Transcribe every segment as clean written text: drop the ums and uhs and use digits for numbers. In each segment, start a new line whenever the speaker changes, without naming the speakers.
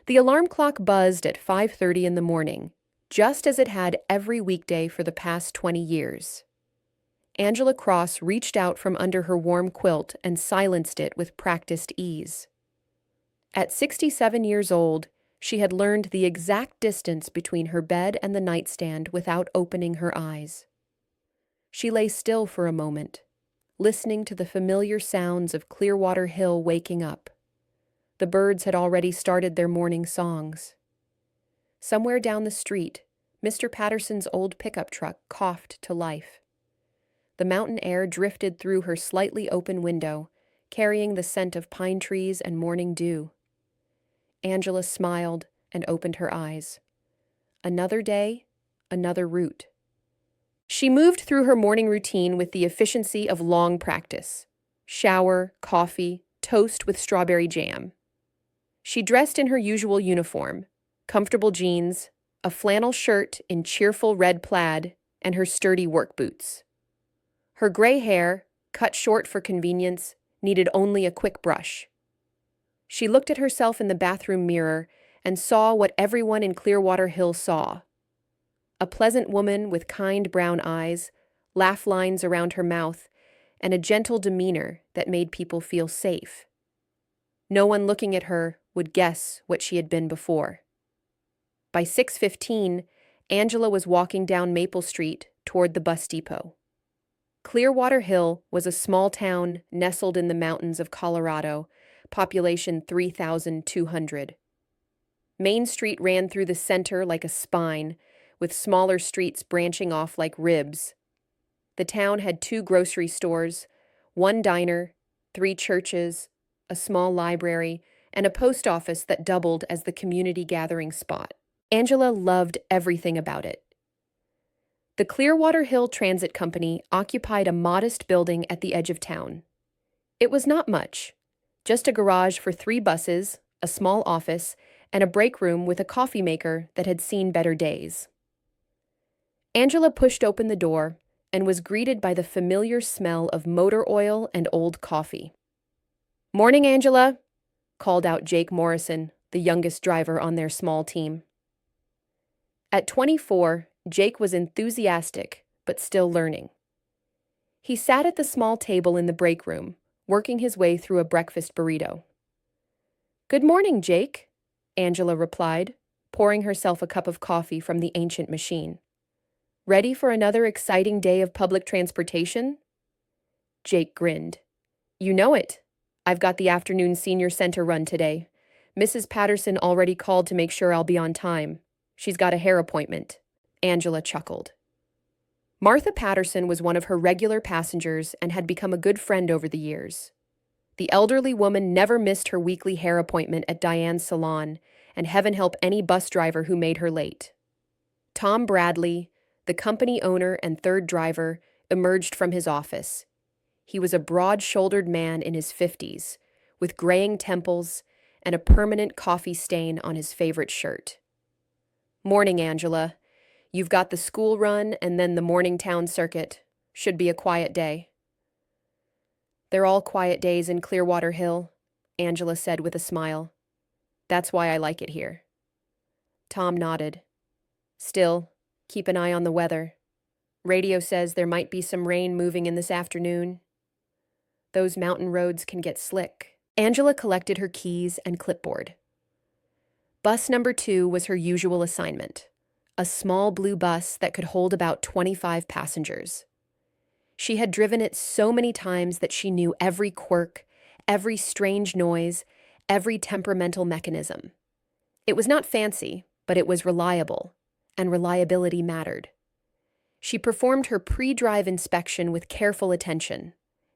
The alarm clock buzzed at 5:30 in the morning, just as it had every weekday for the past 20 years. Angela Cross reached out from under her warm quilt and silenced it with practiced ease. At 67 years old, she had learned the exact distance between her bed and the nightstand without opening her eyes. She lay still for a moment, listening to the familiar sounds of Clearwater Hill waking up. The birds had already started their morning songs. Somewhere down the street, Mr. Patterson's old pickup truck coughed to life. The mountain air drifted through her slightly open window, carrying the scent of pine trees and morning dew. Angela smiled and opened her eyes. Another day, another route. She moved through her morning routine with the efficiency of long practice. Shower, coffee, toast with strawberry jam. She dressed in her usual uniform, comfortable jeans, a flannel shirt in cheerful red plaid, and her sturdy work boots. Her gray hair, cut short for convenience, needed only a quick brush. She looked at herself in the bathroom mirror and saw what everyone in Clearwater Hill saw. A pleasant woman with kind brown eyes, laugh lines around her mouth, and a gentle demeanor that made people feel safe. No one looking at her would guess what she had been before. By 6:15, Angela was walking down Maple Street toward the bus depot. Clearwater Hill was a small town nestled in the mountains of Colorado, population 3,200. Main Street ran through the center like a spine, with smaller streets branching off like ribs. The town had 2 grocery stores, 1 diner, 3 churches, a small library, and a post office that doubled as the community gathering spot. Angela loved everything about it. The Clearwater Hill Transit Company occupied a modest building at the edge of town. It was not much, just a garage for 3 buses, a small office, and a break room with a coffee maker that had seen better days. Angela pushed open the door and was greeted by the familiar smell of motor oil and old coffee. "Morning, Angela," called out Jake Morrison, the youngest driver on their small team. At 24, Jake was enthusiastic, but still learning. He sat at the small table in the break room, working his way through a breakfast burrito. "Good morning, Jake," Angela replied, pouring herself a cup of coffee from the ancient machine. "Ready for another exciting day of public transportation?" Jake grinned. "You know it. I've got the afternoon senior center run today. Mrs. Patterson already called to make sure I'll be on time. She's got a hair appointment." Angela chuckled. Martha Patterson was one of her regular passengers and had become a good friend over the years. The elderly woman never missed her weekly hair appointment at Diane's salon, and heaven help any bus driver who made her late. Tom Bradley, the company owner and third driver, emerged from his office. He was a broad-shouldered man in his 50s, with graying temples and a permanent coffee stain on his favorite shirt. "Morning, Angela. You've got the school run and then the morning town circuit. Should be a quiet day." "They're all quiet days in Clearwater Hill," Angela said with a smile. "That's why I like it here." Tom nodded. "Still, keep an eye on the weather. Radio says there might be some rain moving in this afternoon. Those mountain roads can get slick." Angela collected her keys and clipboard. Bus number 2 was her usual assignment, a small blue bus that could hold about 25 passengers. She had driven it so many times that she knew every quirk, every strange noise, every temperamental mechanism. It was not fancy, but it was reliable, and reliability mattered. She performed her pre-drive inspection with careful attention.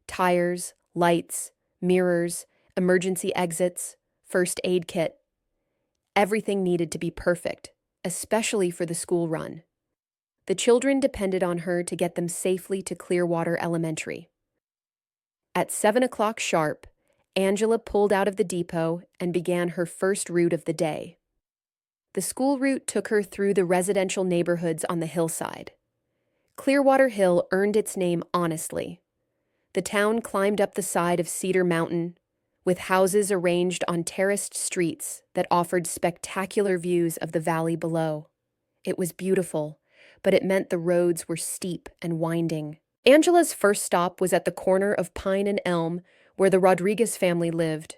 Tires, lights, mirrors, emergency exits, first aid kit. Everything needed to be perfect, especially for the school run. The children depended on her to get them safely to Clearwater Elementary. At 7 o'clock sharp, Angela pulled out of the depot and began her first route of the day. The school route took her through the residential neighborhoods on the hillside. Clearwater Hill earned its name honestly. The town climbed up the side of Cedar Mountain, with houses arranged on terraced streets that offered spectacular views of the valley below. It was beautiful, but it meant the roads were steep and winding. Angela's first stop was at the corner of Pine and Elm, where the Rodriguez family lived.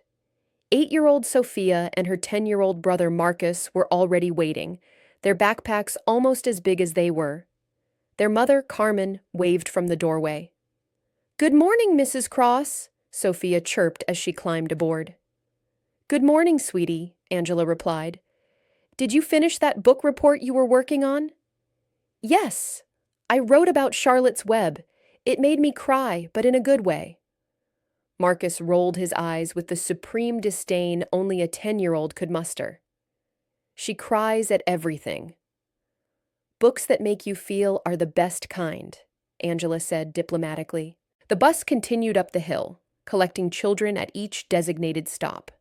8-year-old Sophia and her 10-year-old brother Marcus were already waiting, their backpacks almost as big as they were. Their mother, Carmen, waved from the doorway. "Good morning, Mrs. Cross," Sophia chirped as she climbed aboard. "Good morning, sweetie," Angela replied. "Did you finish that book report you were working on?" "Yes. I wrote about Charlotte's Web. It made me cry, but in a good way." Marcus rolled his eyes with the supreme disdain only a 10-year-old could muster. "She cries at everything." "Books that make you feel are the best kind," Angela said diplomatically. The bus continued up the hill, collecting children at each designated stop.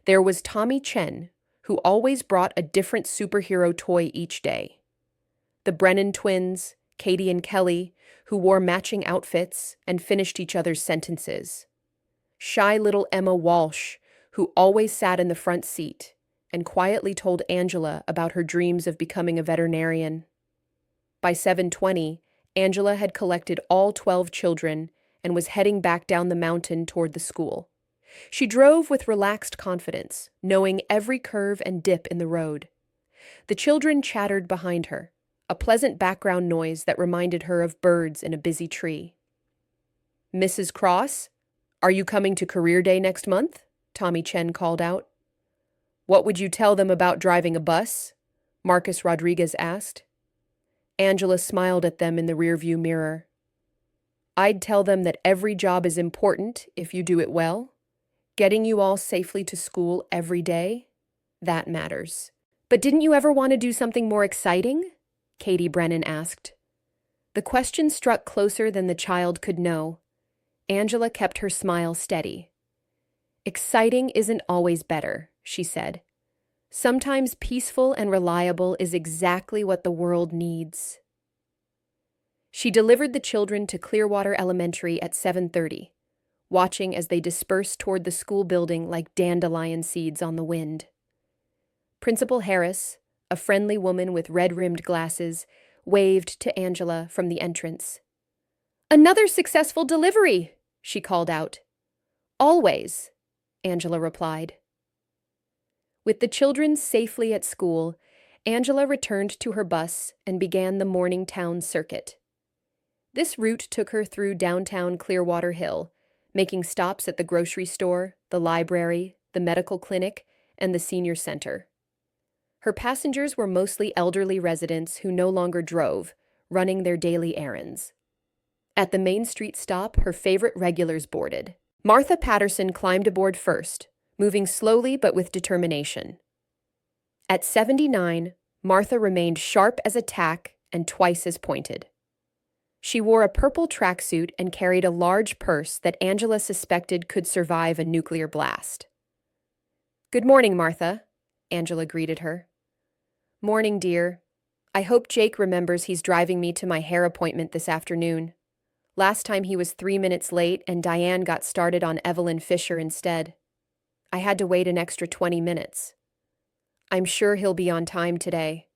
There was Tommy Chen, who always brought a different superhero toy each day. The Brennan twins, Katie and Kelly, who wore matching outfits and finished each other's sentences. Shy little Emma Walsh, who always sat in the front seat and quietly told Angela about her dreams of becoming a veterinarian. By 7:20, Angela had collected all 12 children and was heading back down the mountain toward the school. She drove with relaxed confidence, knowing every curve and dip in the road. The children chattered behind her, a pleasant background noise that reminded her of birds in a busy tree. "Mrs. Cross, are you coming to Career Day next month?" Tommy Chen called out. "What would you tell them about driving a bus?" Marcus Rodriguez asked. Angela smiled at them in the rearview mirror. "I'd tell them that every job is important if you do it well. Getting you all safely to school every day, that matters." "But didn't you ever want to do something more exciting?" Katie Brennan asked. The question struck closer than the child could know. Angela kept her smile steady. "Exciting isn't always better," she said. "Sometimes peaceful and reliable is exactly what the world needs." She delivered the children to Clearwater Elementary at 7:30, watching as they dispersed toward the school building like dandelion seeds on the wind. Principal Harris, a friendly woman with red-rimmed glasses, waved to Angela from the entrance. "Another successful delivery," she called out. "Always," Angela replied. With the children safely at school, Angela returned to her bus and began the morning town circuit. This route took her through downtown Clearwater Hill, making stops at the grocery store, the library, the medical clinic, and the senior center. Her passengers were mostly elderly residents who no longer drove, running their daily errands. At the Main Street stop, her favorite regulars boarded. Martha Patterson climbed aboard first, moving slowly but with determination. At 79, Martha remained sharp as a tack and twice as pointed. She wore a purple tracksuit and carried a large purse that Angela suspected could survive a nuclear blast. "Good morning, Martha," Angela greeted her. "Morning, dear. I hope Jake remembers he's driving me to my hair appointment this afternoon. Last time he was 3 minutes late and Diane got started on Evelyn Fisher instead. I had to wait an extra 20 minutes. I'm sure he'll be on time today."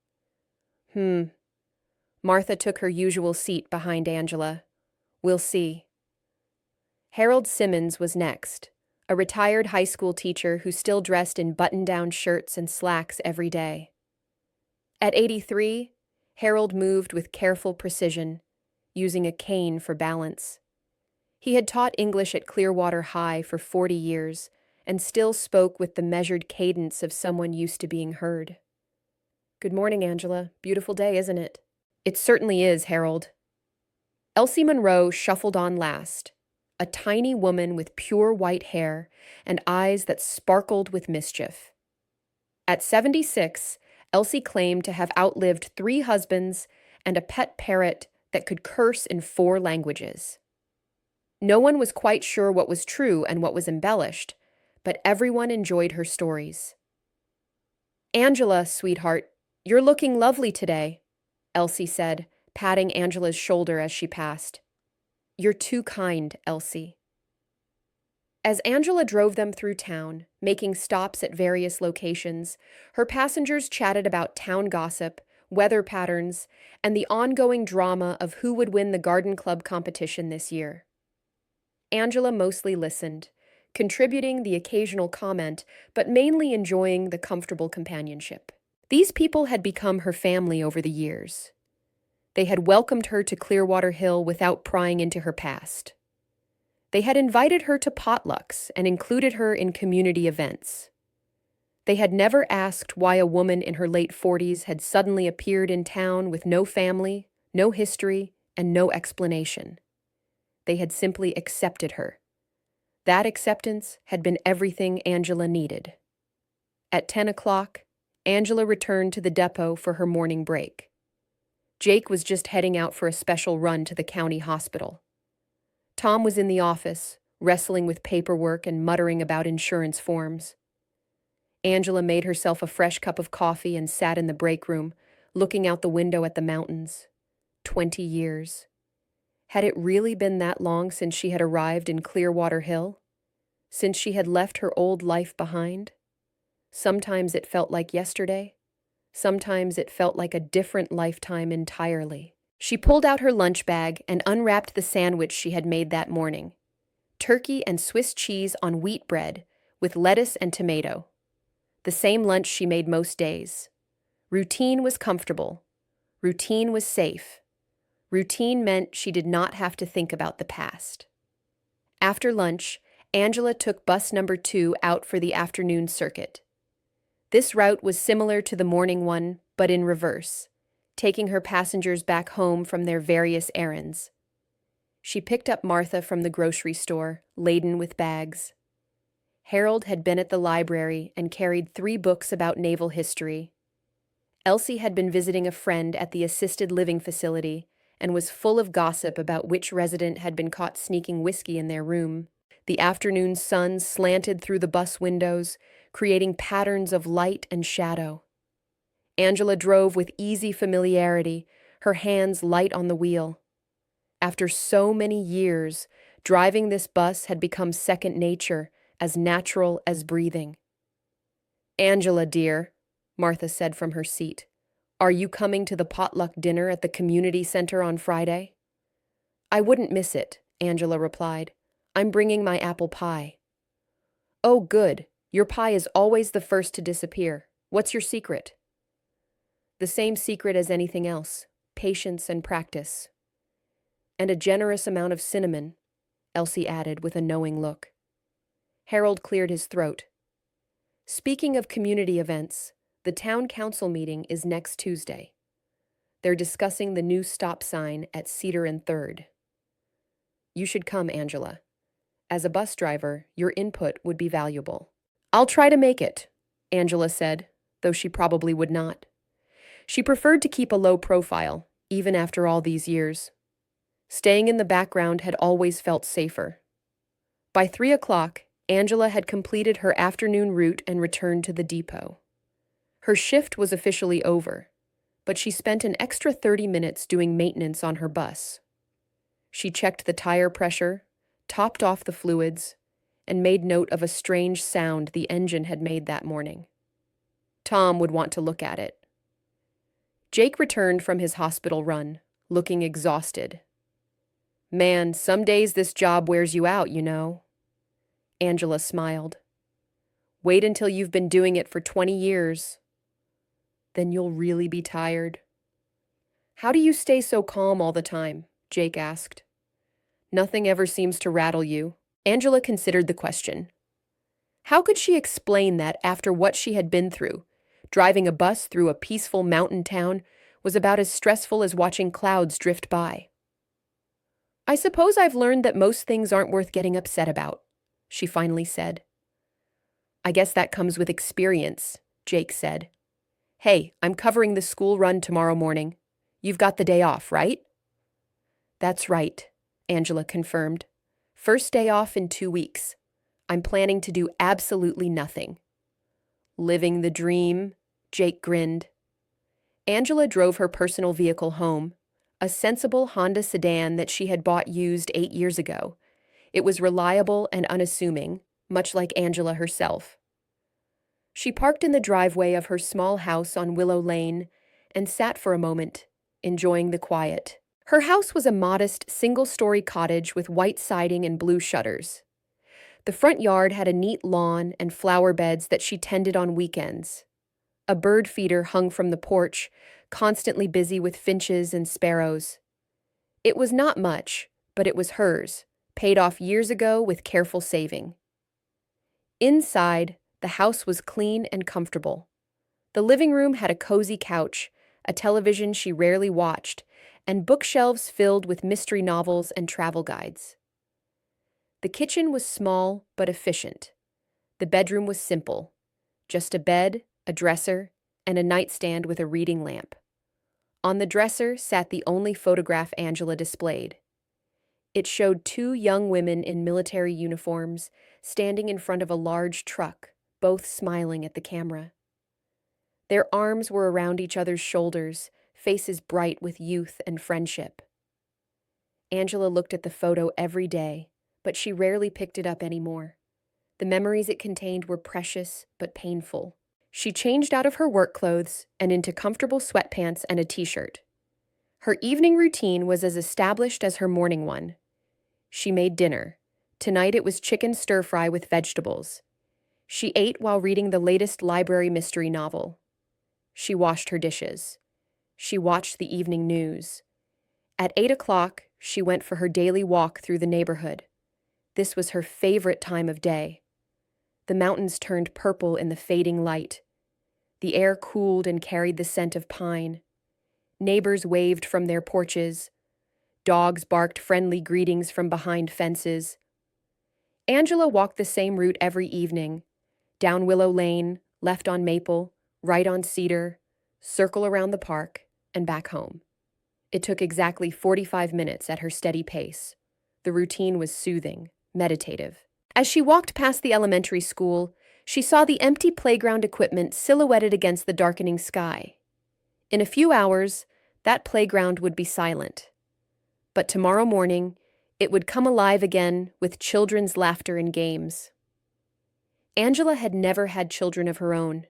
Martha took her usual seat behind Angela. "We'll see." Harold Simmons was next, a retired high school teacher who still dressed in button-down shirts and slacks every day. At 83, Harold moved with careful precision, using a cane for balance. He had taught English at Clearwater High for 40 years and still spoke with the measured cadence of someone used to being heard. "Good morning, Angela. Beautiful day, isn't it?" "It certainly is, Harold." Elsie Monroe shuffled on last, a tiny woman with pure white hair and eyes that sparkled with mischief. At 76, Elsie claimed to have outlived 3 husbands and a pet parrot that could curse in 4 languages. No one was quite sure what was true and what was embellished, but everyone enjoyed her stories. "Angela, sweetheart, you're looking lovely today," Elsie said, patting Angela's shoulder as she passed. "You're too kind, Elsie." As Angela drove them through town, making stops at various locations, her passengers chatted about town gossip, weather patterns, and the ongoing drama of who would win the garden club competition this year. Angela mostly listened, contributing the occasional comment, but mainly enjoying the comfortable companionship. These people had become her family over the years. They had welcomed her to Clearwater Hill without prying into her past. They had invited her to potlucks and included her in community events. They had never asked why a woman in her late 40s had suddenly appeared in town with no family, no history, and no explanation. They had simply accepted her. That acceptance had been everything Angela needed. At 10 o'clock, Angela returned to the depot for her morning break. Jake was just heading out for a special run to the county hospital. Tom was in the office, wrestling with paperwork and muttering about insurance forms. Angela made herself a fresh cup of coffee and sat in the break room, looking out the window at the mountains. 20 years. Had it really been that long since she had arrived in Clearwater Hill? Since she had left her old life behind? Sometimes it felt like yesterday. Sometimes it felt like a different lifetime entirely. She pulled out her lunch bag and unwrapped the sandwich she had made that morning. Turkey and Swiss cheese on wheat bread with lettuce and tomato. The same lunch she made most days. Routine was comfortable. Routine was safe. Routine meant she did not have to think about the past. After lunch, Angela took bus number 2 out for the afternoon circuit. This route was similar to the morning one, but in reverse, taking her passengers back home from their various errands. She picked up Martha from the grocery store, laden with bags. Harold had been at the library and carried 3 books about naval history. Elsie had been visiting a friend at the assisted living facility and was full of gossip about which resident had been caught sneaking whiskey in their room. The afternoon sun slanted through the bus windows, creating patterns of light and shadow. Angela drove with easy familiarity, her hands light on the wheel. After so many years, driving this bus had become second nature, as natural as breathing. "Angela, dear," Martha said from her seat, "are you coming to the potluck dinner at the community center on Friday?" "I wouldn't miss it," Angela replied. "I'm bringing my apple pie." "Oh, good. Your pie is always the first to disappear. What's your secret?" "The same secret as anything else, patience and practice." "And a generous amount of cinnamon," Elsie added with a knowing look. Harold cleared his throat. "Speaking of community events, the town council meeting is next Tuesday. They're discussing the new stop sign at Cedar and 3rd. You should come, Angela. As a bus driver, your input would be valuable." "I'll try to make it," Angela said, though she probably would not. She preferred to keep a low profile, even after all these years. Staying in the background had always felt safer. By 3 o'clock, Angela had completed her afternoon route and returned to the depot. Her shift was officially over, but she spent an extra 30 minutes doing maintenance on her bus. She checked the tire pressure, topped off the fluids, and made note of a strange sound the engine had made that morning. Tom would want to look at it. Jake returned from his hospital run, looking exhausted. "Man, some days this job wears you out, you know." Angela smiled. "Wait until you've been doing it for 20 years. Then you'll really be tired." "How do you stay so calm all the time?" Jake asked. "Nothing ever seems to rattle you." Angela considered the question. How could she explain that after what she had been through, driving a bus through a peaceful mountain town was about as stressful as watching clouds drift by? "I suppose I've learned that most things aren't worth getting upset about," she finally said. "I guess that comes with experience," Jake said. "Hey, I'm covering the school run tomorrow morning. You've got the day off, right?" "That's right," Angela confirmed. "First day off in 2 weeks. I'm planning to do absolutely nothing." "Living the dream," Jake grinned. Angela drove her personal vehicle home, a sensible Honda sedan that she had bought used 8 years ago, It was reliable and unassuming, much like Angela herself. She parked in the driveway of her small house on Willow Lane and sat for a moment, enjoying the quiet. Her house was a modest, single-story cottage with white siding and blue shutters. The front yard had a neat lawn and flower beds that she tended on weekends. A bird feeder hung from the porch, constantly busy with finches and sparrows. It was not much, but it was hers, paid off years ago with careful saving. Inside, the house was clean and comfortable. The living room had a cozy couch, a television she rarely watched, and bookshelves filled with mystery novels and travel guides. The kitchen was small but efficient. The bedroom was simple, just a bed, a dresser, and a nightstand with a reading lamp. On the dresser sat the only photograph Angela displayed. It showed two young women in military uniforms standing in front of a large truck, both smiling at the camera. Their arms were around each other's shoulders, faces bright with youth and friendship. Angela looked at the photo every day, but she rarely picked it up anymore. The memories it contained were precious but painful. She changed out of her work clothes and into comfortable sweatpants and a t-shirt. Her evening routine was as established as her morning one. She made dinner. Tonight it was chicken stir-fry with vegetables. She ate while reading the latest library mystery novel. She washed her dishes. She watched the evening news. At 8 o'clock, she went for her daily walk through the neighborhood. This was her favorite time of day. The mountains turned purple in the fading light. The air cooled and carried the scent of pine. Neighbors waved from their porches. Dogs barked friendly greetings from behind fences. Angela walked the same route every evening, down Willow Lane, left on Maple, right on Cedar, circle around the park, and back home. It took exactly 45 minutes at her steady pace. The routine was soothing, meditative. As she walked past the elementary school, she saw the empty playground equipment silhouetted against the darkening sky. In a few hours, that playground would be silent. But tomorrow morning, it would come alive again with children's laughter and games. Angela had never had children of her own.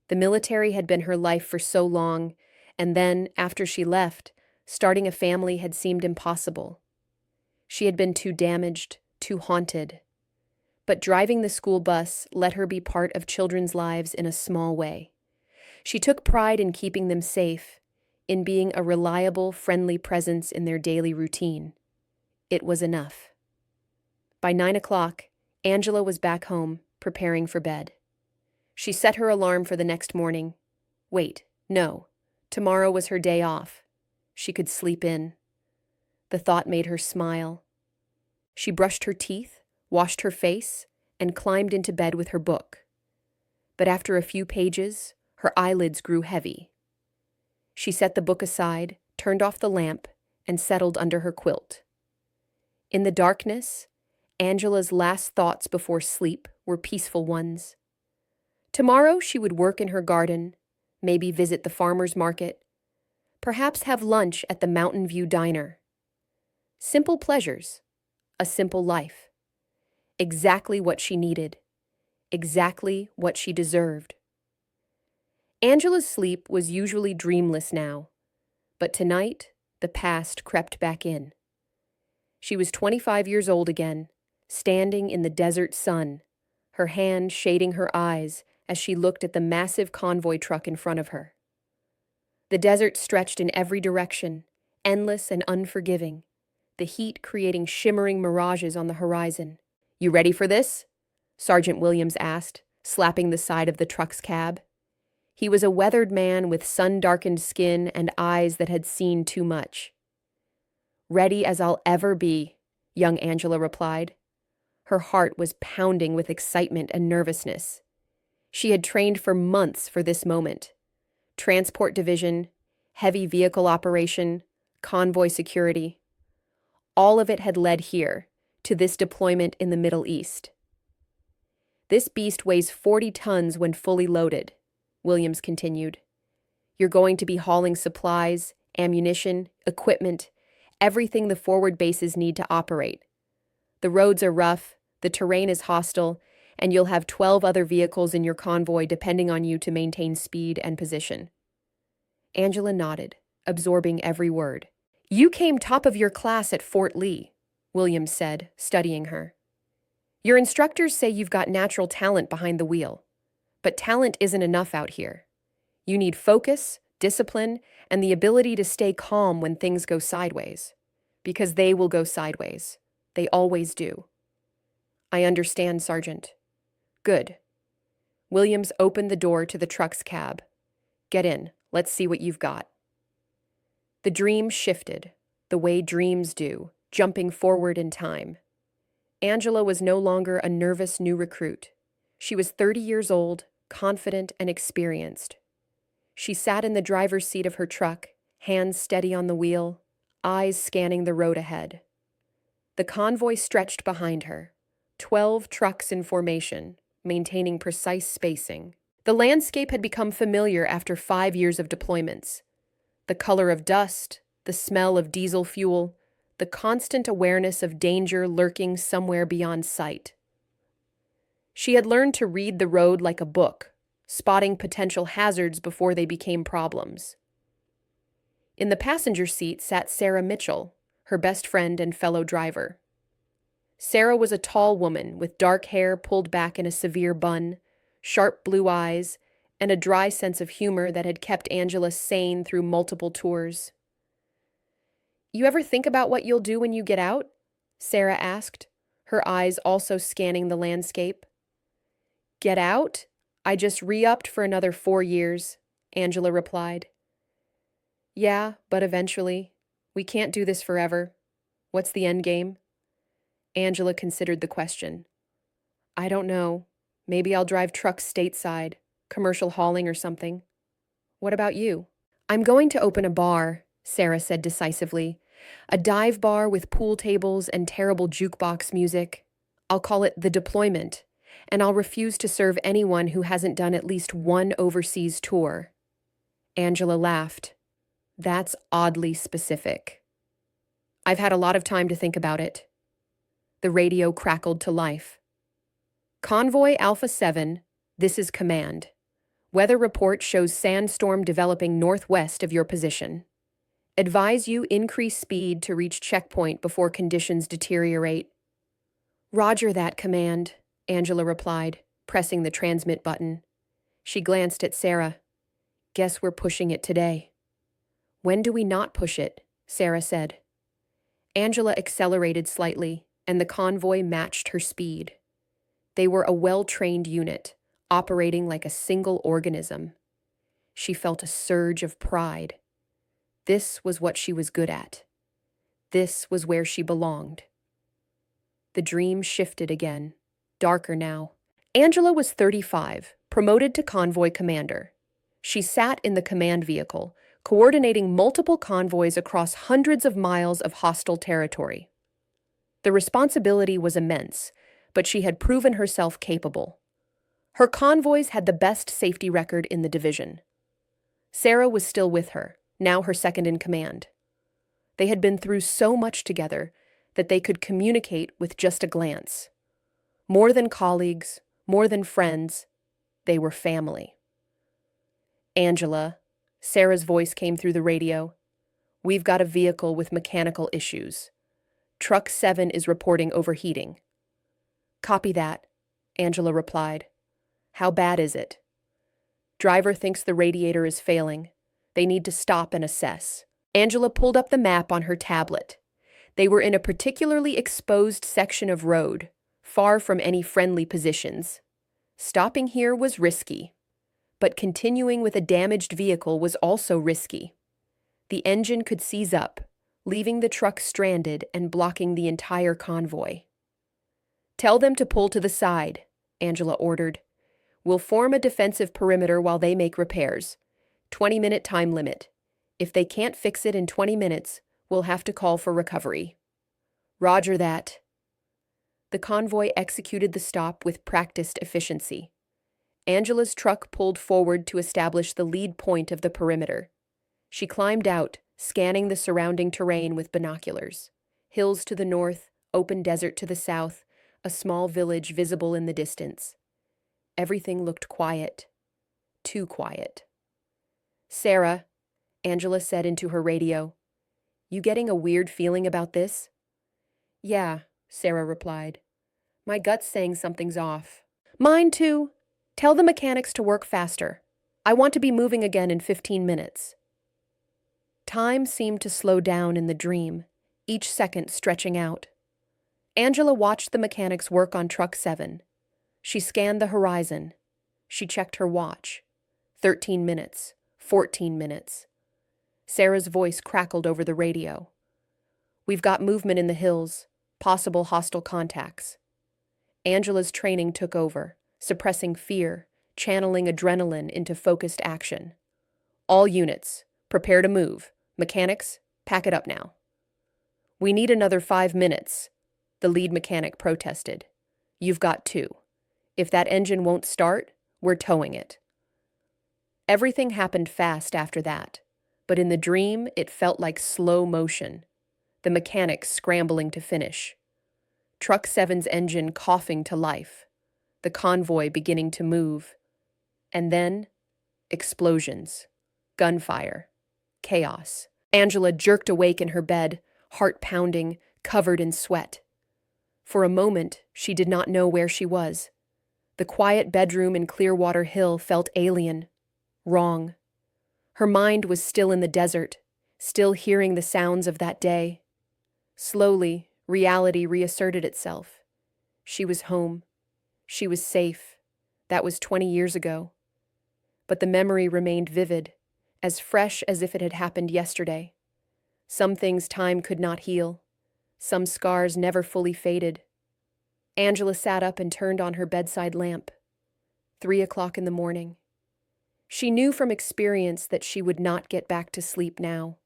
The military had been her life for so long, and then, after she left, starting a family had seemed impossible. She had been too damaged, too haunted. But driving the school bus let her be part of children's lives in a small way. She took pride in keeping them safe, in being a reliable, friendly presence in their daily routine. It was enough. By 9 o'clock, Angela was back home, preparing for bed. She set her alarm for the next morning. Wait, no. Tomorrow was her day off. She could sleep in. The thought made her smile. She brushed her teeth, washed her face, and climbed into bed with her book. But after a few pages, her eyelids grew heavy. She set the book aside, turned off the lamp, and settled under her quilt. In the darkness, Angela's last thoughts before sleep were peaceful ones. Tomorrow she would work in her garden, maybe visit the farmer's market, perhaps have lunch at the Mountain View Diner. Simple pleasures, a simple life. Exactly what she needed, exactly what she deserved. Angela's sleep was usually dreamless now, but tonight the past crept back in. She was 25 years old again, standing in the desert sun, her hand shading her eyes as she looked at the massive convoy truck in front of her. The desert stretched in every direction, endless and unforgiving, the heat creating shimmering mirages on the horizon. "You ready for this?" Sergeant Williams asked, slapping the side of the truck's cab. He was a weathered man with sun-darkened skin and eyes that had seen too much. "Ready as I'll ever be," young Angela replied. Her heart was pounding with excitement and nervousness. She had trained for months for this moment. Transport division, heavy vehicle operation, convoy security. All of it had led here, to this deployment in the Middle East. "This beast weighs 40 tons when fully loaded," Williams continued. "You're going to be hauling supplies, ammunition, equipment, everything the forward bases need to operate. The roads are rough, the terrain is hostile, and you'll have 12 other vehicles in your convoy depending on you to maintain speed and position. Angela nodded, absorbing every word. You came top of your class at Fort Lee, Williams said, studying her. Your instructors say you've got natural talent behind the wheel, but talent isn't enough out here. You need focus, discipline, and the ability to stay calm when things go sideways. Because they will go sideways. They always do. I understand, Sergeant. Good. Williams opened the door to the truck's cab. Get in. Let's see what you've got. The dream shifted, the way dreams do, jumping forward in time. Angela was no longer a nervous new recruit. She was 30 years old, confident and experienced. She sat in the driver's seat of her truck, hands steady on the wheel, eyes scanning the road ahead. The convoy stretched behind her, 12 trucks in formation, maintaining precise spacing. The landscape had become familiar after 5 years of deployments. The color of dust, the smell of diesel fuel, the constant awareness of danger lurking somewhere beyond sight. She had learned to read the road like a book, spotting potential hazards before they became problems. In the passenger seat sat Sarah Mitchell, her best friend and fellow driver. Sarah was a tall woman with dark hair pulled back in a severe bun, sharp blue eyes, and a dry sense of humor that had kept Angela sane through multiple tours. You ever think about what you'll do when you get out? Sarah asked, her eyes also scanning the landscape. Get out? I just re-upped for another 4 years, Angela replied. Yeah, but eventually. We can't do this forever. What's the end game? Angela considered the question. I don't know. Maybe I'll drive trucks stateside, commercial hauling or something. What about you? I'm going to open a bar, Sarah said decisively. A dive bar with pool tables and terrible jukebox music. I'll call it The Deployment, and I'll refuse to serve anyone who hasn't done at least one overseas tour. Angela laughed. That's oddly specific. I've had a lot of time to think about it. The radio crackled to life. Convoy Alpha 7, this is command. Weather report shows sandstorm developing northwest of your position. Advise you increase speed to reach checkpoint before conditions deteriorate. Roger that, command, Angela replied, pressing the transmit button. She glanced at Sarah. Guess we're pushing it today. When do we not push it? Sarah said. Angela accelerated slightly, and the convoy matched her speed. They were a well-trained unit, operating like a single organism. She felt a surge of pride. This was what she was good at. This was where she belonged. The dream shifted again, darker now. Angela was 35, promoted to convoy commander. She sat in the command vehicle, coordinating multiple convoys across hundreds of miles of hostile territory. The responsibility was immense, but she had proven herself capable. Her convoys had the best safety record in the division. Sarah was still with her, now her second in command. They had been through so much together that they could communicate with just a glance. More than colleagues, more than friends, they were family. Angela, Sarah's voice came through the radio. We've got a vehicle with mechanical issues. Truck 7 is reporting overheating. Copy that, Angela replied. How bad is it? Driver thinks the radiator is failing. They need to stop and assess. Angela pulled up the map on her tablet. They were in a particularly exposed section of road, far from any friendly positions. Stopping here was risky, but continuing with a damaged vehicle was also risky. The engine could seize up, leaving the truck stranded and blocking the entire convoy. Tell them to pull to the side, Angela ordered. We'll form a defensive perimeter while they make repairs. 20-minute time limit. If they can't fix it in 20 minutes, we'll have to call for recovery. Roger that. The convoy executed the stop with practiced efficiency. Angela's truck pulled forward to establish the lead point of the perimeter. She climbed out, scanning the surrounding terrain with binoculars. Hills to the north, open desert to the south, a small village visible in the distance. Everything looked quiet. Too quiet. "Sarah," Angela said into her radio, "you getting a weird feeling about this?" "Yeah," Sarah replied. "My gut's saying something's off." "Mine too. Tell the mechanics to work faster. I want to be moving again in 15 minutes. Time seemed to slow down in the dream, each second stretching out. Angela watched the mechanics work on Truck 7. She scanned the horizon. She checked her watch. 13 minutes, 14 minutes. Sarah's voice crackled over the radio. "We've got movement in the hills, possible hostile contacts." Angela's training took over, suppressing fear, channeling adrenaline into focused action. "All units, prepare to move. Mechanics, pack it up now." "We need another 5 minutes," the lead mechanic protested. "You've got 2. If that engine won't start, we're towing it." Everything happened fast after that, but in the dream it felt like slow motion, the mechanics scrambling to finish. Truck 7's engine coughing to life, the convoy beginning to move. And then, explosions, gunfire, chaos. Angela jerked awake in her bed, heart pounding, covered in sweat. For a moment, she did not know where she was. The quiet bedroom in Clearwater Hill felt alien, wrong. Her mind was still in the desert, still hearing the sounds of that day. Slowly, reality reasserted itself. She was home. She was safe. That was 20 years ago. But the memory remained vivid, as fresh as if it had happened yesterday. Some things time could not heal. Some scars never fully faded. Angela sat up and turned on her bedside lamp. 3 o'clock in the morning. She knew from experience that she would not get back to sleep now.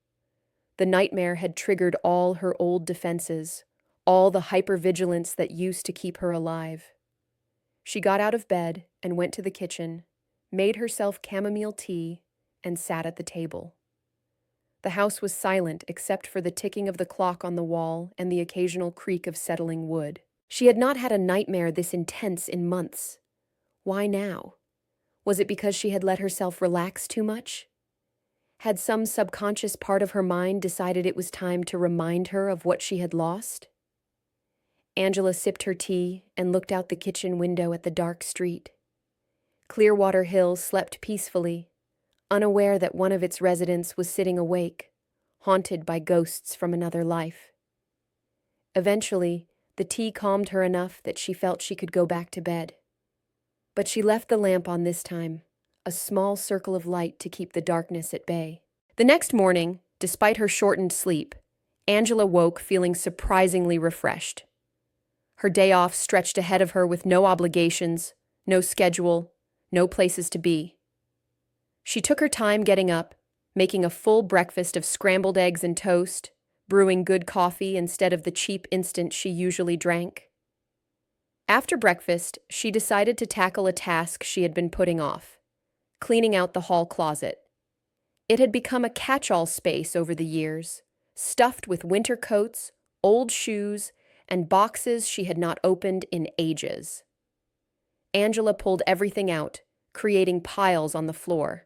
The nightmare had triggered all her old defenses, all the hypervigilance that used to keep her alive. She got out of bed and went to the kitchen, made herself chamomile tea, and sat at the table. The house was silent except for the ticking of the clock on the wall and the occasional creak of settling wood. She had not had a nightmare this intense in months. Why now? Was it because she had let herself relax too much? Had some subconscious part of her mind decided it was time to remind her of what she had lost? Angela sipped her tea and looked out the kitchen window at the dark street. Clearwater Hill slept peacefully, unaware that one of its residents was sitting awake, haunted by ghosts from another life. Eventually, the tea calmed her enough that she felt she could go back to bed. But she left the lamp on this time, a small circle of light to keep the darkness at bay. The next morning, despite her shortened sleep, Angela woke feeling surprisingly refreshed. Her day off stretched ahead of her with no obligations, no schedule, no places to be. She took her time getting up, making a full breakfast of scrambled eggs and toast, brewing good coffee instead of the cheap instant she usually drank. After breakfast, she decided to tackle a task she had been putting off: cleaning out the hall closet. It had become a catch-all space over the years, stuffed with winter coats, old shoes, and boxes she had not opened in ages. Angela pulled everything out, creating piles on the floor.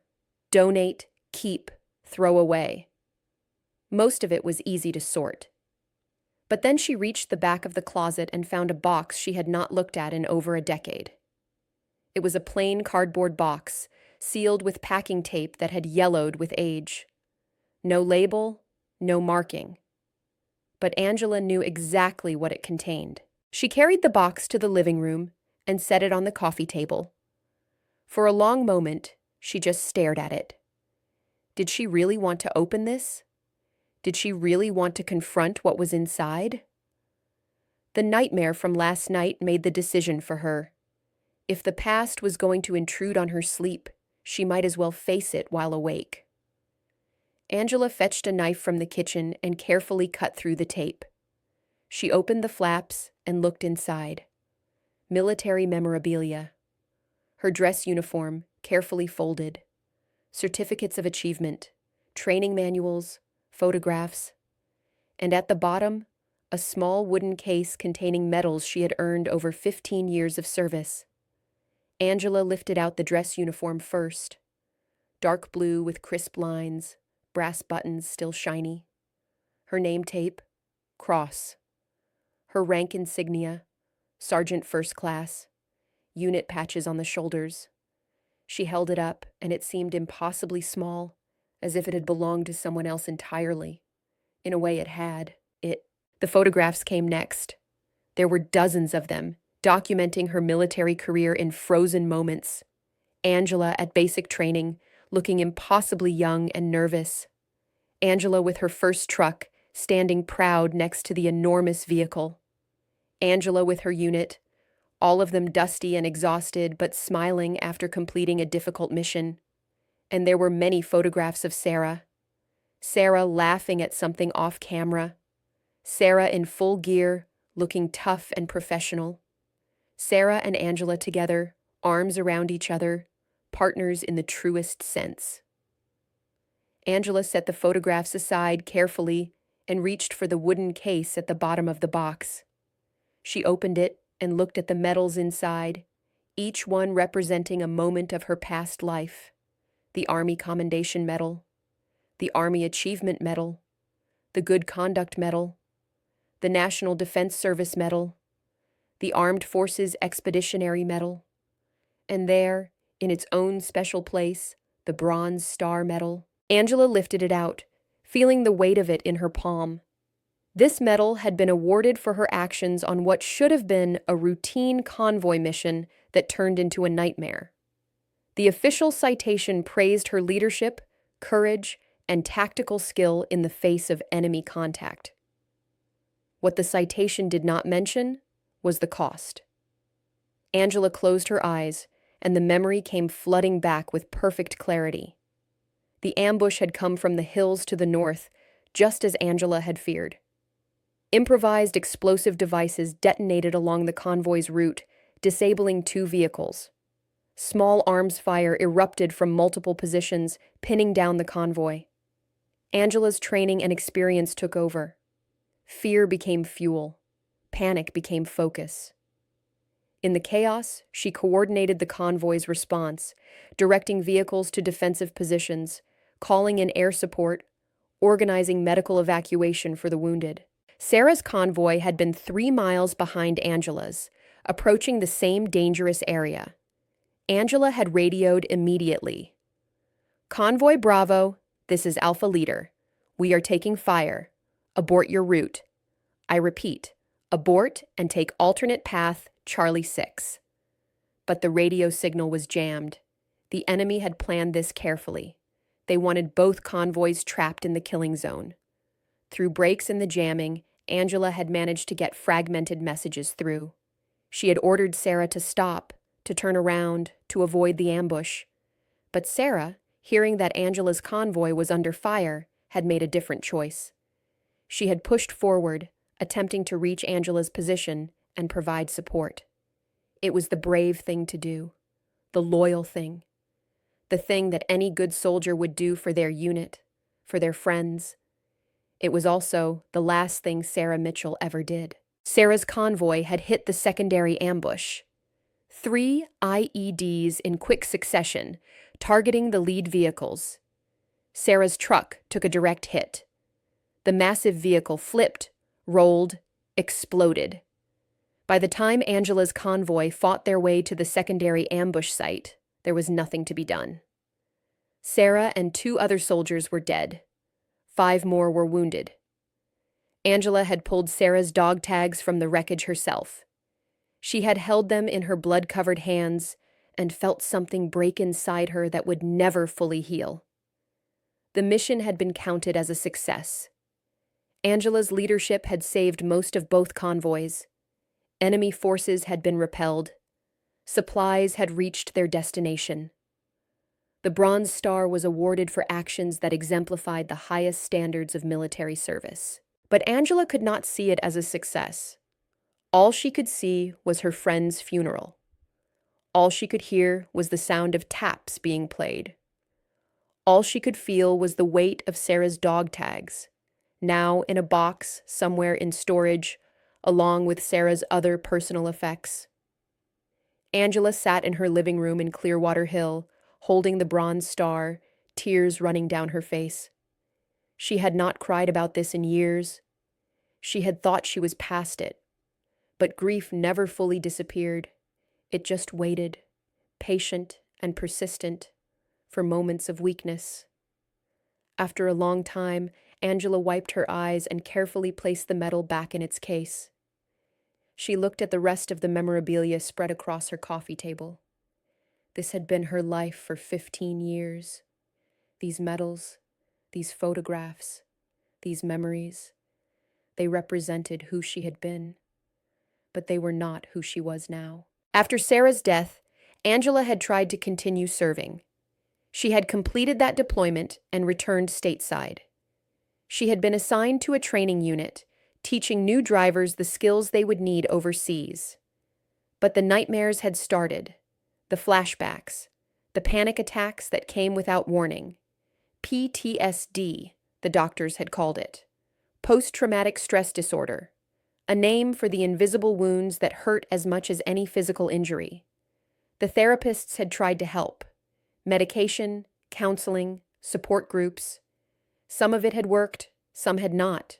Donate, keep, throw away. Most of it was easy to sort. But then she reached the back of the closet and found a box she had not looked at in over a decade. It was a plain cardboard box, sealed with packing tape that had yellowed with age. No label, no marking. But Angela knew exactly what it contained. She carried the box to the living room and set it on the coffee table. For a long moment, she just stared at it. Did she really want to open this? Did she really want to confront what was inside? The nightmare from last night made the decision for her. If the past was going to intrude on her sleep, she might as well face it while awake. Angela fetched a knife from the kitchen and carefully cut through the tape. She opened the flaps and looked inside. Military memorabilia. Her dress uniform, carefully folded. Certificates of achievement, training manuals, photographs. And at the bottom, a small wooden case containing medals she had earned over 15 years of service. Angela lifted out the dress uniform first, dark blue with crisp lines, brass buttons still shiny. Her name tape, Cross. Her rank insignia, Sergeant First Class, unit patches on the shoulders. She held it up, and it seemed impossibly small, as if it had belonged to someone else entirely. In a way, it had. The photographs came next. There were dozens of them, documenting her military career in frozen moments. Angela at basic training, looking impossibly young and nervous. Angela with her first truck, standing proud next to the enormous vehicle. Angela with her unit, all of them dusty and exhausted, but smiling after completing a difficult mission. And there were many photographs of Sarah. Sarah laughing at something off camera. Sarah in full gear, looking tough and professional. Sarah and Angela together, arms around each other, partners in the truest sense. Angela set the photographs aside carefully and reached for the wooden case at the bottom of the box. She opened it and looked at the medals inside, each one representing a moment of her past life. The Army Commendation Medal, the Army Achievement Medal, the Good Conduct Medal, the National Defense Service Medal, the Armed Forces Expeditionary Medal, and there, in its own special place, the Bronze Star Medal. Angela lifted it out, feeling the weight of it in her palm. This medal had been awarded for her actions on what should have been a routine convoy mission that turned into a nightmare. The official citation praised her leadership, courage, and tactical skill in the face of enemy contact. What the citation did not mention was the cost. Angela closed her eyes, and the memory came flooding back with perfect clarity. The ambush had come from the hills to the north, just as Angela had feared. Improvised explosive devices detonated along the convoy's route, disabling 2 vehicles. Small arms fire erupted from multiple positions, pinning down the convoy. Angela's training and experience took over. Fear became fuel. Panic became focus. In the chaos, she coordinated the convoy's response, directing vehicles to defensive positions, calling in air support, organizing medical evacuation for the wounded. Sarah's convoy had been 3 miles behind Angela's, approaching the same dangerous area. Angela had radioed immediately. "Convoy Bravo, this is Alpha Leader. We are taking fire. Abort your route. I repeat, abort and take alternate path Charlie 6. But the radio signal was jammed. The enemy had planned this carefully. They wanted both convoys trapped in the killing zone. Through breaks in the jamming, Angela had managed to get fragmented messages through. She had ordered Sarah to stop, to turn around, to avoid the ambush. But Sarah, hearing that Angela's convoy was under fire, had made a different choice. She had pushed forward, attempting to reach Angela's position and provide support. It was the brave thing to do, the loyal thing, the thing that any good soldier would do for their unit, for their friends. It was also the last thing Sarah Mitchell ever did. Sarah's convoy had hit the secondary ambush. 3 IEDs in quick succession, targeting the lead vehicles. Sarah's truck took a direct hit. The massive vehicle flipped, rolled, exploded. By the time Angela's convoy fought their way to the secondary ambush site, there was nothing to be done. Sarah and 2 other soldiers were dead. 5 more were wounded. Angela had pulled Sarah's dog tags from the wreckage herself. She had held them in her blood-covered hands and felt something break inside her that would never fully heal. The mission had been counted as a success. Angela's leadership had saved most of both convoys. Enemy forces had been repelled. Supplies had reached their destination. The Bronze Star was awarded for actions that exemplified the highest standards of military service. But Angela could not see it as a success. All she could see was her friend's funeral. All she could hear was the sound of taps being played. All she could feel was the weight of Sarah's dog tags, now in a box somewhere in storage, along with Sarah's other personal effects. Angela sat in her living room in Clearwater Hill, holding the bronze star, tears running down her face. She had not cried about this in years. She had thought she was past it. But grief never fully disappeared. It just waited, patient and persistent, for moments of weakness. After a long time, Angela wiped her eyes and carefully placed the medal back in its case. She looked at the rest of the memorabilia spread across her coffee table. This had been her life for 15 years. These medals, these photographs, these memories, they represented who she had been. But they were not who she was now. After Sarah's death, Angela had tried to continue serving. She had completed that deployment and returned stateside. She had been assigned to a training unit, teaching new drivers the skills they would need overseas. But the nightmares had started, the flashbacks, the panic attacks that came without warning. PTSD, the doctors had called it. Post-traumatic stress disorder, a name for the invisible wounds that hurt as much as any physical injury. The therapists had tried to help. Medication, counseling, support groups. Some of it had worked, some had not.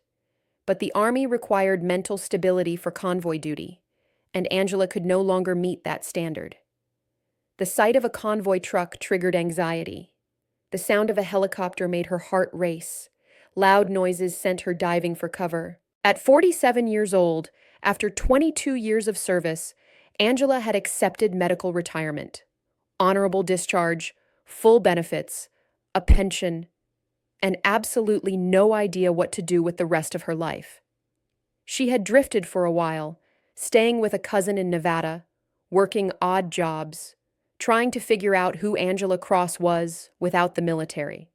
But the Army required mental stability for convoy duty, and Angela could no longer meet that standard. The sight of a convoy truck triggered anxiety. The sound of a helicopter made her heart race. Loud noises sent her diving for cover. At 47 years old, after 22 years of service, Angela had accepted medical retirement. Honorable discharge, full benefits, a pension, and absolutely no idea what to do with the rest of her life. She had drifted for a while, staying with a cousin in Nevada, working odd jobs, trying to figure out who Angela Cross was without the military.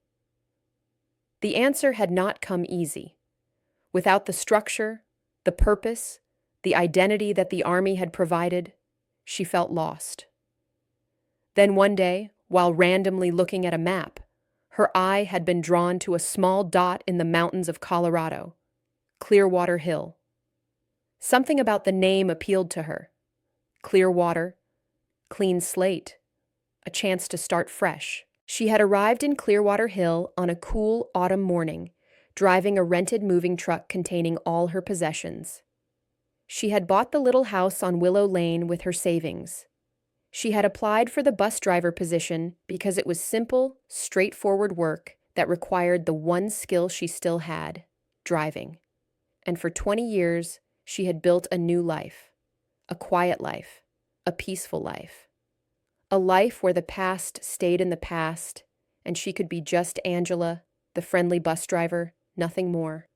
The answer had not come easy. Without the structure, the purpose, the identity that the Army had provided, she felt lost. Then one day, while randomly looking at a map, her eye had been drawn to a small dot in the mountains of Colorado, Clearwater Hill. Something about the name appealed to her. Clearwater, clean slate, a chance to start fresh. She had arrived in Clearwater Hill on a cool autumn morning, driving a rented moving truck containing all her possessions. She had bought the little house on Willow Lane with her savings. She had applied for the bus driver position because it was simple, straightforward work that required the one skill she still had, driving. And for 20 years, she had built a new life, a quiet life, a peaceful life. A life where the past stayed in the past, and she could be just Angela, the friendly bus driver, nothing more.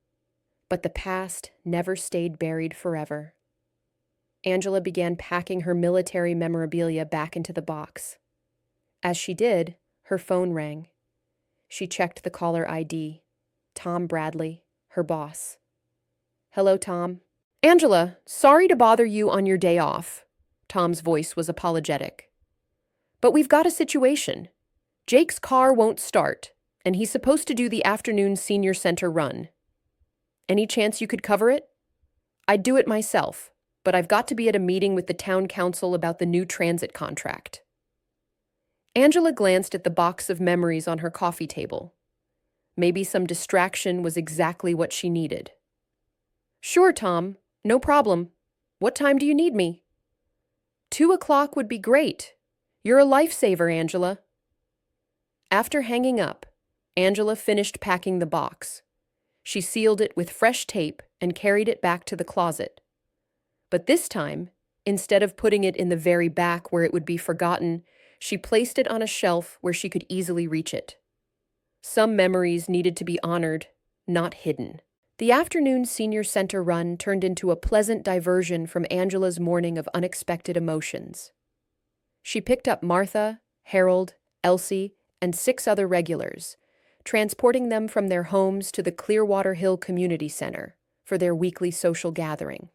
But the past never stayed buried forever. Angela began packing her military memorabilia back into the box. As she did, her phone rang. She checked the caller ID. Tom Bradley, her boss. "Hello, Tom." "Angela, sorry to bother you on your day off." Tom's voice was apologetic. "But we've got a situation. Jake's car won't start, and he's supposed to do the afternoon senior center run. Any chance you could cover it? I'd do it myself, but I've got to be at a meeting with the town council about the new transit contract." Angela glanced at the box of memories on her coffee table. Maybe some distraction was exactly what she needed. "Sure, Tom. No problem. What time do you need me?" 2 o'clock would be great. You're a lifesaver, Angela." After hanging up, Angela finished packing the box. She sealed it with fresh tape and carried it back to the closet. But this time, instead of putting it in the very back where it would be forgotten, she placed it on a shelf where she could easily reach it. Some memories needed to be honored, not hidden. The afternoon senior center run turned into a pleasant diversion from Angela's morning of unexpected emotions. She picked up Martha, Harold, Elsie, and 6 other regulars, transporting them from their homes to the Clearwater Hill Community Center for their weekly social gathering.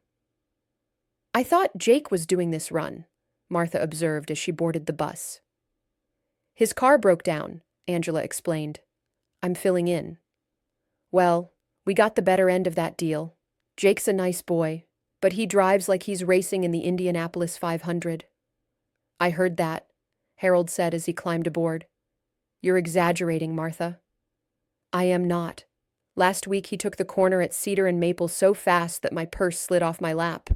"I thought Jake was doing this run," Martha observed as she boarded the bus. "His car broke down," Angela explained. "I'm filling in." "Well, We got the better end of that deal. Jake's a nice boy, but he drives like he's racing in the Indianapolis 500. I heard that, Harold said as he climbed aboard. You're exaggerating, Martha. I am not. Last week he took the corner at Cedar and Maple so fast that my purse slid off my lap.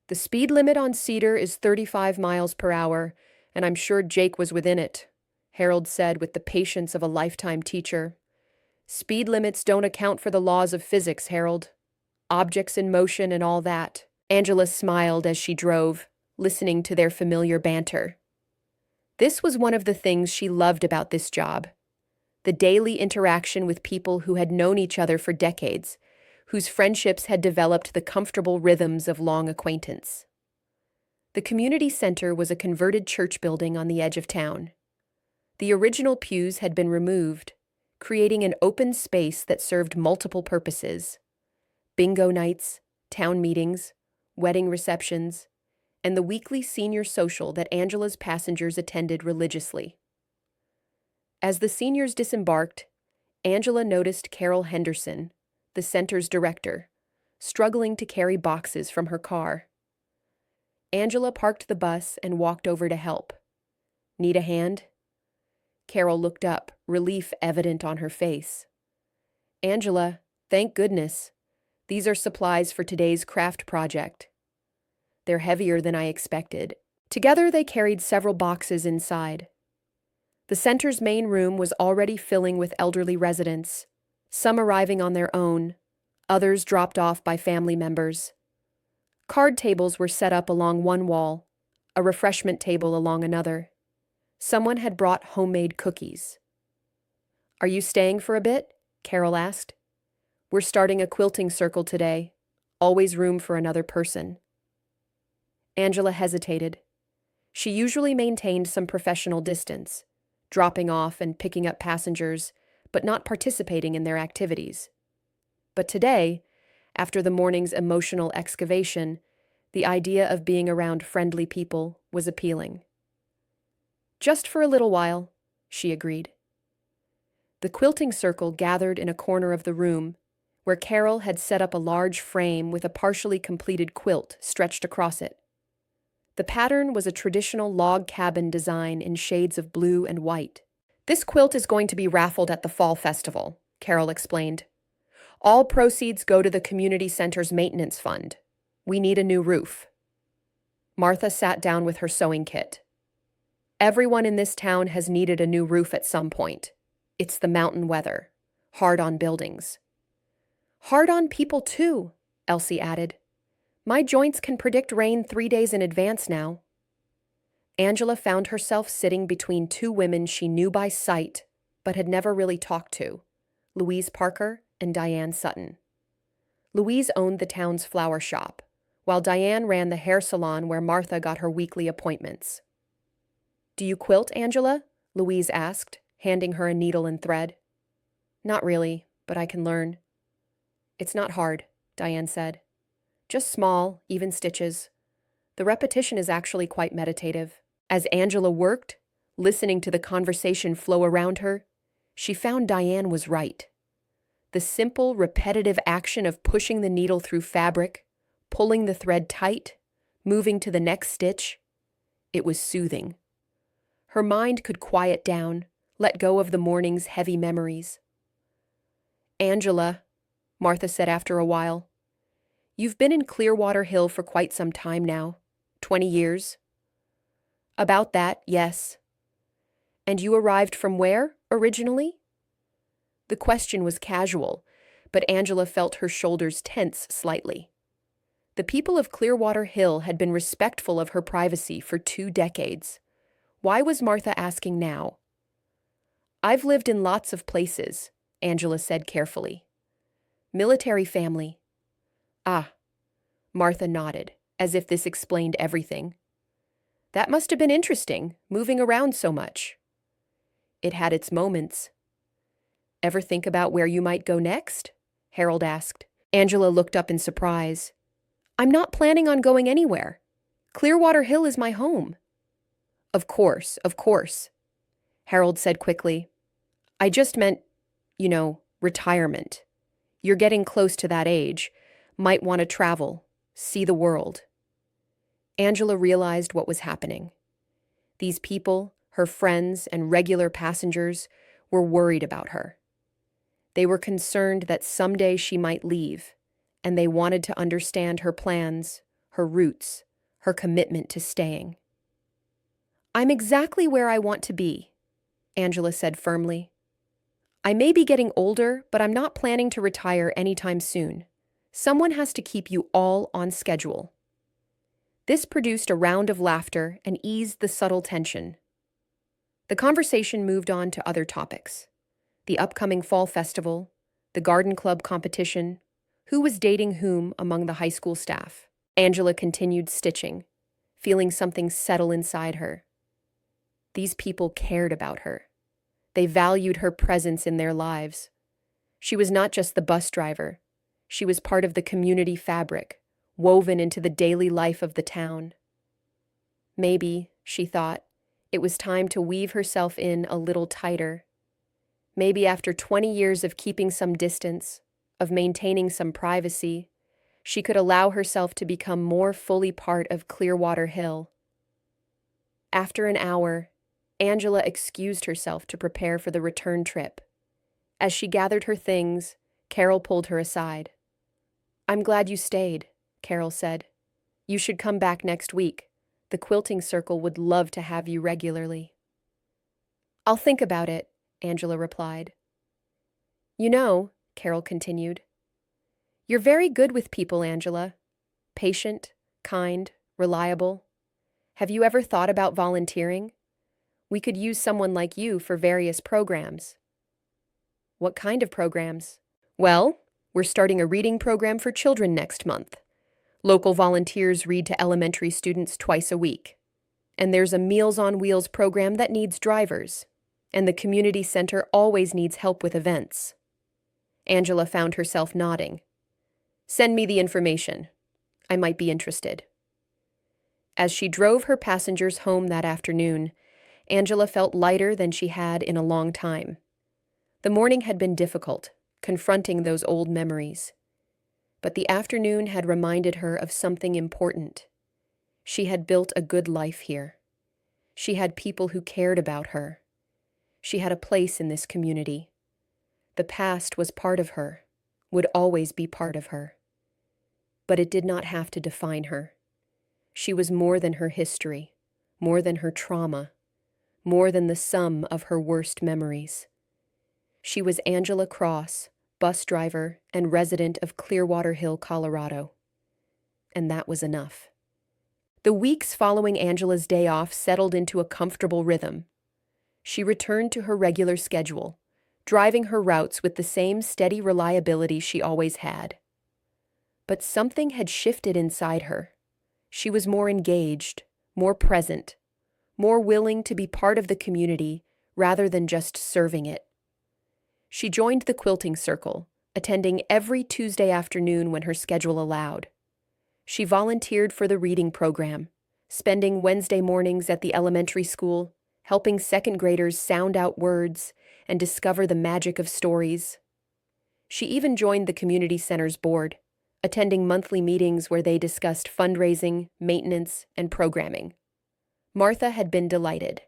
The speed limit on Cedar is 35 miles per hour, and I'm sure Jake was within it, Harold said with the patience of a lifetime teacher. Speed limits don't account for the laws of physics, Harold. Objects in motion and all that. Angela smiled as she drove, listening to their familiar banter. This was one of the things she loved about this job. The daily interaction with people who had known each other for decades, whose friendships had developed the comfortable rhythms of long acquaintance. The community center was a converted church building on the edge of town. The original pews had been removed, creating an open space that served multiple purposes: bingo nights, town meetings, wedding receptions, and the weekly senior social that Angela's passengers attended religiously. As the seniors disembarked, Angela noticed Carol Henderson, the center's director, struggling to carry boxes from her car. Angela parked the bus and walked over to help. Need a hand? Carol looked up, relief evident on her face. Angela, thank goodness. These are supplies for today's craft project. They're heavier than I expected. Together they carried several boxes inside. The center's main room was already filling with elderly residents, some arriving on their own, others dropped off by family members. Card tables were set up along one wall, a refreshment table along another. Someone had brought homemade cookies. Are you staying for a bit? Carol asked. We're starting a quilting circle today. Always room for another person. Angela hesitated. She usually maintained some professional distance, dropping off and picking up passengers, but not participating in their activities. But today, after the morning's emotional excavation, the idea of being around friendly people was appealing. Just for a little while, she agreed. The quilting circle gathered in a corner of the room, where Carol had set up a large frame with a partially completed quilt stretched across it. The pattern was a traditional log cabin design in shades of blue and white. This quilt is going to be raffled at the fall festival, Carol explained. All proceeds go to the community center's maintenance fund. We need a new roof. Martha sat down with her sewing kit. Everyone in this town has needed a new roof at some point. It's the mountain weather. Hard on buildings. Hard on people, too, Elsie added. My joints can predict rain 3 days in advance now. Angela found herself sitting between two women she knew by sight, but had never really talked to, Louise Parker and Diane Sutton. Louise owned the town's flower shop, while Diane ran the hair salon where Martha got her weekly appointments. Do you quilt, Angela? Louise asked, handing her a needle and thread. Not really, but I can learn. It's not hard, Diane said. Just small, even stitches. The repetition is actually quite meditative. As Angela worked, listening to the conversation flow around her, she found Diane was right. The simple, repetitive action of pushing the needle through fabric, pulling the thread tight, moving to the next stitch, it was soothing. Her mind could quiet down, let go of the morning's heavy memories. Angela, Martha said after a while, you've been in Clearwater Hill for quite some time now, 20 years. About that, yes. And you arrived from where, originally? The question was casual, but Angela felt her shoulders tense slightly. The people of Clearwater Hill had been respectful of her privacy for 2 decades. Why was Martha asking now? I've lived in lots of places, Angela said carefully. Military family. Ah, Martha nodded, as if this explained everything. That must have been interesting, moving around so much. It had its moments. Ever think about where you might go next? Harold asked. Angela looked up in surprise. I'm not planning on going anywhere. Clearwater Hill is my home. Of course, Harold said quickly. I just meant, retirement. You're getting close to that age. Might want to travel, see the world. Angela realized what was happening. These people, her friends and regular passengers, were worried about her. They were concerned that someday she might leave, and they wanted to understand her plans, her roots, her commitment to staying. "I'm exactly where I want to be," Angela said firmly. "I may be getting older, but I'm not planning to retire anytime soon. Someone has to keep you all on schedule." This produced a round of laughter and eased the subtle tension. The conversation moved on to other topics: the upcoming fall festival, the garden club competition, who was dating whom among the high school staff. Angela continued stitching, feeling something settle inside her. These people cared about her. They valued her presence in their lives. She was not just the bus driver. She was part of the community fabric, woven into the daily life of the town. Maybe, she thought, it was time to weave herself in a little tighter. Maybe after 20 years of keeping some distance, of maintaining some privacy, she could allow herself to become more fully part of Clearwater Hill. After an hour, Angela excused herself to prepare for the return trip. As she gathered her things, Carol pulled her aside. "I'm glad you stayed," Carol said. "You should come back next week. The quilting circle would love to have you regularly." "I'll think about it," Angela replied. "You know," Carol continued, "you're very good with people, Angela. Patient, kind, reliable. Have you ever thought about volunteering? We could use someone like you for various programs." "What kind of programs?" "Well, we're starting a reading program for children next month. Local volunteers read to elementary students twice a week. And there's a Meals on Wheels program that needs drivers. And the community center always needs help with events." Angela found herself nodding. "Send me the information. I might be interested." As she drove her passengers home that afternoon, Angela felt lighter than she had in a long time. The morning had been difficult, confronting those old memories. But the afternoon had reminded her of something important. She had built a good life here. She had people who cared about her. She had a place in this community. The past was part of her, would always be part of her. But it did not have to define her. She was more than her history, more than her trauma, more than the sum of her worst memories. She was Angela Cross, bus driver and resident of Clearwater Hill, Colorado. And that was enough. The weeks following Angela's day off settled into a comfortable rhythm. She returned to her regular schedule, driving her routes with the same steady reliability she always had. But something had shifted inside her. She was more engaged, more present, more willing to be part of the community rather than just serving it. She joined the quilting circle, attending every Tuesday afternoon when her schedule allowed. She volunteered for the reading program, spending Wednesday mornings at the elementary school, helping second graders sound out words and discover the magic of stories. She even joined the community center's board, attending monthly meetings where they discussed fundraising, maintenance, and programming. Martha had been delighted.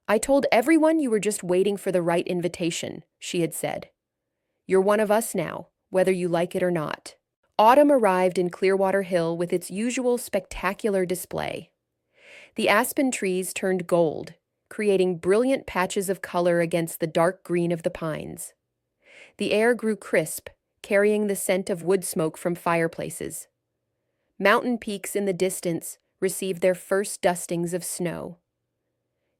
"I told everyone you were just waiting for the right invitation," she had said. "You're one of us now, whether you like it or not." Autumn arrived in Clearwater Hill with its usual spectacular display. The aspen trees turned gold, creating brilliant patches of color against the dark green of the pines. The air grew crisp, carrying the scent of wood smoke from fireplaces. Mountain peaks in the distance received their first dustings of snow.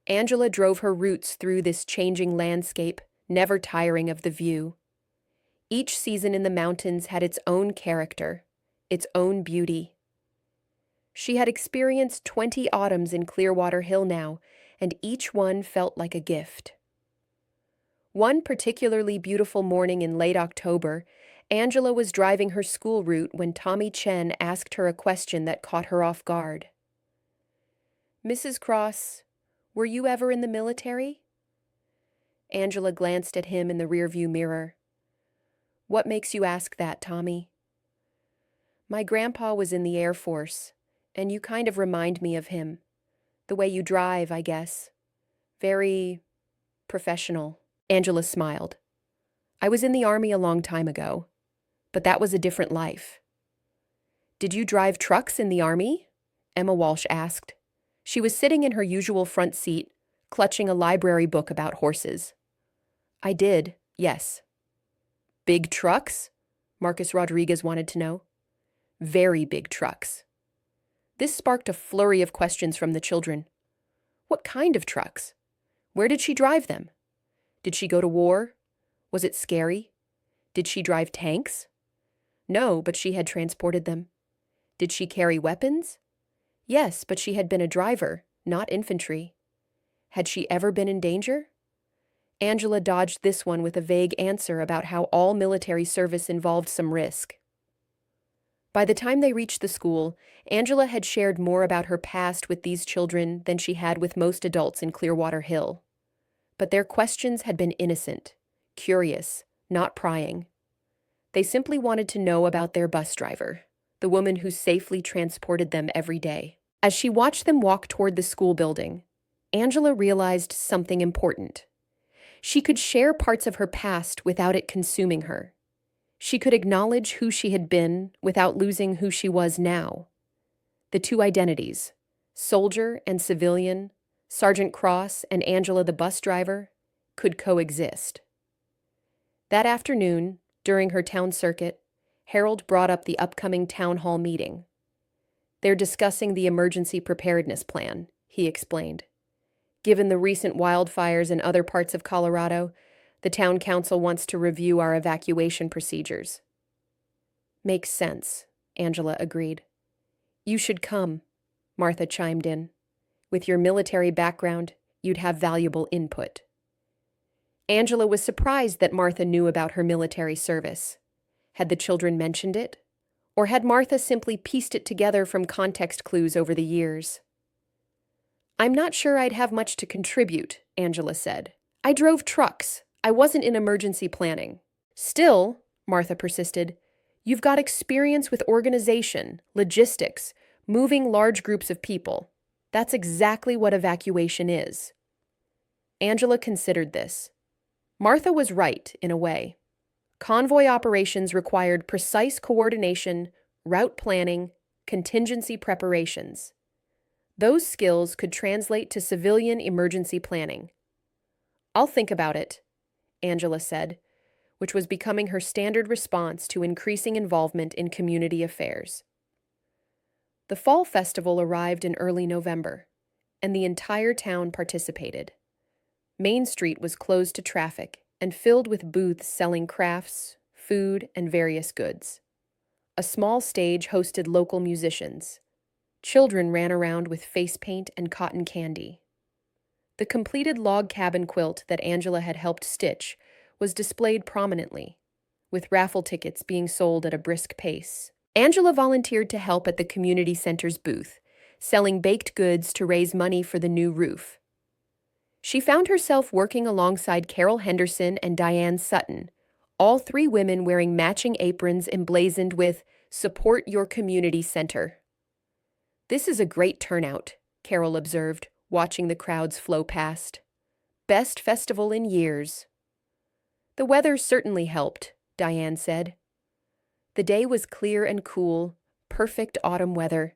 Angela drove her routes through this changing landscape, never tiring of the view. Each season in the mountains had its own character, its own beauty. She had experienced 20 autumns in Clearwater Hill now, and each one felt like a gift. One particularly beautiful morning in late October, Angela was driving her school route when Tommy Chen asked her a question that caught her off guard. "Mrs. Cross, were you ever in the military?" Angela glanced at him in the rearview mirror. What makes you ask that, Tommy? My grandpa was in the Air Force, and you kind of remind me of him. The way you drive, I guess. Very professional. Angela smiled. I was in the Army a long time ago, but that was a different life. Did you drive trucks in the Army? Emma Walsh asked. She was sitting in her usual front seat, clutching a library book about horses. I did, yes. Big trucks? Marcus Rodriguez wanted to know. Very big trucks. This sparked a flurry of questions from the children. What kind of trucks? Where did she drive them? Did she go to war? Was it scary? Did she drive tanks? No, but she had transported them. Did she carry weapons? Yes, but she had been a driver, not infantry. Had she ever been in danger? Angela dodged this one with a vague answer about how all military service involved some risk. By the time they reached the school, Angela had shared more about her past with these children than she had with most adults in Clearwater Hill. But their questions had been innocent, curious, not prying. They simply wanted to know about their bus driver, the woman who safely transported them every day. As she watched them walk toward the school building, Angela realized something important. She could share parts of her past without it consuming her. She could acknowledge who she had been without losing who she was now. The two identities, soldier and civilian, Sergeant Cross and Angela the bus driver, could coexist. That afternoon, during her town circuit, Harold brought up the upcoming town hall meeting. They're discussing the emergency preparedness plan, he explained. Given the recent wildfires in other parts of Colorado, the town council wants to review our evacuation procedures. Makes sense, Angela agreed. You should come, Martha chimed in. With your military background, you'd have valuable input. Angela was surprised that Martha knew about her military service. Had the children mentioned it? Or had Martha simply pieced it together from context clues over the years? I'm not sure I'd have much to contribute, Angela said. I drove trucks. I wasn't in emergency planning. Still, Martha persisted, you've got experience with organization, logistics, moving large groups of people. That's exactly what evacuation is. Angela considered this. Martha was right, in a way. Convoy operations required precise coordination, route planning, contingency preparations. Those skills could translate to civilian emergency planning. I'll think about it, Angela said, which was becoming her standard response to increasing involvement in community affairs. The fall festival arrived in early November, and the entire town participated. Main Street was closed to traffic and filled with booths selling crafts, food, and various goods. A small stage hosted local musicians. Children ran around with face paint and cotton candy. The completed log cabin quilt that Angela had helped stitch was displayed prominently, with raffle tickets being sold at a brisk pace. Angela volunteered to help at the community center's booth, selling baked goods to raise money for the new roof. She found herself working alongside Carol Henderson and Diane Sutton, all three women wearing matching aprons emblazoned with "Support Your Community Center." This is a great turnout, Carol observed, watching the crowds flow past. Best festival in years. The weather certainly helped, Diane said. The day was clear and cool, perfect autumn weather.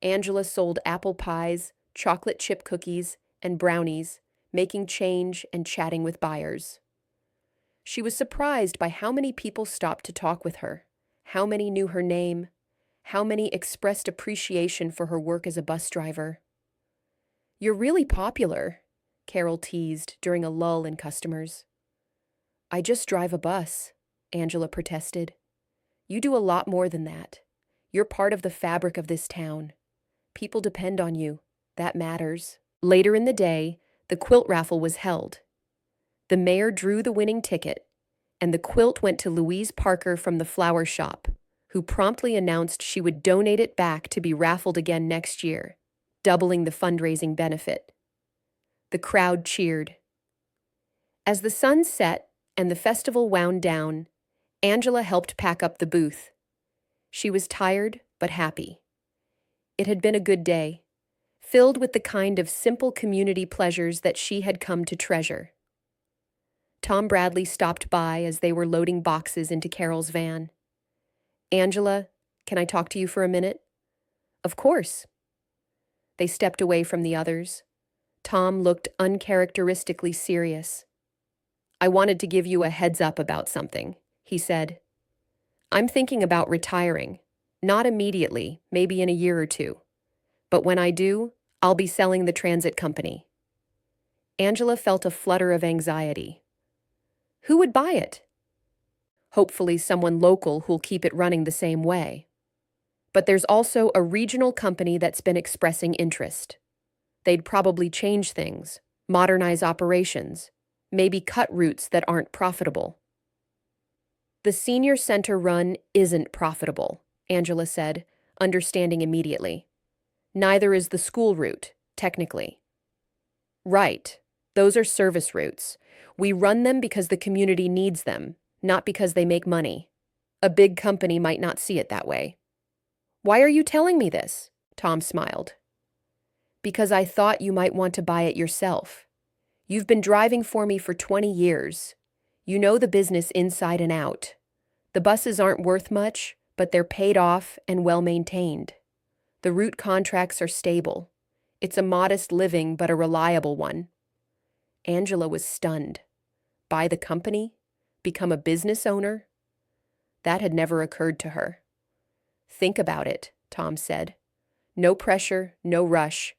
Angela sold apple pies, chocolate chip cookies, and brownies, making change and chatting with buyers. She was surprised by how many people stopped to talk with her, how many knew her name, how many expressed appreciation for her work as a bus driver. You're really popular, Carol teased during a lull in customers. I just drive a bus, Angela protested. You do a lot more than that. You're part of the fabric of this town. People depend on you. That matters. Later in the day, the quilt raffle was held. The mayor drew the winning ticket, and the quilt went to Louise Parker from the flower shop, who promptly announced she would donate it back to be raffled again next year, doubling the fundraising benefit. The crowd cheered. As the sun set and the festival wound down, Angela helped pack up the booth. She was tired but happy. It had been a good day, filled with the kind of simple community pleasures that she had come to treasure. Tom Bradley stopped by as they were loading boxes into Carol's van. "Angela, can I talk to you for a minute?" "Of course." They stepped away from the others. Tom looked uncharacteristically serious. "I wanted to give you a heads up about something," he said. "I'm thinking about retiring. Not immediately, maybe in a year or two. But when I do, I'll be selling the transit company." Angela felt a flutter of anxiety. Who would buy it? Hopefully someone local who'll keep it running the same way. But there's also a regional company that's been expressing interest. They'd probably change things, modernize operations, maybe cut routes that aren't profitable. "The senior center run isn't profitable," Angela said, understanding immediately. "Neither is the school route, technically." "Right. Those are service routes. We run them because the community needs them, not because they make money. A big company might not see it that way." "Why are you telling me this?" Tom smiled. "Because I thought you might want to buy it yourself. You've been driving for me for 20 years. You know the business inside and out. The buses aren't worth much, but they're paid off and well maintained. The route contracts are stable. It's a modest living, but a reliable one." Angela was stunned. Buy the company? Become a business owner? That had never occurred to her. "Think about it," Tom said. "No pressure, no rush.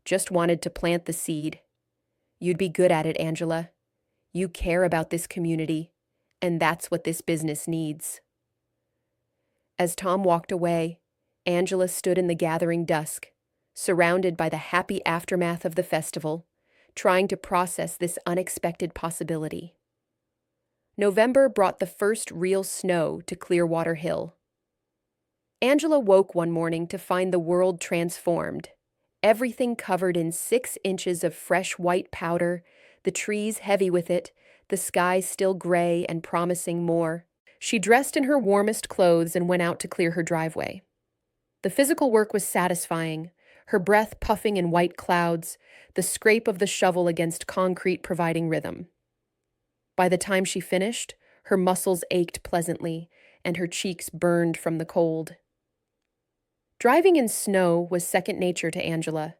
Just wanted to plant the seed. You'd be good at it, Angela. You care about this community, and that's what this business needs." As Tom walked away, Angela stood in the gathering dusk, surrounded by the happy aftermath of the festival, trying to process this unexpected possibility. November brought the first real snow to Clearwater Hill. Angela woke one morning to find the world transformed. Everything covered in 6 inches of fresh white powder, the trees heavy with it, the sky still gray and promising more. She dressed in her warmest clothes and went out to clear her driveway. The physical work was satisfying, her breath puffing in white clouds, the scrape of the shovel against concrete providing rhythm. By the time she finished, her muscles ached pleasantly, and her cheeks burned from the cold. Driving in snow was second nature to Angela.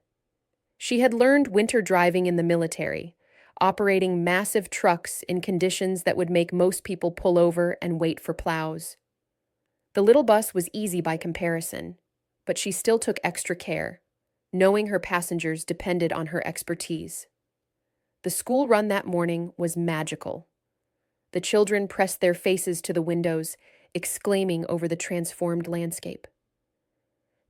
She had learned winter driving in the military, operating massive trucks in conditions that would make most people pull over and wait for plows. The little bus was easy by comparison, but she still took extra care, knowing her passengers depended on her expertise. The school run that morning was magical. The children pressed their faces to the windows, exclaiming over the transformed landscape.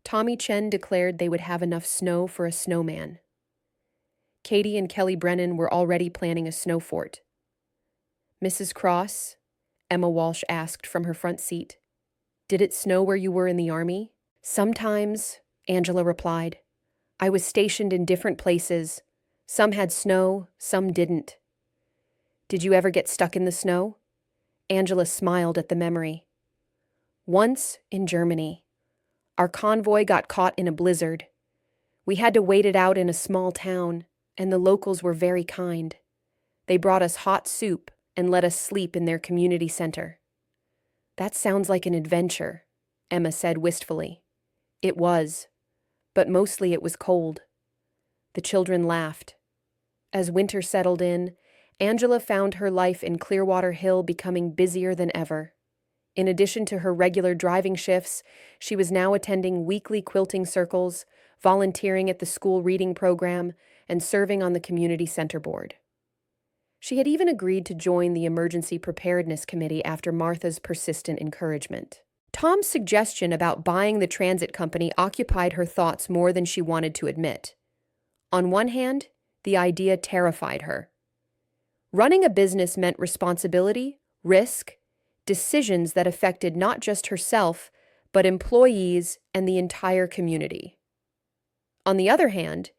Tommy Chen declared they would have enough snow for a snowman. Katie and Kelly Brennan were already planning a snow fort. "Mrs. Cross," Emma Walsh asked from her front seat, "did it snow where you were in the army?" "Sometimes," Angela replied. "I was stationed in different places. Some had snow, some didn't." "Did you ever get stuck in the snow?" Angela smiled at the memory. "Once in Germany. Our convoy got caught in a blizzard. We had to wait it out in a small town, and the locals were very kind. They brought us hot soup and let us sleep in their community center." "That sounds like an adventure," Emma said wistfully. "It was, but mostly it was cold." The children laughed. As winter settled in, Angela found her life in Clearwater Hill becoming busier than ever. In addition to her regular driving shifts, she was now attending weekly quilting circles, volunteering at the school reading program, and serving on the community center board. She had even agreed to join the emergency preparedness committee after Martha's persistent encouragement. Tom's suggestion about buying the transit company occupied her thoughts more than she wanted to admit. On one hand, the idea terrified her. Running a business meant responsibility, risk, decisions that affected not just herself, but employees and the entire community. On the other hand,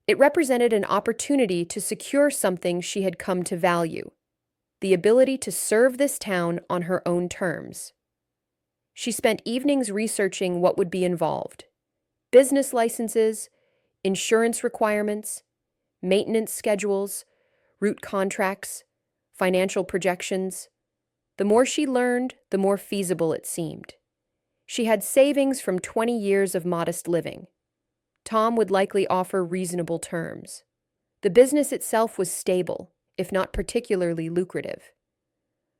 it represented an opportunity to secure something she had come to value: the ability to serve this town on her own terms. She spent evenings researching what would be involved: business licenses, insurance requirements, maintenance schedules, route contracts, financial projections. The more she learned, the more feasible it seemed. She had savings from 20 years of modest living. Tom would likely offer reasonable terms. The business itself was stable, if not particularly lucrative.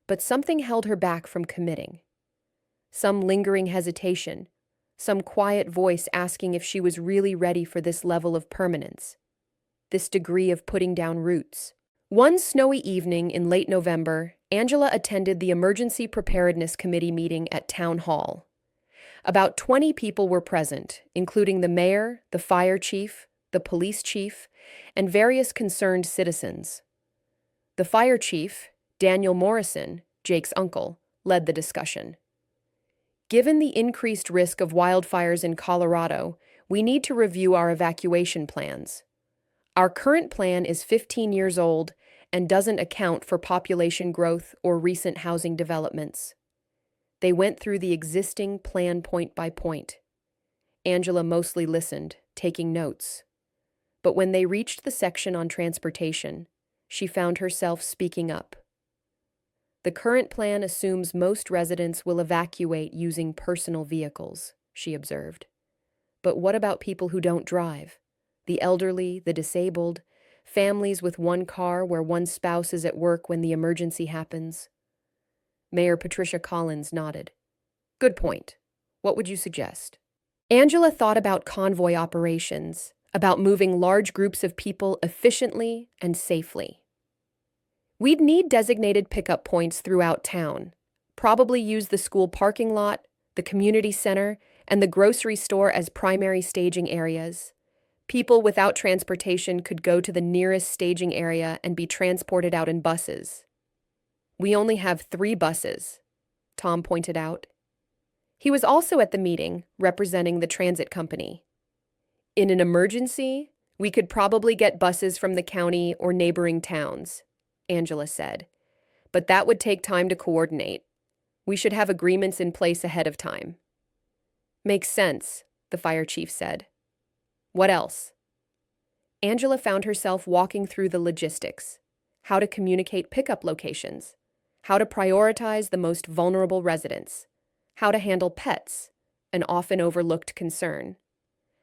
But something held her back from committing. Some lingering hesitation, some quiet voice asking if she was really ready for this level of permanence, this degree of putting down roots. One snowy evening in late November, Angela attended the Emergency Preparedness Committee meeting at Town Hall. About 20 people were present, including the mayor, the fire chief, the police chief, and various concerned citizens. The fire chief, Daniel Morrison, Jake's uncle, led the discussion. Given the increased risk of wildfires in Colorado, we need to review our evacuation plans. Our current plan is 15 years old and doesn't account for population growth or recent housing developments. They went through the existing plan point by point. Angela mostly listened, taking notes. But when they reached the section on transportation, she found herself speaking up. The current plan assumes most residents will evacuate using personal vehicles, she observed. But what about people who don't drive? The elderly, the disabled, families with one car where one spouse is at work when the emergency happens? Mayor Patricia Collins nodded. Good point. What would you suggest? Angela thought about convoy operations, about moving large groups of people efficiently and safely. We'd need designated pickup points throughout town, probably use the school parking lot, the community center, and the grocery store as primary staging areas. People without transportation could go to the nearest staging area and be transported out in buses. We only have 3 buses, Tom pointed out. He was also at the meeting, representing the transit company. In an emergency, we could probably get buses from the county or neighboring towns, Angela said. But that would take time to coordinate. We should have agreements in place ahead of time. Makes sense, the fire chief said. What else? Angela found herself walking through the logistics: how to communicate pickup locations, how to prioritize the most vulnerable residents, how to handle pets, an often overlooked concern,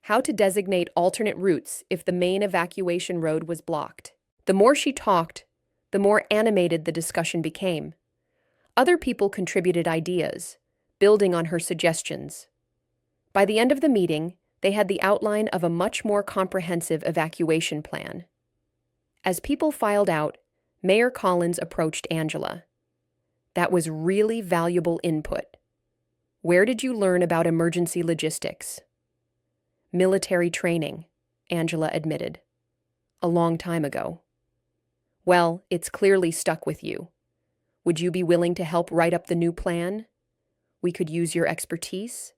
how to designate alternate routes if the main evacuation road was blocked. The more she talked, the more animated the discussion became. Other people contributed ideas, building on her suggestions. By the end of the meeting, they had the outline of a much more comprehensive evacuation plan. As people filed out, Mayor Collins approached Angela. That was really valuable input. Where did you learn about emergency logistics? Military training, Angela admitted. A long time ago. Well, it's clearly stuck with you. Would you be willing to help write up the new plan? We could use your expertise.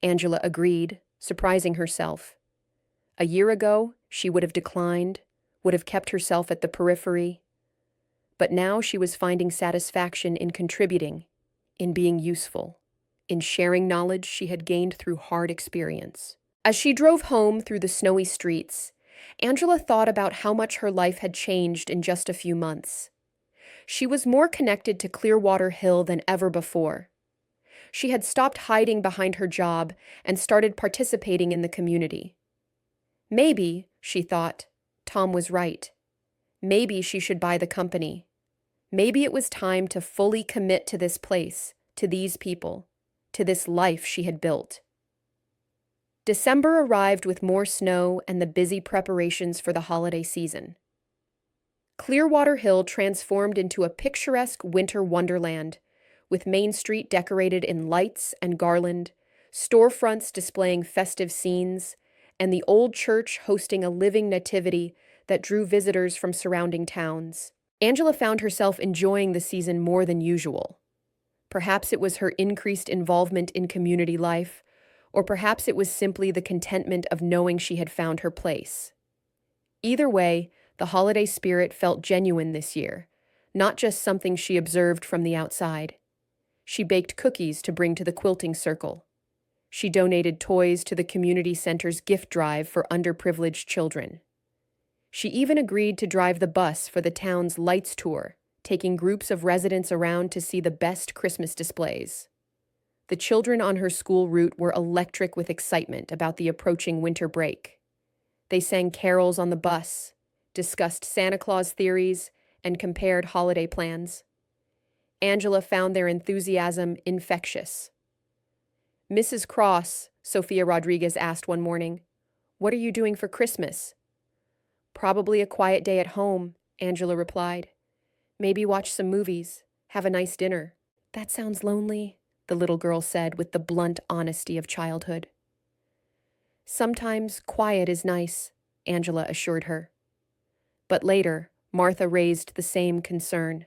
Angela agreed, surprising herself. A year ago, she would have declined, would have kept herself at the periphery. But now she was finding satisfaction in contributing, in being useful, in sharing knowledge she had gained through hard experience. As she drove home through the snowy streets, Angela thought about how much her life had changed in just a few months. She was more connected to Clearwater Hill than ever before. She had stopped hiding behind her job and started participating in the community. Maybe, she thought, Tom was right. Maybe she should buy the company. Maybe it was time to fully commit to this place, to these people, to this life she had built. December arrived with more snow and the busy preparations for the holiday season. Clearwater Hill transformed into a picturesque winter wonderland, with Main Street decorated in lights and garland, storefronts displaying festive scenes, and the old church hosting a living nativity that drew visitors from surrounding towns. Angela found herself enjoying the season more than usual. Perhaps it was her increased involvement in community life, or perhaps it was simply the contentment of knowing she had found her place. Either way, the holiday spirit felt genuine this year, not just something she observed from the outside. She baked cookies to bring to the quilting circle. She donated toys to the community center's gift drive for underprivileged children. She even agreed to drive the bus for the town's lights tour, taking groups of residents around to see the best Christmas displays. The children on her school route were electric with excitement about the approaching winter break. They sang carols on the bus, discussed Santa Claus theories, and compared holiday plans. Angela found their enthusiasm infectious. "Mrs. Cross," Sophia Rodriguez asked one morning, "what are you doing for Christmas?" "Probably a quiet day at home," Angela replied. "Maybe watch some movies, have a nice dinner." "That sounds lonely," the little girl said with the blunt honesty of childhood. "Sometimes quiet is nice," Angela assured her. But later, Martha raised the same concern.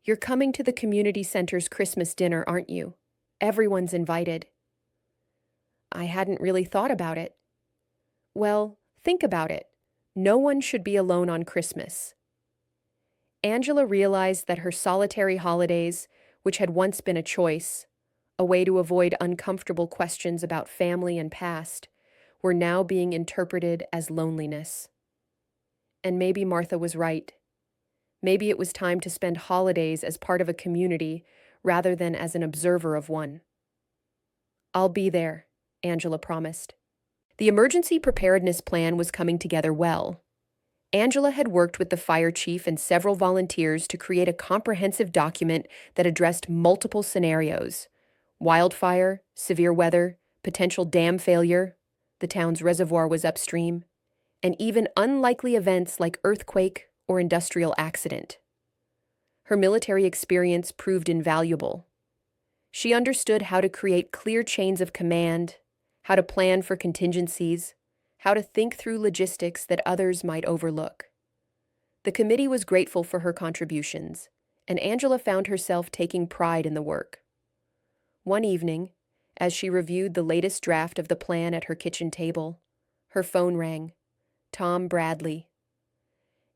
"You're coming to the community center's Christmas dinner, aren't you? Everyone's invited." "I hadn't really thought about it." "Well, think about it. No one should be alone on Christmas." Angela realized that her solitary holidays, which had once been a choice, a way to avoid uncomfortable questions about family and past, were now being interpreted as loneliness. And maybe Martha was right. Maybe it was time to spend holidays as part of a community rather than as an observer of one. "I'll be there," Angela promised. The emergency preparedness plan was coming together well. Angela had worked with the fire chief and several volunteers to create a comprehensive document that addressed multiple scenarios: wildfire, severe weather, potential dam failure, the town's reservoir was upstream, and even unlikely events like earthquake or industrial accident. Her military experience proved invaluable. She understood how to create clear chains of command, how to plan for contingencies, how to think through logistics that others might overlook. The committee was grateful for her contributions, and Angela found herself taking pride in the work. One evening, as she reviewed the latest draft of the plan at her kitchen table, her phone rang. Tom Bradley.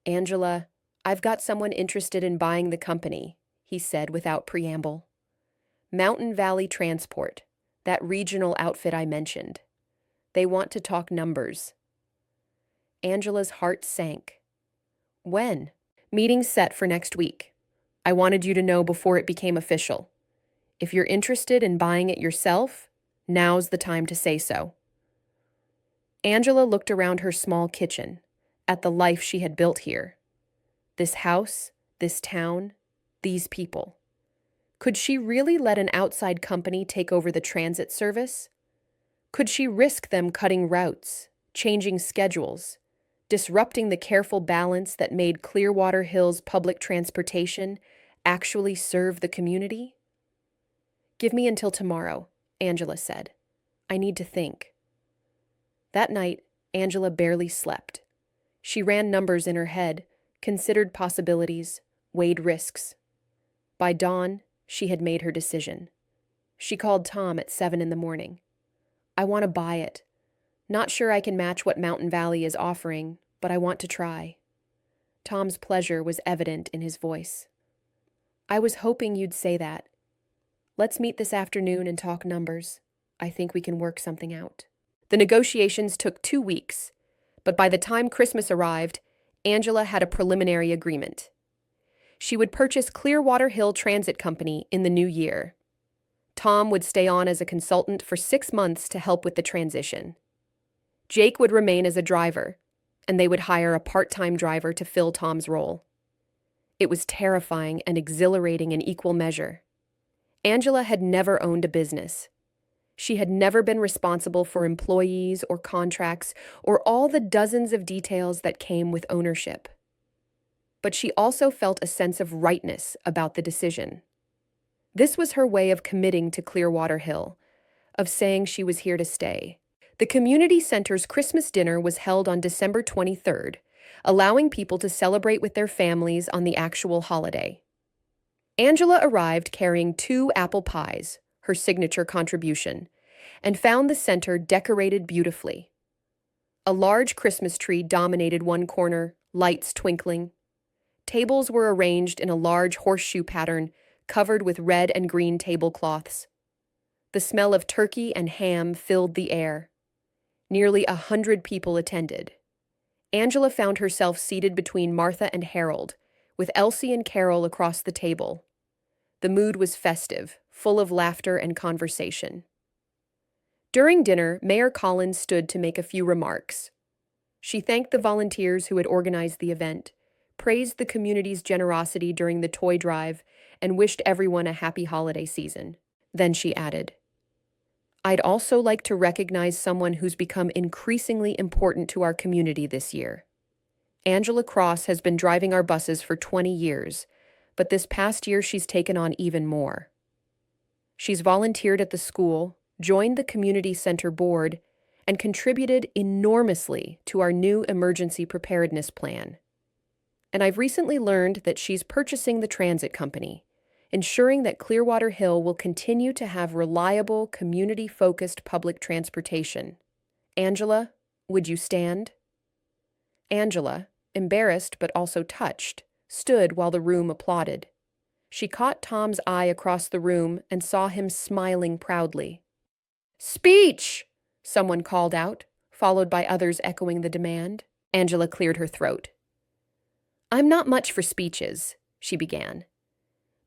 "Angela, I've got someone interested in buying the company," he said without preamble. "Mountain Valley Transport, that regional outfit I mentioned. They want to talk numbers." Angela's heart sank. "When?" "Meeting set for next week. I wanted you to know before it became official. If you're interested in buying it yourself, now's the time to say so." Angela looked around her small kitchen, at the life she had built here. This house, this town, these people. Could she really let an outside company take over the transit service? Could she risk them cutting routes, changing schedules, disrupting the careful balance that made Clearwater Hills public transportation actually serve the community? "Give me until tomorrow," Angela said. "I need to think." That night, Angela barely slept. She ran numbers in her head, considered possibilities, weighed risks. By dawn, she had made her decision. She called Tom at 7 in the morning. "I want to buy it. Not sure I can match what Mountain Valley is offering, but I want to try." Tom's pleasure was evident in his voice. "I was hoping you'd say that. Let's meet this afternoon and talk numbers. I think we can work something out." The negotiations took 2 weeks, but by the time Christmas arrived, Angela had a preliminary agreement. She would purchase Clearwater Hill Transit Company in the new year. Tom would stay on as a consultant for 6 months to help with the transition. Jake would remain as a driver, and they would hire a part-time driver to fill Tom's role. It was terrifying and exhilarating in equal measure. Angela had never owned a business. She had never been responsible for employees or contracts or all the dozens of details that came with ownership. But she also felt a sense of rightness about the decision. This was her way of committing to Clearwater Hill, of saying she was here to stay. The community center's Christmas dinner was held on December 23rd, allowing people to celebrate with their families on the actual holiday. Angela arrived carrying 2 apple pies, her signature contribution, and found the center decorated beautifully. A large Christmas tree dominated one corner, lights twinkling. Tables were arranged in a large horseshoe pattern covered with red and green tablecloths. The smell of turkey and ham filled the air. Nearly 100 people attended. Angela found herself seated between Martha and Harold, with Elsie and Carol across the table. The mood was festive, full of laughter and conversation. During dinner, Mayor Collins stood to make a few remarks. She thanked the volunteers who had organized the event, praised the community's generosity during the toy drive, and wished everyone a happy holiday season. Then she added, "I'd also like to recognize someone who's become increasingly important to our community this year. Angela Cross has been driving our buses for 20 years, but this past year she's taken on even more. She's volunteered at the school, joined the community center board, and contributed enormously to our new emergency preparedness plan. And I've recently learned that she's purchasing the transit company, ensuring that Clearwater Hill will continue to have reliable, community-focused public transportation. Angela, would you stand?" Angela, embarrassed but also touched, stood while the room applauded. She caught Tom's eye across the room and saw him smiling proudly. "Speech!" someone called out, followed by others echoing the demand. Angela cleared her throat. "I'm not much for speeches," she began.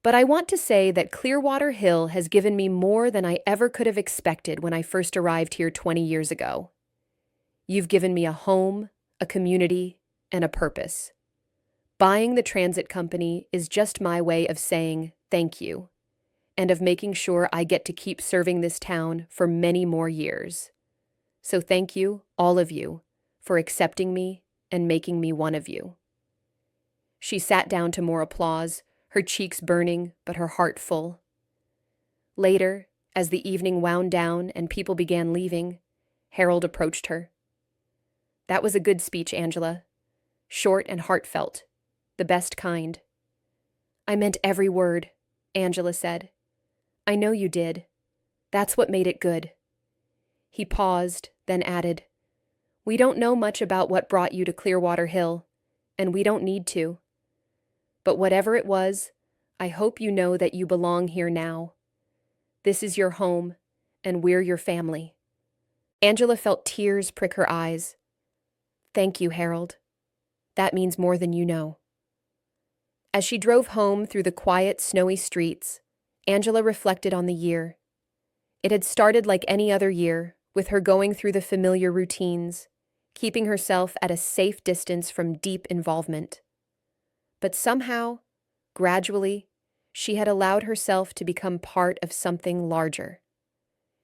"But I want to say that Clearwater Hill has given me more than I ever could have expected when I first arrived here 20 years ago. You've given me a home, a community, and a purpose. Buying the transit company is just my way of saying thank you, and of making sure I get to keep serving this town for many more years. So thank you, all of you, for accepting me and making me one of you." She sat down to more applause, her cheeks burning, but her heart full. Later, as the evening wound down and people began leaving, Harold approached her. "That was a good speech, Angela. Short and heartfelt. The best kind." "I meant every word," Angela said. "I know you did. That's what made it good." He paused, then added, "We don't know much about what brought you to Clearwater Hill, and we don't need to. But whatever it was, I hope you know that you belong here now. This is your home, and we're your family." Angela felt tears prick her eyes. "Thank you, Harold. That means more than you know." As she drove home through the quiet, snowy streets, Angela reflected on the year. It had started like any other year, with her going through the familiar routines, keeping herself at a safe distance from deep involvement. But somehow, gradually, she had allowed herself to become part of something larger.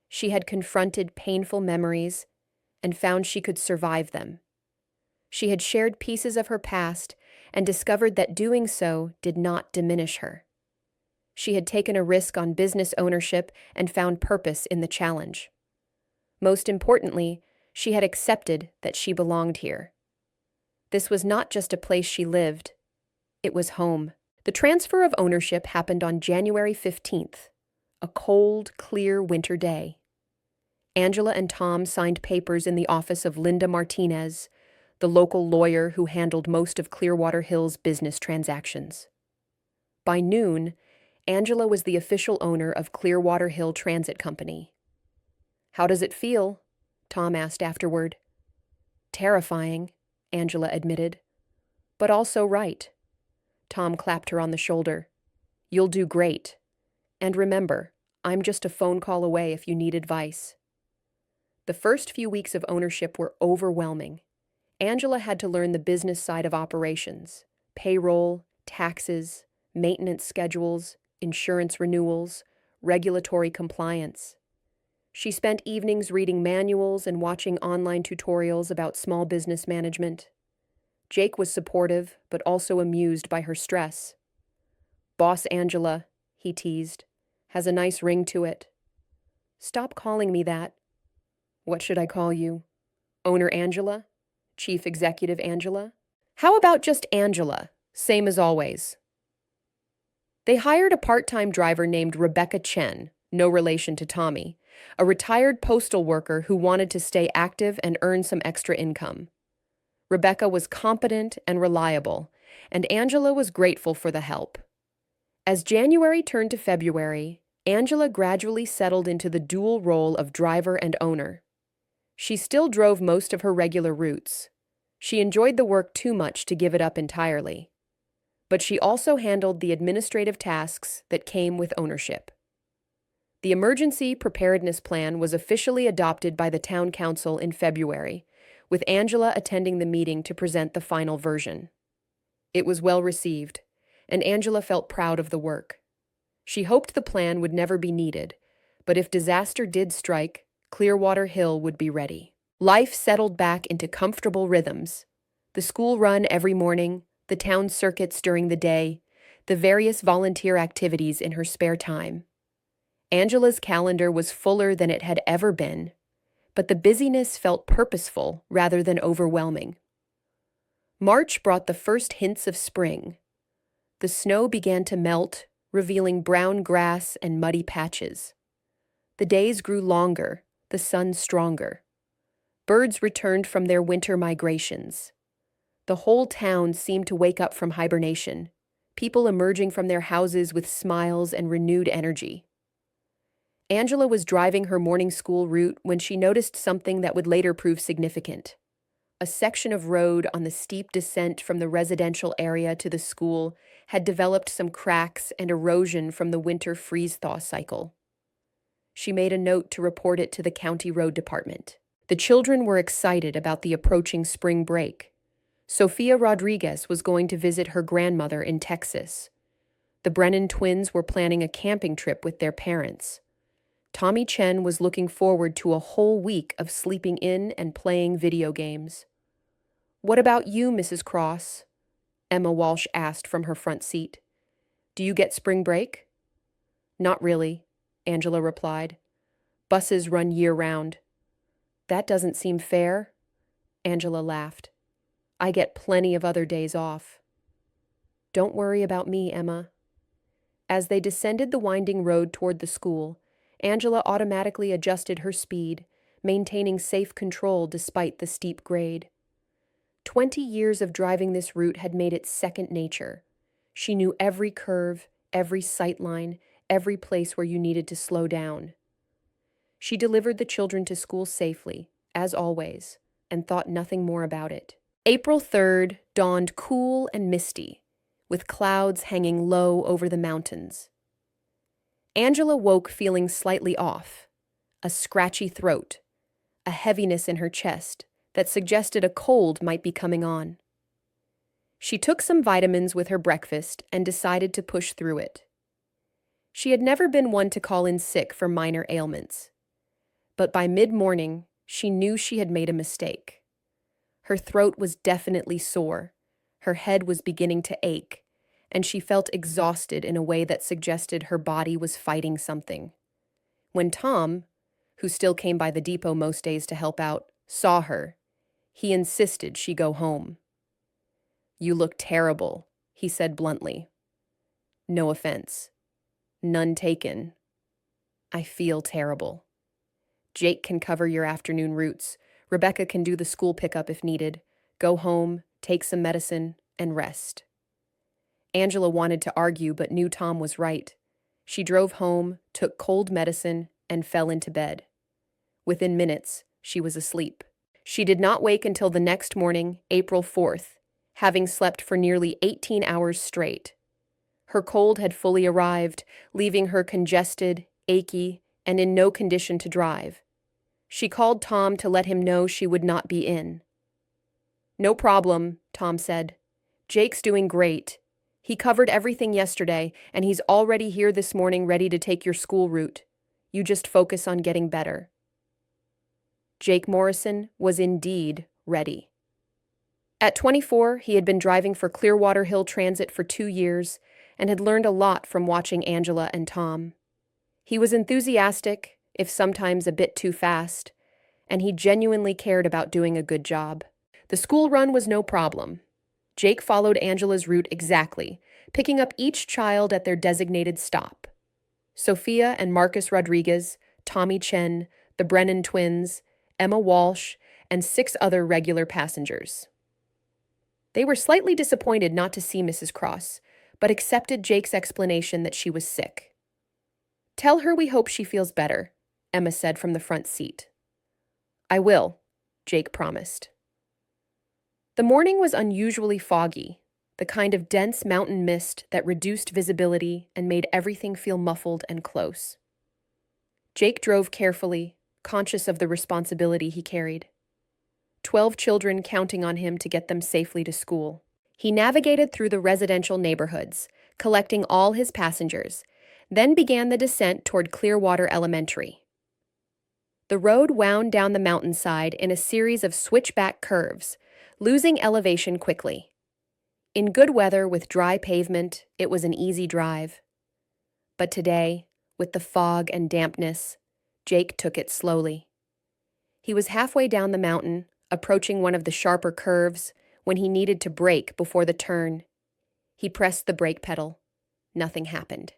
She had confronted painful memories and found she could survive them. She had shared pieces of her past and discovered that doing so did not diminish her. She had taken a risk on business ownership and found purpose in the challenge. Most importantly, she had accepted that she belonged here. This was not just a place she lived, it was home. The transfer of ownership happened on January 15th, a cold, clear winter day. Angela and Tom signed papers in the office of Linda Martinez, the local lawyer who handled most of Clearwater Hill's business transactions. By noon, Angela was the official owner of Clearwater Hill Transit Company. "How does it feel?" Tom asked afterward. "Terrifying," Angela admitted. "But also right." Tom clapped her on the shoulder. "You'll do great. And remember, I'm just a phone call away if you need advice." The first few weeks of ownership were overwhelming. Angela had to learn the business side of operations: payroll, taxes, maintenance schedules, insurance renewals, regulatory compliance. She spent evenings reading manuals and watching online tutorials about small business management. Jake was supportive, but also amused by her stress. "Boss Angela," he teased, "has a nice ring to it." "Stop calling me that." "What should I call you? Owner Angela? Chief Executive Angela? How about just Angela, same as always?" They hired a part-time driver named Rebecca Chen, no relation to Tommy, a retired postal worker who wanted to stay active and earn some extra income. Rebecca was competent and reliable, and Angela was grateful for the help. As January turned to February, Angela gradually settled into the dual role of driver and owner. She still drove most of her regular routes. She enjoyed the work too much to give it up entirely. But she also handled the administrative tasks that came with ownership. The emergency preparedness plan was officially adopted by the town council in February, with Angela attending the meeting to present the final version. It was well received, and Angela felt proud of the work. She hoped the plan would never be needed, but if disaster did strike, Clearwater Hill would be ready. Life settled back into comfortable rhythms. The school run every morning, the town circuits during the day, the various volunteer activities in her spare time. Angela's calendar was fuller than it had ever been, but the busyness felt purposeful rather than overwhelming. March brought the first hints of spring. The snow began to melt, revealing brown grass and muddy patches. The days grew longer, the sun stronger. Birds returned from their winter migrations. The whole town seemed to wake up from hibernation, people emerging from their houses with smiles and renewed energy. Angela was driving her morning school route when she noticed something that would later prove significant. A section of road on the steep descent from the residential area to the school had developed some cracks and erosion from the winter freeze-thaw cycle. She made a note to report it to the county road department. The children were excited about the approaching spring break. Sofia Rodriguez was going to visit her grandmother in Texas. The Brennan twins were planning a camping trip with their parents. Tommy Chen was looking forward to a whole week of sleeping in and playing video games. "What about you, Mrs. Cross?" Emma Walsh asked from her front seat. "Do you get spring break?" "Not really," Angela replied. "Buses run year-round." "That doesn't seem fair," Angela laughed. "I get plenty of other days off." "Don't worry about me, Emma." As they descended the winding road toward the school, Angela automatically adjusted her speed, maintaining safe control despite the steep grade. 20 years of driving this route had made it second nature. She knew every curve, every sight line, every place where you needed to slow down. She delivered the children to school safely, as always, and thought nothing more about it. April 3rd dawned cool and misty, with clouds hanging low over the mountains. Angela woke feeling slightly off, a scratchy throat, a heaviness in her chest that suggested a cold might be coming on. She took some vitamins with her breakfast and decided to push through it. She had never been one to call in sick for minor ailments, but by mid-morning, she knew she had made a mistake. Her throat was definitely sore, her head was beginning to ache, and she felt exhausted in a way that suggested her body was fighting something. When Tom, who still came by the depot most days to help out, saw her, he insisted she go home. "You look terrible," he said bluntly. "No offense. None taken. I feel terrible. Jake can cover your afternoon routes. Rebecca can do the school pickup if needed. Go home, take some medicine, and rest." Angela wanted to argue, but knew Tom was right. She drove home, took cold medicine, and fell into bed. Within minutes, she was asleep. She did not wake until the next morning, April 4th, having slept for nearly 18 hours straight. Her cold had fully arrived, leaving her congested, achy, and in no condition to drive. She called Tom to let him know she would not be in. "No problem," Tom said. "Jake's doing great. He covered everything yesterday, and he's already here this morning ready to take your school route. You just focus on getting better." Jake Morrison was indeed ready. At 24, he had been driving for Clearwater Hill Transit for 2 years and had learned a lot from watching Angela and Tom. He was enthusiastic, if sometimes a bit too fast, and he genuinely cared about doing a good job. The school run was no problem. Jake followed Angela's route exactly, picking up each child at their designated stop. Sofia and Marcus Rodriguez, Tommy Chen, the Brennan twins, Emma Walsh, and 6 other regular passengers. They were slightly disappointed not to see Mrs. Cross, but accepted Jake's explanation that she was sick. "Tell her we hope she feels better," Emma said from the front seat. "I will," Jake promised. The morning was unusually foggy, the kind of dense mountain mist that reduced visibility and made everything feel muffled and close. Jake drove carefully, conscious of the responsibility he carried. 12 children counting on him to get them safely to school. He navigated through the residential neighborhoods, collecting all his passengers, then began the descent toward Clearwater Elementary. The road wound down the mountainside in a series of switchback curves, losing elevation quickly. In good weather with dry pavement, it was an easy drive. But today, with the fog and dampness, Jake took it slowly. He was halfway down the mountain, approaching one of the sharper curves, when he needed to brake before the turn. He pressed the brake pedal. Nothing happened.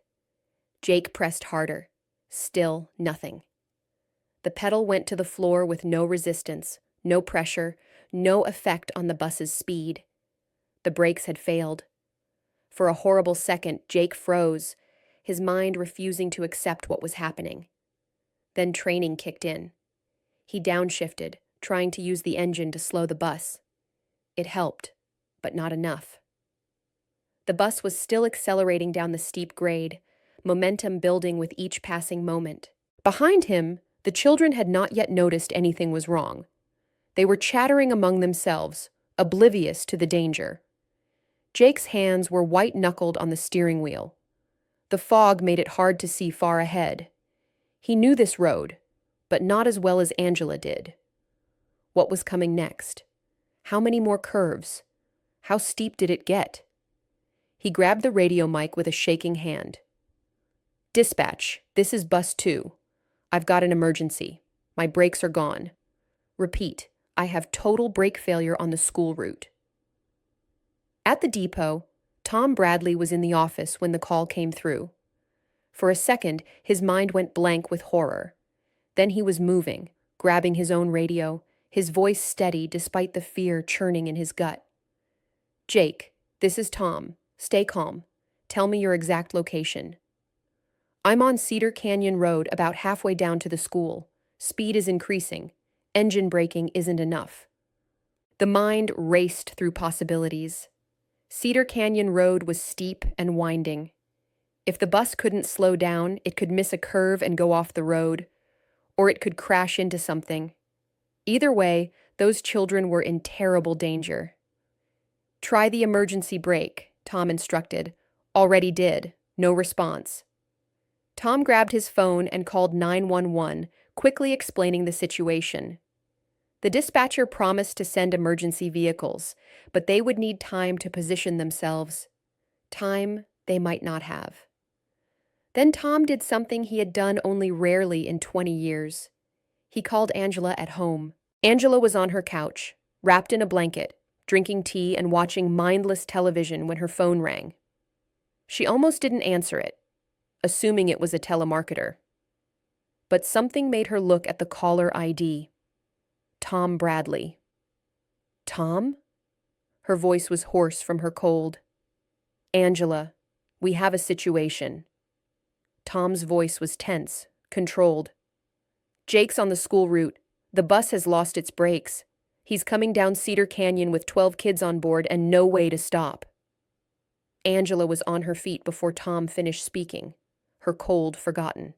Jake pressed harder. Still nothing. The pedal went to the floor with no resistance, no pressure, no effect on the bus's speed. The brakes had failed. For a horrible second, Jake froze, his mind refusing to accept what was happening. Then training kicked in. He downshifted, trying to use the engine to slow the bus. It helped, but not enough. The bus was still accelerating down the steep grade, momentum building with each passing moment. Behind him, the children had not yet noticed anything was wrong. They were chattering among themselves, oblivious to the danger. Jake's hands were white-knuckled on the steering wheel. The fog made it hard to see far ahead. He knew this road, but not as well as Angela did. What was coming next? How many more curves? How steep did it get? He grabbed the radio mic with a shaking hand. "Dispatch, this is Bus 2. I've got an emergency. My brakes are gone. Repeat, I have total brake failure on the school route." At the depot, Tom Bradley was in the office when the call came through. For a second, his mind went blank with horror. Then he was moving, grabbing his own radio, his voice steady despite the fear churning in his gut. "Jake, this is Tom. Stay calm. Tell me your exact location." "I'm on Cedar Canyon Road about halfway down to the school. Speed is increasing. Engine braking isn't enough." The mind raced through possibilities. Cedar Canyon Road was steep and winding. If the bus couldn't slow down, it could miss a curve and go off the road, or it could crash into something. Either way, those children were in terrible danger. "Try the emergency brake," Tom instructed. "Already did. No response." Tom grabbed his phone and called 911, quickly explaining the situation. The dispatcher promised to send emergency vehicles, but they would need time to position themselves. Time they might not have. Then Tom did something he had done only rarely in 20 years. He called Angela at home. Angela was on her couch, wrapped in a blanket, drinking tea and watching mindless television when her phone rang. She almost didn't answer it, assuming it was a telemarketer. But something made her look at the caller ID. Tom Bradley. "Tom?" Her voice was hoarse from her cold. "Angela, we have a situation." Tom's voice was tense, controlled. "Jake's on the school route. The bus has lost its brakes. He's coming down Cedar Canyon with 12 kids on board and no way to stop." Angela was on her feet before Tom finished speaking, her cold forgotten.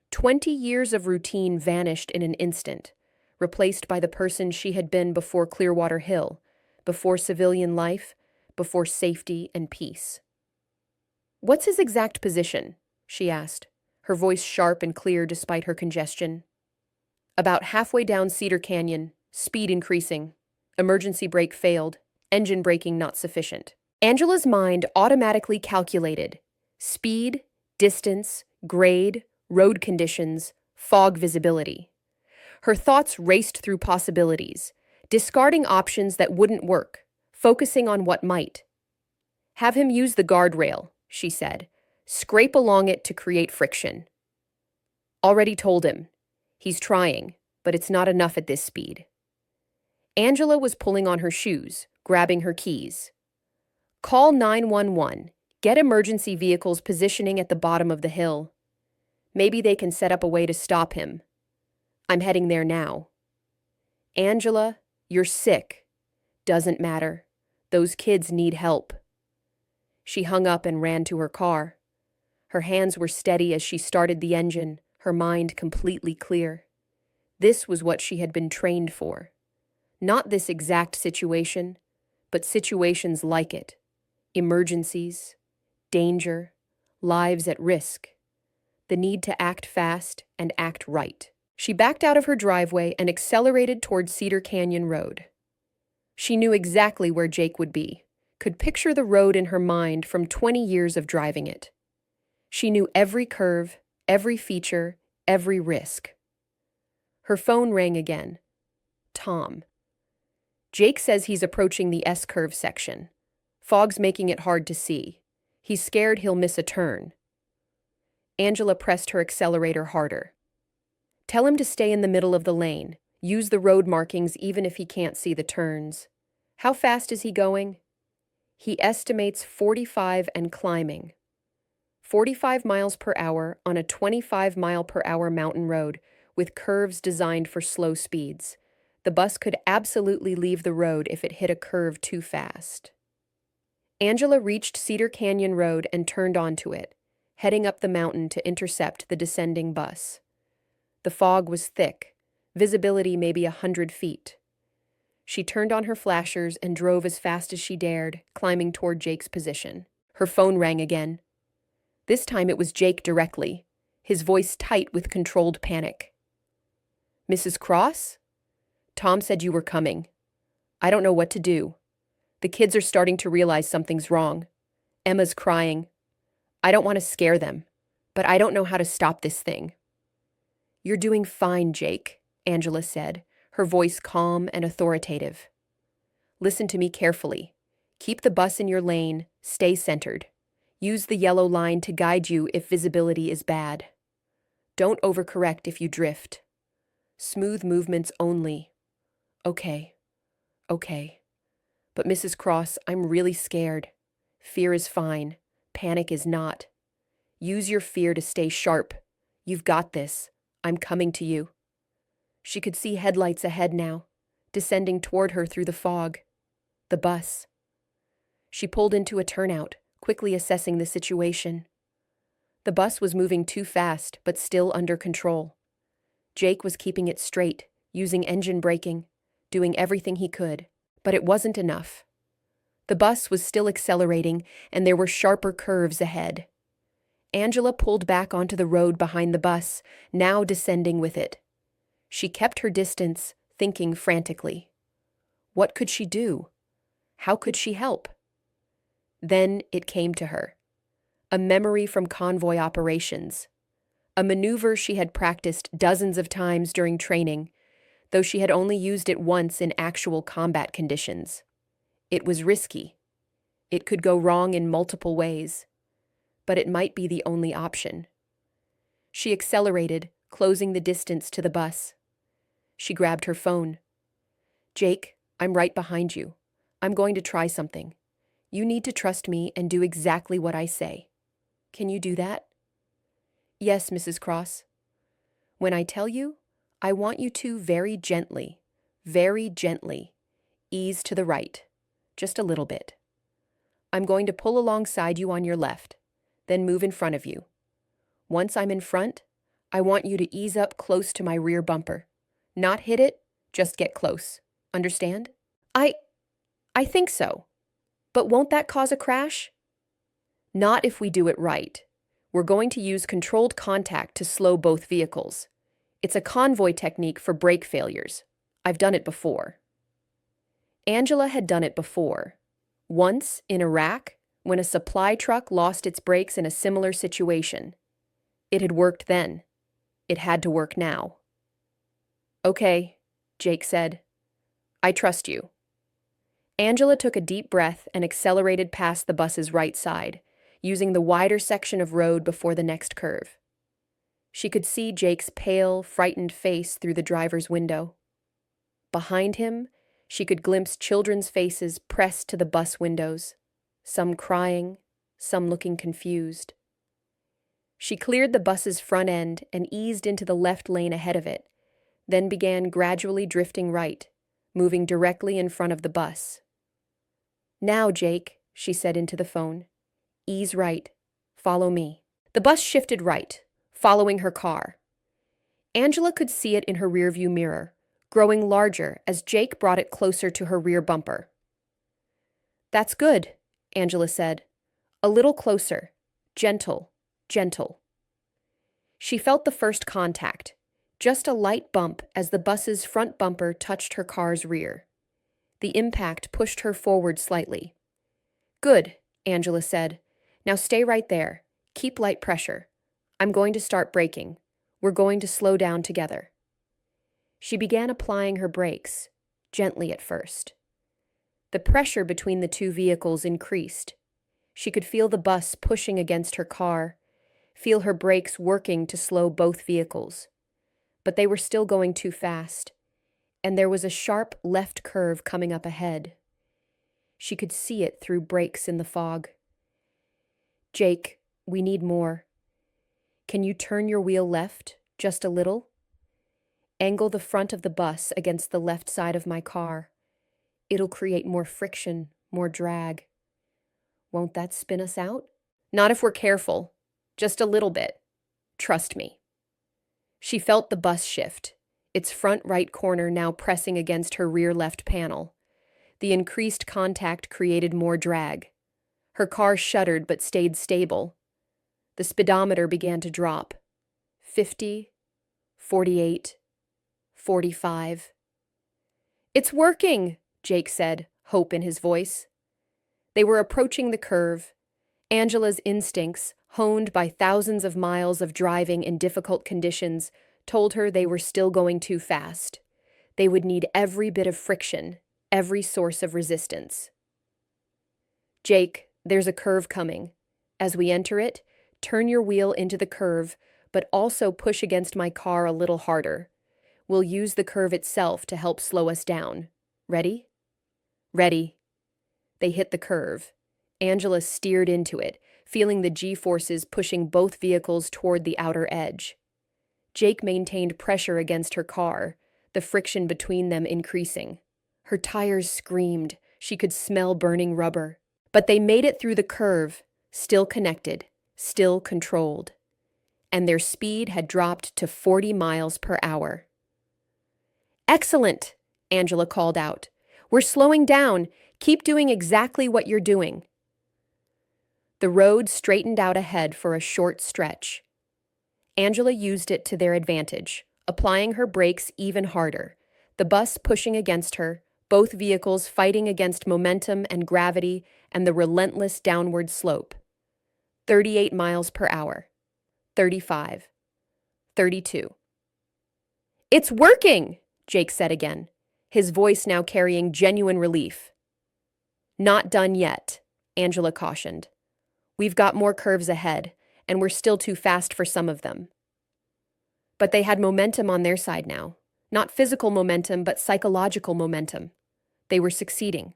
20 years of routine vanished in an instant, replaced by the person she had been before Clearwater Hill, before civilian life, before safety and peace. "What's his exact position?" she asked, her voice sharp and clear despite her congestion. "About halfway down Cedar Canyon, speed increasing. Emergency brake failed, engine braking not sufficient." Angela's mind automatically calculated speed, distance, grade, road conditions, fog visibility. Her thoughts raced through possibilities, discarding options that wouldn't work, focusing on what might. "Have him use the guardrail," she said. "Scrape along it to create friction." "Already told him. He's trying, but it's not enough at this speed." Angela was pulling on her shoes, grabbing her keys. Call 911. Get emergency vehicles positioning at the bottom of the hill. Maybe they can set up a way to stop him. I'm heading there now. Angela, you're sick. Doesn't matter. Those kids need help. She hung up and ran to her car. Her hands were steady as she started the engine, her mind completely clear. This was what she had been trained for. Not this exact situation, but situations like it. Emergencies, danger, lives at risk. The need to act fast and act right. She backed out of her driveway and accelerated toward Cedar Canyon Road. She knew exactly where Jake would be, could picture the road in her mind from 20 years of driving it. She knew every curve, every feature, every risk. Her phone rang again. Tom. Jake says he's approaching the S-curve section. Fog's making it hard to see. He's scared he'll miss a turn. Angela pressed her accelerator harder. Tell him to stay in the middle of the lane. Use the road markings even if he can't see the turns. How fast is he going? He estimates 45 and climbing. 45 miles per hour on a 25-mile-per-hour mountain road with curves designed for slow speeds. The bus could absolutely leave the road if it hit a curve too fast. Angela reached Cedar Canyon Road and turned onto it, heading up the mountain to intercept the descending bus. The fog was thick, visibility maybe 100 feet. She turned on her flashers and drove as fast as she dared, climbing toward Jake's position. Her phone rang again. This time it was Jake directly, his voice tight with controlled panic. Mrs. Cross? Tom said you were coming. I don't know what to do. The kids are starting to realize something's wrong. Emma's crying. I don't want to scare them, but I don't know how to stop this thing. You're doing fine, Jake, Angela said, her voice calm and authoritative. Listen to me carefully. Keep the bus in your lane, stay centered. Use the yellow line to guide you if visibility is bad. Don't overcorrect if you drift. Smooth movements only. Okay. But Mrs. Cross, I'm really scared. Fear is fine. Panic is not. Use your fear to stay sharp. You've got this. I'm coming to you. She could see headlights ahead now, descending toward her through the fog. The bus. She pulled into a turnout, quickly assessing the situation. The bus was moving too fast, but still under control. Jake was keeping it straight, using engine braking, doing everything he could, but it wasn't enough. The bus was still accelerating, and there were sharper curves ahead. Angela pulled back onto the road behind the bus, now descending with it. She kept her distance, thinking frantically. What could she do? How could she help? Then it came to her. A memory from convoy operations. A maneuver she had practiced dozens of times during training, though she had only used it once in actual combat conditions. It was risky. It could go wrong in multiple ways, but it might be the only option. She accelerated, closing the distance to the bus. She grabbed her phone. Jake, I'm right behind you. I'm going to try something. You need to trust me and do exactly what I say. Can you do that? Yes, Mrs. Cross. When I tell you, I want you to very gently, ease to the right, just a little bit. I'm going to pull alongside you on your left, then move in front of you. Once I'm in front, I want you to ease up close to my rear bumper. Not hit it, just get close. Understand? I think so. But won't that cause a crash? Not if we do it right. We're going to use controlled contact to slow both vehicles. It's a convoy technique for brake failures. I've done it before. Angela had done it before. Once, in Iraq, when a supply truck lost its brakes in a similar situation. It had worked then. It had to work now. Okay, Jake said. I trust you. Angela took a deep breath and accelerated past the bus's right side, using the wider section of road before the next curve. She could see Jake's pale, frightened face through the driver's window. Behind him, She could glimpse children's faces pressed to the bus windows, some crying, some looking confused. She cleared the bus's front end and eased into the left lane ahead of it, then began gradually drifting right, moving directly in front of the bus. "Now, Jake," she said into the phone. "Ease right. Follow me." The bus shifted right, following her car. Angela could see it in her rearview mirror, growing larger as Jake brought it closer to her rear bumper. "That's good," Angela said. "A little closer. Gentle, gentle." She felt the first contact, just a light bump as the bus's front bumper touched her car's rear. The impact pushed her forward slightly. "Good," Angela said. "Now stay right there. Keep light pressure. I'm going to start braking. We're going to slow down together." She began applying her brakes, gently at first. The pressure between the two vehicles increased. She could feel the bus pushing against her car, feel her brakes working to slow both vehicles. But they were still going too fast, and there was a sharp left curve coming up ahead. She could see it through breaks in the fog. "Jake, we need more. Can you turn your wheel left, just a little? Angle the front of the bus against the left side of my car. It'll create more friction, more drag. Won't that spin us out?" "Not if we're careful. Just a little bit. Trust me." She felt the bus shift, its front right corner now pressing against her rear left panel. The increased contact created more drag. Her car shuddered but stayed stable. The speedometer began to drop. 50, 48, 45. "It's working," Jake said, hope in his voice. They were approaching the curve. Angela's instincts, honed by thousands of miles of driving in difficult conditions, told her they were still going too fast. They would need every bit of friction, every source of resistance. "Jake, there's a curve coming. As we enter it, turn your wheel into the curve, but also push against my car a little harder. We'll use the curve itself to help slow us down. Ready?" "Ready." They hit the curve. Angela steered into it, feeling the G-forces pushing both vehicles toward the outer edge. Jake maintained pressure against her car, the friction between them increasing. Her tires screamed. She could smell burning rubber. But they made it through the curve, still connected, still controlled. And their speed had dropped to 40 miles per hour. "Excellent," Angela called out. "We're slowing down. Keep doing exactly what you're doing." The road straightened out ahead for a short stretch. Angela used it to their advantage, applying her brakes even harder, the bus pushing against her, both vehicles fighting against momentum and gravity and the relentless downward slope. 38 miles per hour. 35. 32. "It's working," Jake said again, his voice now carrying genuine relief. "Not done yet," Angela cautioned. "We've got more curves ahead, and we're still too fast for some of them." But they had momentum on their side now. Not physical momentum, but psychological momentum. They were succeeding.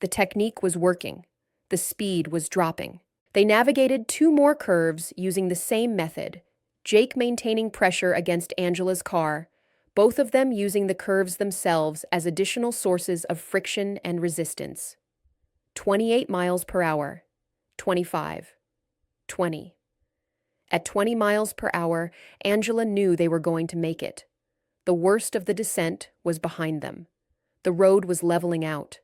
The technique was working. The speed was dropping. They navigated 2 more curves using the same method, Jake maintaining pressure against Angela's car, both of them using the curves themselves as additional sources of friction and resistance. 28 miles per hour. 25. 20. At 20 miles per hour, Angela knew they were going to make it. The worst of the descent was behind them. The road was leveling out.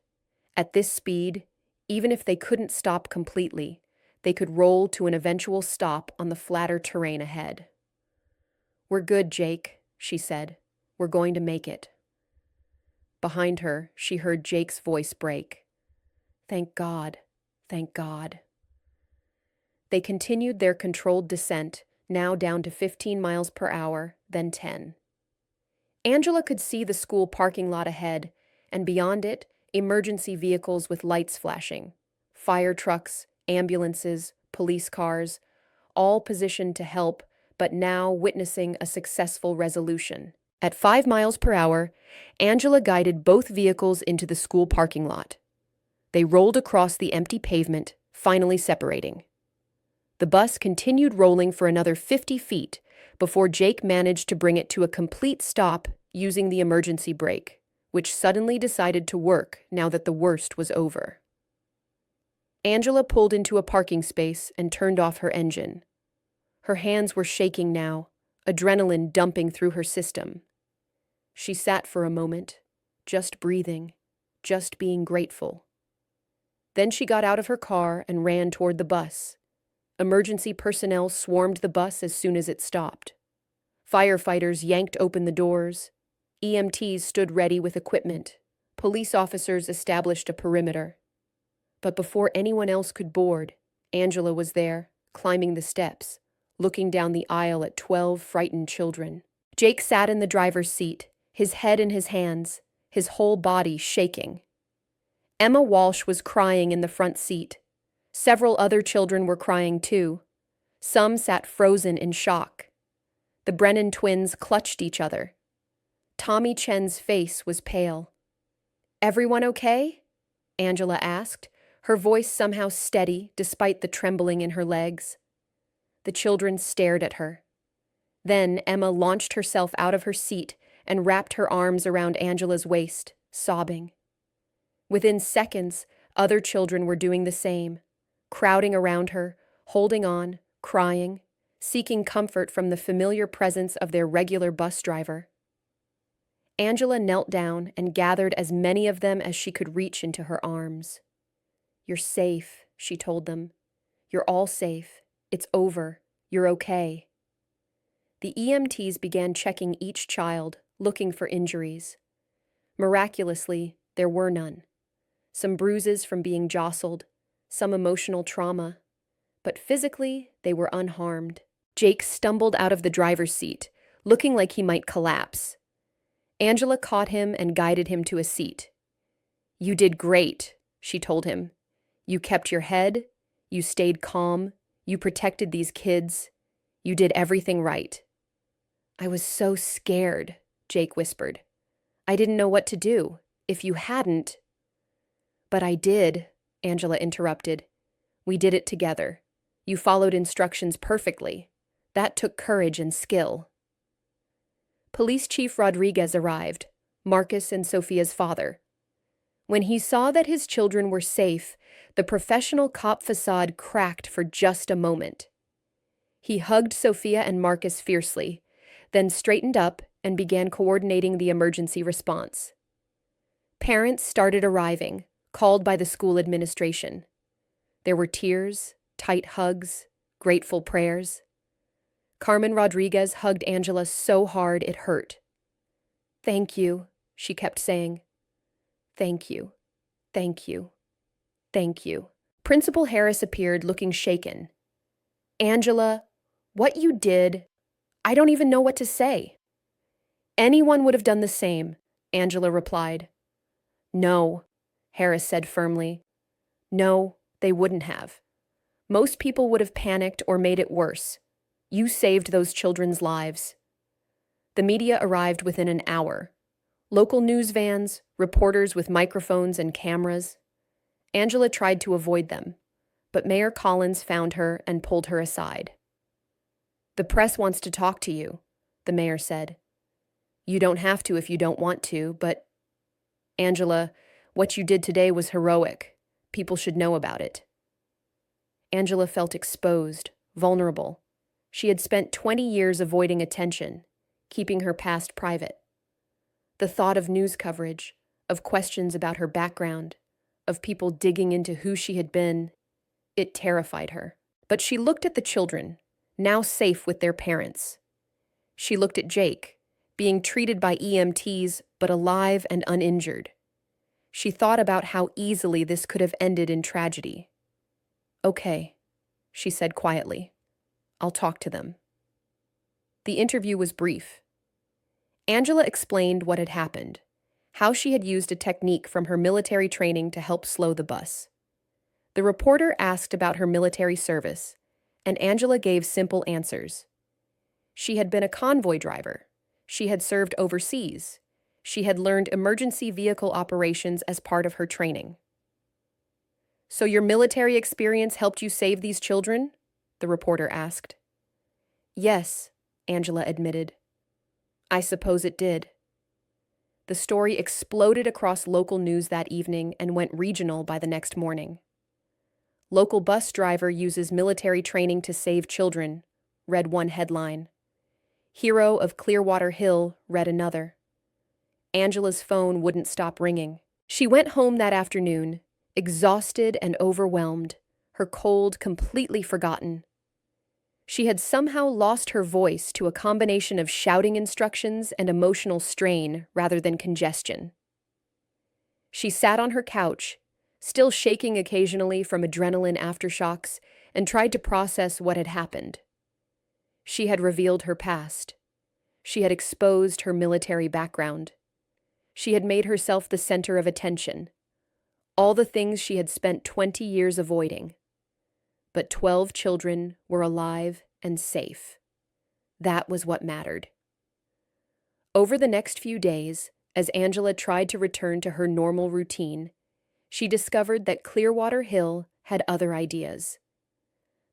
At this speed, even if they couldn't stop completely, they could roll to an eventual stop on the flatter terrain ahead. "We're good, Jake," she said. "We're going to make it." Behind her, she heard Jake's voice break. "Thank God. Thank God." They continued their controlled descent, now down to 15 miles per hour, then 10. Angela could see the school parking lot ahead, and beyond it, emergency vehicles with lights flashing. Fire trucks, ambulances, police cars, all positioned to help, but now witnessing a successful resolution. At 5 miles per hour, Angela guided both vehicles into the school parking lot. They rolled across the empty pavement, finally separating. The bus continued rolling for another 50 feet before Jake managed to bring it to a complete stop using the emergency brake, which suddenly decided to work now that the worst was over. Angela pulled into a parking space and turned off her engine. Her hands were shaking now, adrenaline dumping through her system. She sat for a moment, just breathing, just being grateful. Then she got out of her car and ran toward the bus. Emergency personnel swarmed the bus as soon as it stopped. Firefighters yanked open the doors. EMTs stood ready with equipment. Police officers established a perimeter. But before anyone else could board, Angela was there, climbing the steps, looking down the aisle at 12 frightened children. Jake sat in the driver's seat, his head in his hands, his whole body shaking. Emma Walsh was crying in the front seat. Several other children were crying too. Some sat frozen in shock. The Brennan twins clutched each other. Tommy Chen's face was pale. "Everyone okay?" Angela asked, her voice somehow steady despite the trembling in her legs. The children stared at her. Then Emma launched herself out of her seat and wrapped her arms around Angela's waist, sobbing. Within seconds, other children were doing the same, crowding around her, holding on, crying, seeking comfort from the familiar presence of their regular bus driver. Angela knelt down and gathered as many of them as she could reach into her arms. "You're safe," she told them. "You're all safe. It's over. You're okay." The EMTs began checking each child, looking for injuries. Miraculously, there were none. Some bruises from being jostled, some emotional trauma, but physically they were unharmed. Jake stumbled out of the driver's seat, looking like he might collapse. Angela caught him and guided him to a seat. "You did great," she told him. "You kept your head, you stayed calm, you protected these kids, you did everything right." "I was so scared," Jake whispered. "I didn't know what to do. If you hadn't—" "But I did," Angela interrupted. "We did it together. You followed instructions perfectly. That took courage and skill." Police Chief Rodriguez arrived, Marcus and Sophia's father. When he saw that his children were safe, the professional cop facade cracked for just a moment. He hugged Sophia and Marcus fiercely, then straightened up and began coordinating the emergency response. Parents started arriving, called by the school administration. There were tears, tight hugs, grateful prayers. Carmen Rodriguez hugged Angela so hard it hurt. "Thank you," she kept saying. "Thank you, thank you, thank you." Principal Harris appeared looking shaken. "Angela, what you did, I don't even know what to say." "Anyone would have done the same," Angela replied. "No," Harris said firmly. "No, they wouldn't have. Most people would have panicked or made it worse. You saved those children's lives." The media arrived within an hour. Local news vans, reporters with microphones and cameras. Angela tried to avoid them, but Mayor Collins found her and pulled her aside. "The press wants to talk to you," the mayor said. "You don't have to if you don't want to, but—" "Angela, what you did today was heroic. People should know about it." Angela felt exposed, vulnerable. She had spent 20 years avoiding attention, keeping her past private. The thought of news coverage, of questions about her background, of people digging into who she had been, it terrified her. But she looked at the children, now safe with their parents. She looked at Jake, being treated by EMTs but alive and uninjured. She thought about how easily this could have ended in tragedy. "Okay," she said quietly. "I'll talk to them." The interview was brief. Angela explained what had happened, how she had used a technique from her military training to help slow the bus. The reporter asked about her military service, and Angela gave simple answers. She had been a convoy driver. She had served overseas. She had learned emergency vehicle operations as part of her training. "So your military experience helped you save these children?" the reporter asked. "Yes," Angela admitted. "I suppose it did." The story exploded across local news that evening and went regional by the next morning. "Local bus driver uses military training to save children," read one headline. "Hero of Clearwater Hill," read another. Angela's phone wouldn't stop ringing. She went home that afternoon, exhausted and overwhelmed, her cold completely forgotten. She had somehow lost her voice to a combination of shouting instructions and emotional strain rather than congestion. She sat on her couch, still shaking occasionally from adrenaline aftershocks, and tried to process what had happened. She had revealed her past. She had exposed her military background. She had made herself the center of attention. All the things she had spent 20 years avoiding. But 12 children were alive and safe. That was what mattered. Over the next few days, as Angela tried to return to her normal routine, she discovered that Clearwater Hill had other ideas.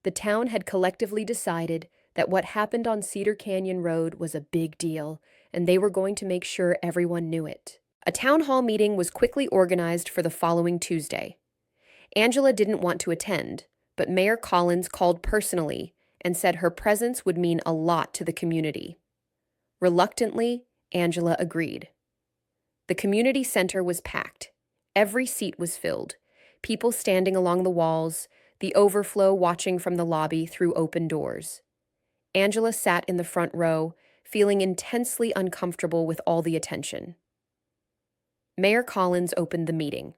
The town had collectively decided that what happened on Cedar Canyon Road was a big deal, and they were going to make sure everyone knew it. A town hall meeting was quickly organized for the following Tuesday. Angela didn't want to attend, but Mayor Collins called personally and said her presence would mean a lot to the community. Reluctantly, Angela agreed. The community center was packed. Every seat was filled, people standing along the walls, the overflow watching from the lobby through open doors. Angela sat in the front row, feeling intensely uncomfortable with all the attention. Mayor Collins opened the meeting.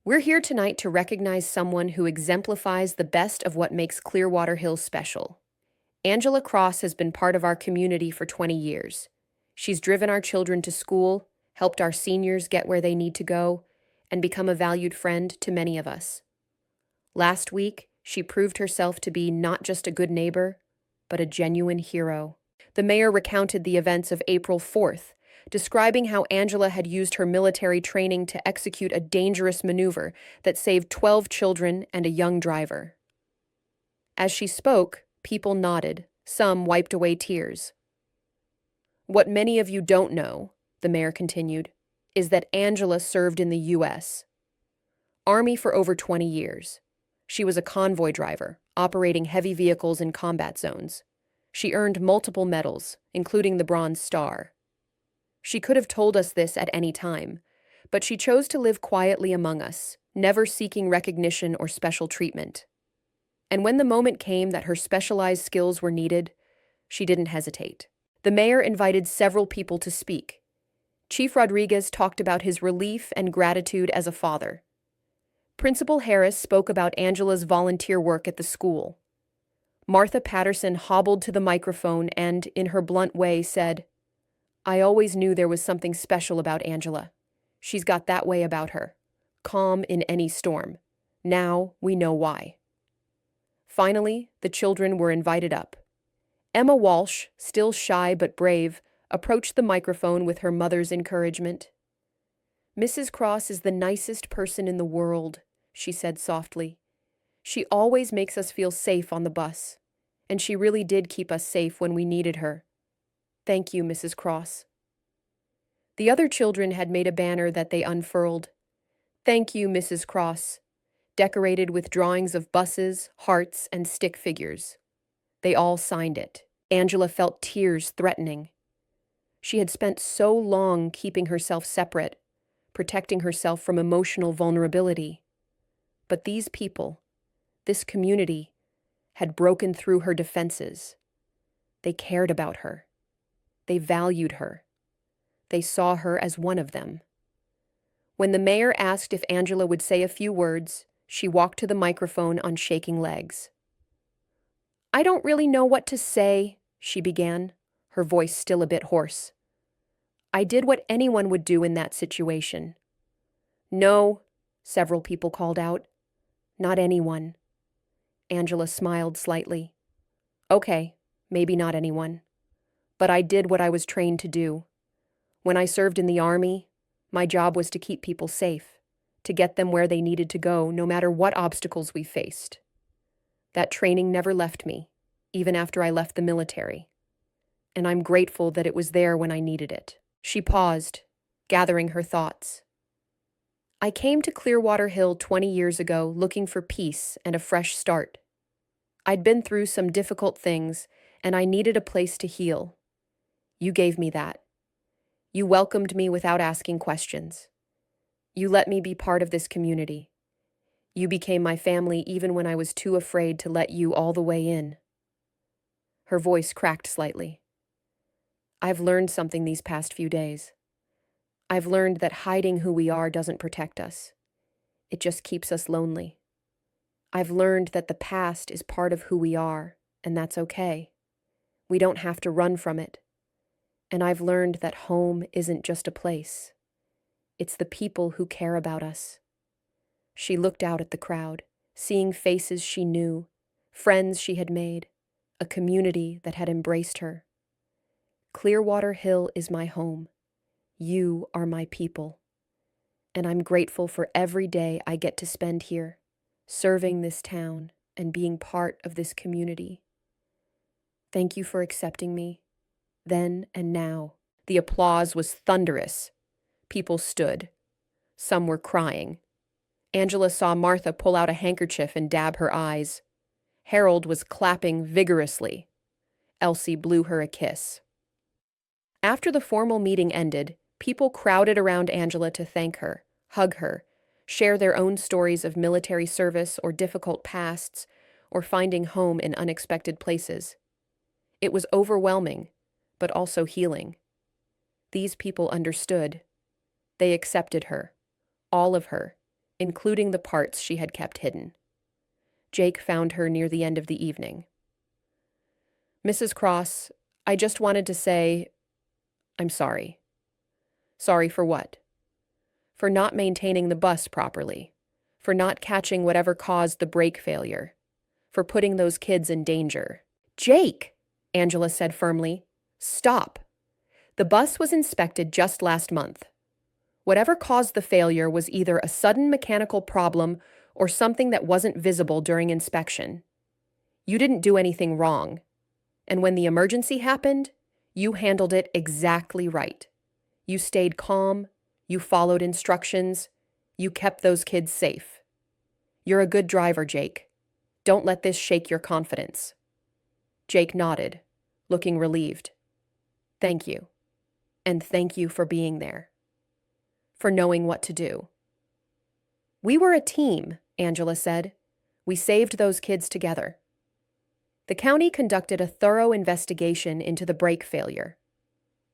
"We're here tonight to recognize someone who exemplifies the best of what makes Clearwater Hill special. Angela Cross has been part of our community for 20 years. She's driven our children to school, helped our seniors get where they need to go, and become a valued friend to many of us. Last week, she proved herself to be not just a good neighbor, but a genuine hero." The mayor recounted the events of April 4th, describing how Angela had used her military training to execute a dangerous maneuver that saved 12 children and a young driver. As she spoke, people nodded, some wiped away tears. "What many of you don't know," the mayor continued, "is that Angela served in the U.S. Army for over 20 years. She was a convoy driver, operating heavy vehicles in combat zones. She earned multiple medals, including the Bronze Star. She could have told us this at any time, but she chose to live quietly among us, never seeking recognition or special treatment. And when the moment came that her specialized skills were needed, she didn't hesitate." The mayor invited several people to speak. Chief Rodriguez talked about his relief and gratitude as a father. Principal Harris spoke about Angela's volunteer work at the school. Martha Patterson hobbled to the microphone and, in her blunt way, said, "I always knew there was something special about Angela. She's got that way about her. Calm in any storm. Now we know why." Finally, the children were invited up. Emma Walsh, still shy but brave, approached the microphone with her mother's encouragement. "Mrs. Cross is the nicest person in the world," she said softly. "She always makes us feel safe on the bus, and she really did keep us safe when we needed her. Thank you, Mrs. Cross." The other children had made a banner that they unfurled. "Thank you, Mrs. Cross," decorated with drawings of buses, hearts, and stick figures. They all signed it. Angela felt tears threatening. She had spent so long keeping herself separate, protecting herself from emotional vulnerability. But these people, this community, had broken through her defenses. They cared about her. They valued her. They saw her as one of them. When the mayor asked if Angela would say a few words, she walked to the microphone on shaking legs. "I don't really know what to say," she began, her voice still a bit hoarse. "I did what anyone would do in that situation." "No," several people called out. "Not anyone." Angela smiled slightly. "Okay, maybe not anyone. but I did what I was trained to do. When I served in the army, my job was to keep people safe, to get them where they needed to go, no matter what obstacles we faced. That training never left me, even after I left the military, and I'm grateful that it was there when I needed it. She paused, gathering her thoughts. I came to Clearwater Hill 20 years ago looking for peace and a fresh start. I'd been through some difficult things, and I needed a place to heal. You gave me that. You welcomed me without asking questions. You let me be part of this community. You became my family even when I was too afraid to let you all the way in. Her voice cracked slightly. I've learned something these past few days. I've learned that hiding who we are doesn't protect us. It just keeps us lonely. I've learned that the past is part of who we are, and that's okay. We don't have to run from it. And I've learned that home isn't just a place. It's the people who care about us. She looked out at the crowd, seeing faces she knew, friends she had made, a community that had embraced her. Clearwater Hill is my home. You are my people. And I'm grateful for every day I get to spend here, serving this town and being part of this community. Thank you for accepting me, then and now. The applause was thunderous. People stood. Some were crying. Angela saw Martha pull out a handkerchief and dab her eyes. Harold was clapping vigorously. Elsie blew her a kiss. After the formal meeting ended, people crowded around Angela to thank her, hug her, share their own stories of military service or difficult pasts, or finding home in unexpected places. It was overwhelming, but also healing. These people understood. They accepted her, all of her, including the parts she had kept hidden. Jake found her near the end of the evening. Mrs. Cross, I just wanted to say, I'm sorry. Sorry for what? For not maintaining the bus properly, for not catching whatever caused the brake failure, for putting those kids in danger. Jake, Angela said firmly, stop. The bus was inspected just last month. Whatever caused the failure was either a sudden mechanical problem or something that wasn't visible during inspection. You didn't do anything wrong. And when the emergency happened, you handled it exactly right. You stayed calm, you followed instructions, you kept those kids safe. You're a good driver, Jake. Don't let this shake your confidence. Jake nodded, looking relieved. Thank you. And thank you for being there. For knowing what to do. We were a team, Angela said. We saved those kids together. The county conducted a thorough investigation into the brake failure.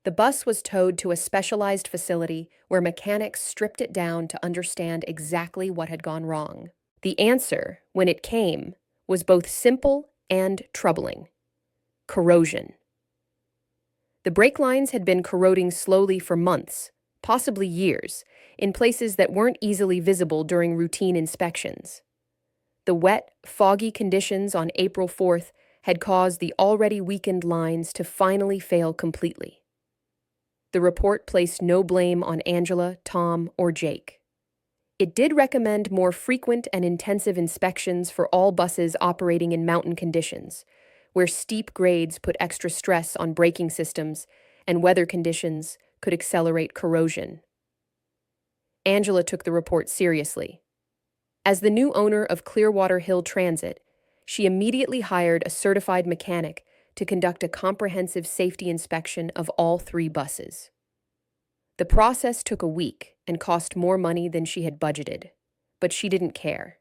The bus was towed to a specialized facility where mechanics stripped it down to understand exactly what had gone wrong. The answer, when it came, was both simple and troubling. Corrosion. The brake lines had been corroding slowly for months, possibly years, in places that weren't easily visible during routine inspections. The wet, foggy conditions on April 4th had caused the already weakened lines to finally fail completely. The report placed no blame on Angela, Tom, or Jake. It did recommend more frequent and intensive inspections for all buses operating in mountain conditions, where steep grades put extra stress on braking systems and weather conditions could accelerate corrosion. Angela took the report seriously. As the new owner of Clearwater Hill Transit, she immediately hired a certified mechanic to conduct a comprehensive safety inspection of all 3 buses. The process took a week and cost more money than she had budgeted, but she didn't care.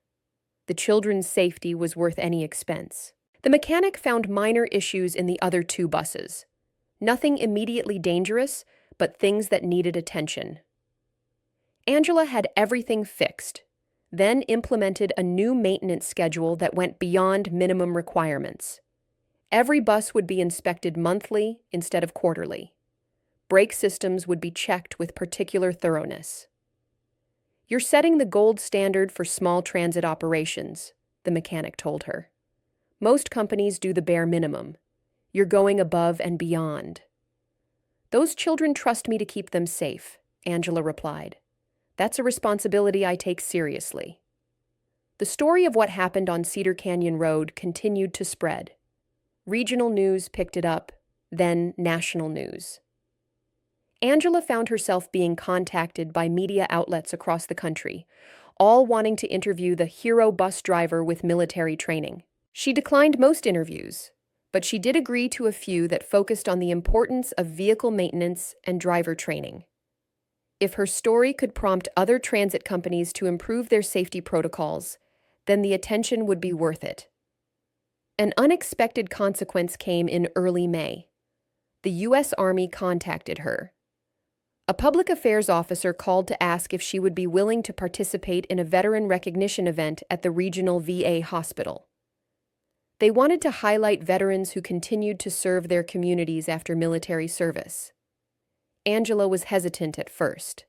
The children's safety was worth any expense. The mechanic found minor issues in the other 2 buses. Nothing immediately dangerous, but things that needed attention. Angela had everything fixed, then implemented a new maintenance schedule that went beyond minimum requirements. Every bus would be inspected monthly instead of quarterly. Brake systems would be checked with particular thoroughness. You're setting the gold standard for small transit operations, the mechanic told her. Most companies do the bare minimum. You're going above and beyond. "Those children trust me to keep them safe," Angela replied. "That's a responsibility I take seriously." The story of what happened on Cedar Canyon Road continued to spread. Regional news picked it up, then national news. Angela found herself being contacted by media outlets across the country, all wanting to interview the hero bus driver with military training. She declined most interviews, but she did agree to a few that focused on the importance of vehicle maintenance and driver training. If her story could prompt other transit companies to improve their safety protocols, then the attention would be worth it. An unexpected consequence came in early May. The U.S. Army contacted her. A public affairs officer called to ask if she would be willing to participate in a veteran recognition event at the regional VA hospital. They wanted to highlight veterans who continued to serve their communities after military service. Angela was hesitant at first.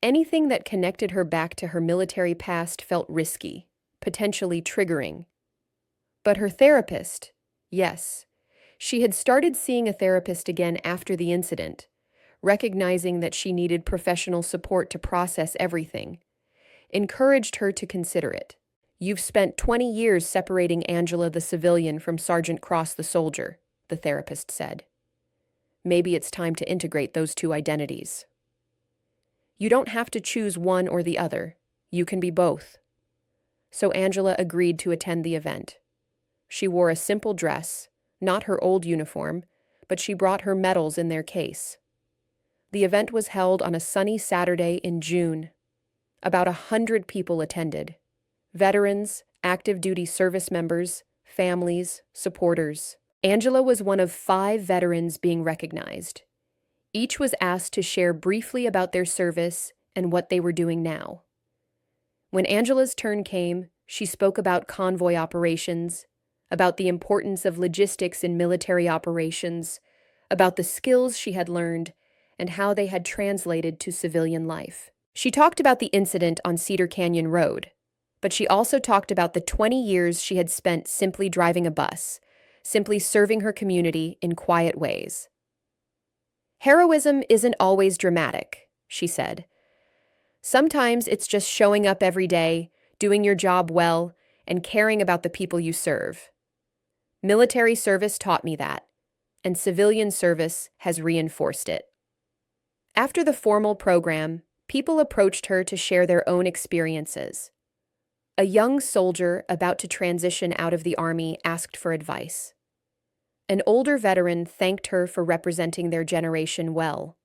Anything that connected her back to her military past felt risky, potentially triggering. But her therapist, yes, she had started seeing a therapist again after the incident, recognizing that she needed professional support to process everything, encouraged her to consider it. "You've spent 20 years separating Angela the civilian from Sergeant Cross the soldier," the therapist said. "Maybe it's time to integrate those two identities. You don't have to choose one or the other. You can be both." So Angela agreed to attend the event. She wore a simple dress, not her old uniform, but she brought her medals in their case. The event was held on a sunny Saturday in June. About 100 people attended. Veterans, active duty service members, families, supporters. Angela was one of 5 veterans being recognized. Each was asked to share briefly about their service and what they were doing now. When Angela's turn came, she spoke about convoy operations, about the importance of logistics in military operations, about the skills she had learned, and how they had translated to civilian life. She talked about the incident on Cedar Canyon Road, but she also talked about the 20 years she had spent simply driving a bus, simply serving her community in quiet ways. "Heroism isn't always dramatic," she said. "Sometimes it's just showing up every day, doing your job well, and caring about the people you serve. Military service taught me that, and civilian service has reinforced it." After the formal program, people approached her to share their own experiences. A young soldier about to transition out of the Army asked for advice. An older veteran thanked her for representing their generation well.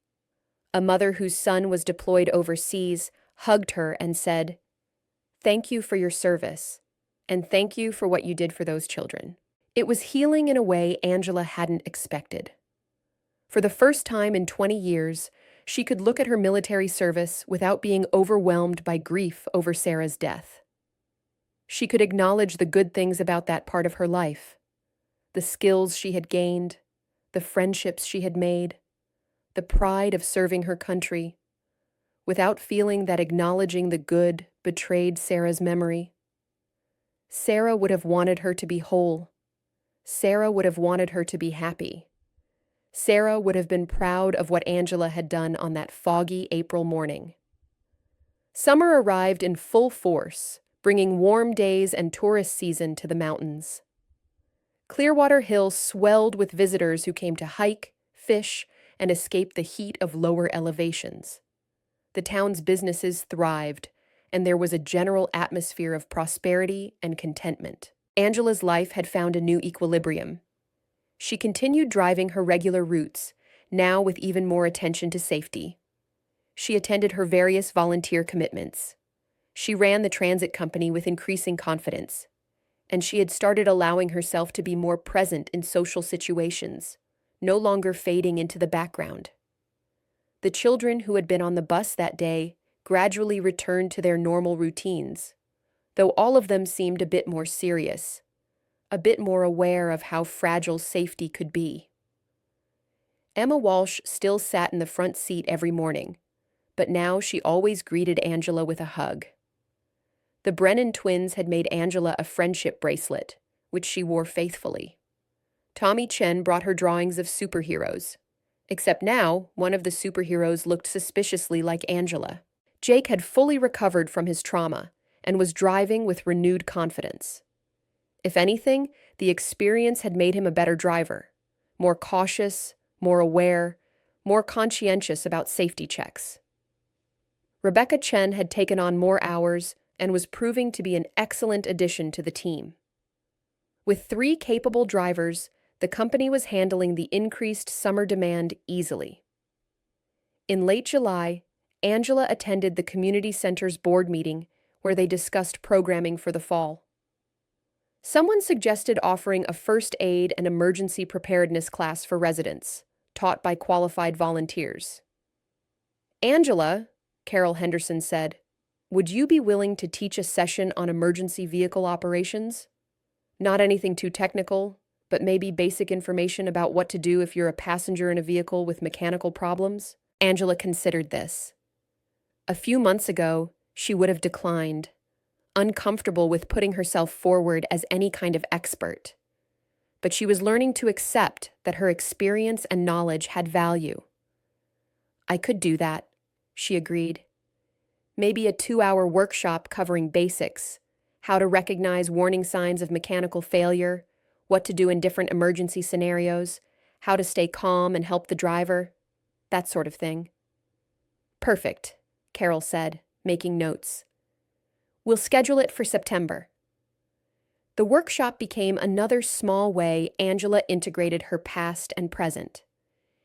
A mother whose son was deployed overseas hugged her and said, "Thank you for your service, and thank you for what you did for those children." It was healing in a way Angela hadn't expected. For the first time in 20 years, she could look at her military service without being overwhelmed by grief over Sarah's death. She could acknowledge the good things about that part of her life, the skills she had gained, the friendships she had made, the pride of serving her country, without feeling that acknowledging the good betrayed Sarah's memory. Sarah would have wanted her to be whole. Sarah would have wanted her to be happy. Sarah would have been proud of what Angela had done on that foggy April morning. Summer arrived in full force, bringing warm days and tourist season to the mountains. Clearwater Hill swelled with visitors who came to hike, fish, and escape the heat of lower elevations. The town's businesses thrived, and there was a general atmosphere of prosperity and contentment. Angela's life had found a new equilibrium. She continued driving her regular routes, now with even more attention to safety. She attended her various volunteer commitments. She ran the transit company with increasing confidence, and she had started allowing herself to be more present in social situations, no longer fading into the background. The children who had been on the bus that day gradually returned to their normal routines, though all of them seemed a bit more serious, a bit more aware of how fragile safety could be. Emma Walsh still sat in the front seat every morning, but now she always greeted Angela with a hug. The Brennan twins had made Angela a friendship bracelet, which she wore faithfully. Tommy Chen brought her drawings of superheroes. Except now, one of the superheroes looked suspiciously like Angela. Jake had fully recovered from his trauma and was driving with renewed confidence. If anything, the experience had made him a better driver, more cautious, more aware, more conscientious about safety checks. Rebecca Chen had taken on more hours and was proving to be an excellent addition to the team. With 3 capable drivers, the company was handling the increased summer demand easily. In late July, Angela attended the community center's board meeting where they discussed programming for the fall. Someone suggested offering a first aid and emergency preparedness class for residents, taught by qualified volunteers. Angela, Carol Henderson said, would you be willing to teach a session on emergency vehicle operations? Not anything too technical, but maybe basic information about what to do if you're a passenger in a vehicle with mechanical problems? Angela considered this. A few months ago, she would have declined, uncomfortable with putting herself forward as any kind of expert. But she was learning to accept that her experience and knowledge had value. I could do that, she agreed. Maybe a 2-hour workshop covering basics, how to recognize warning signs of mechanical failure, what to do in different emergency scenarios, how to stay calm and help the driver, that sort of thing. Perfect, Carol said, making notes. We'll schedule it for September. The workshop became another small way Angela integrated her past and present.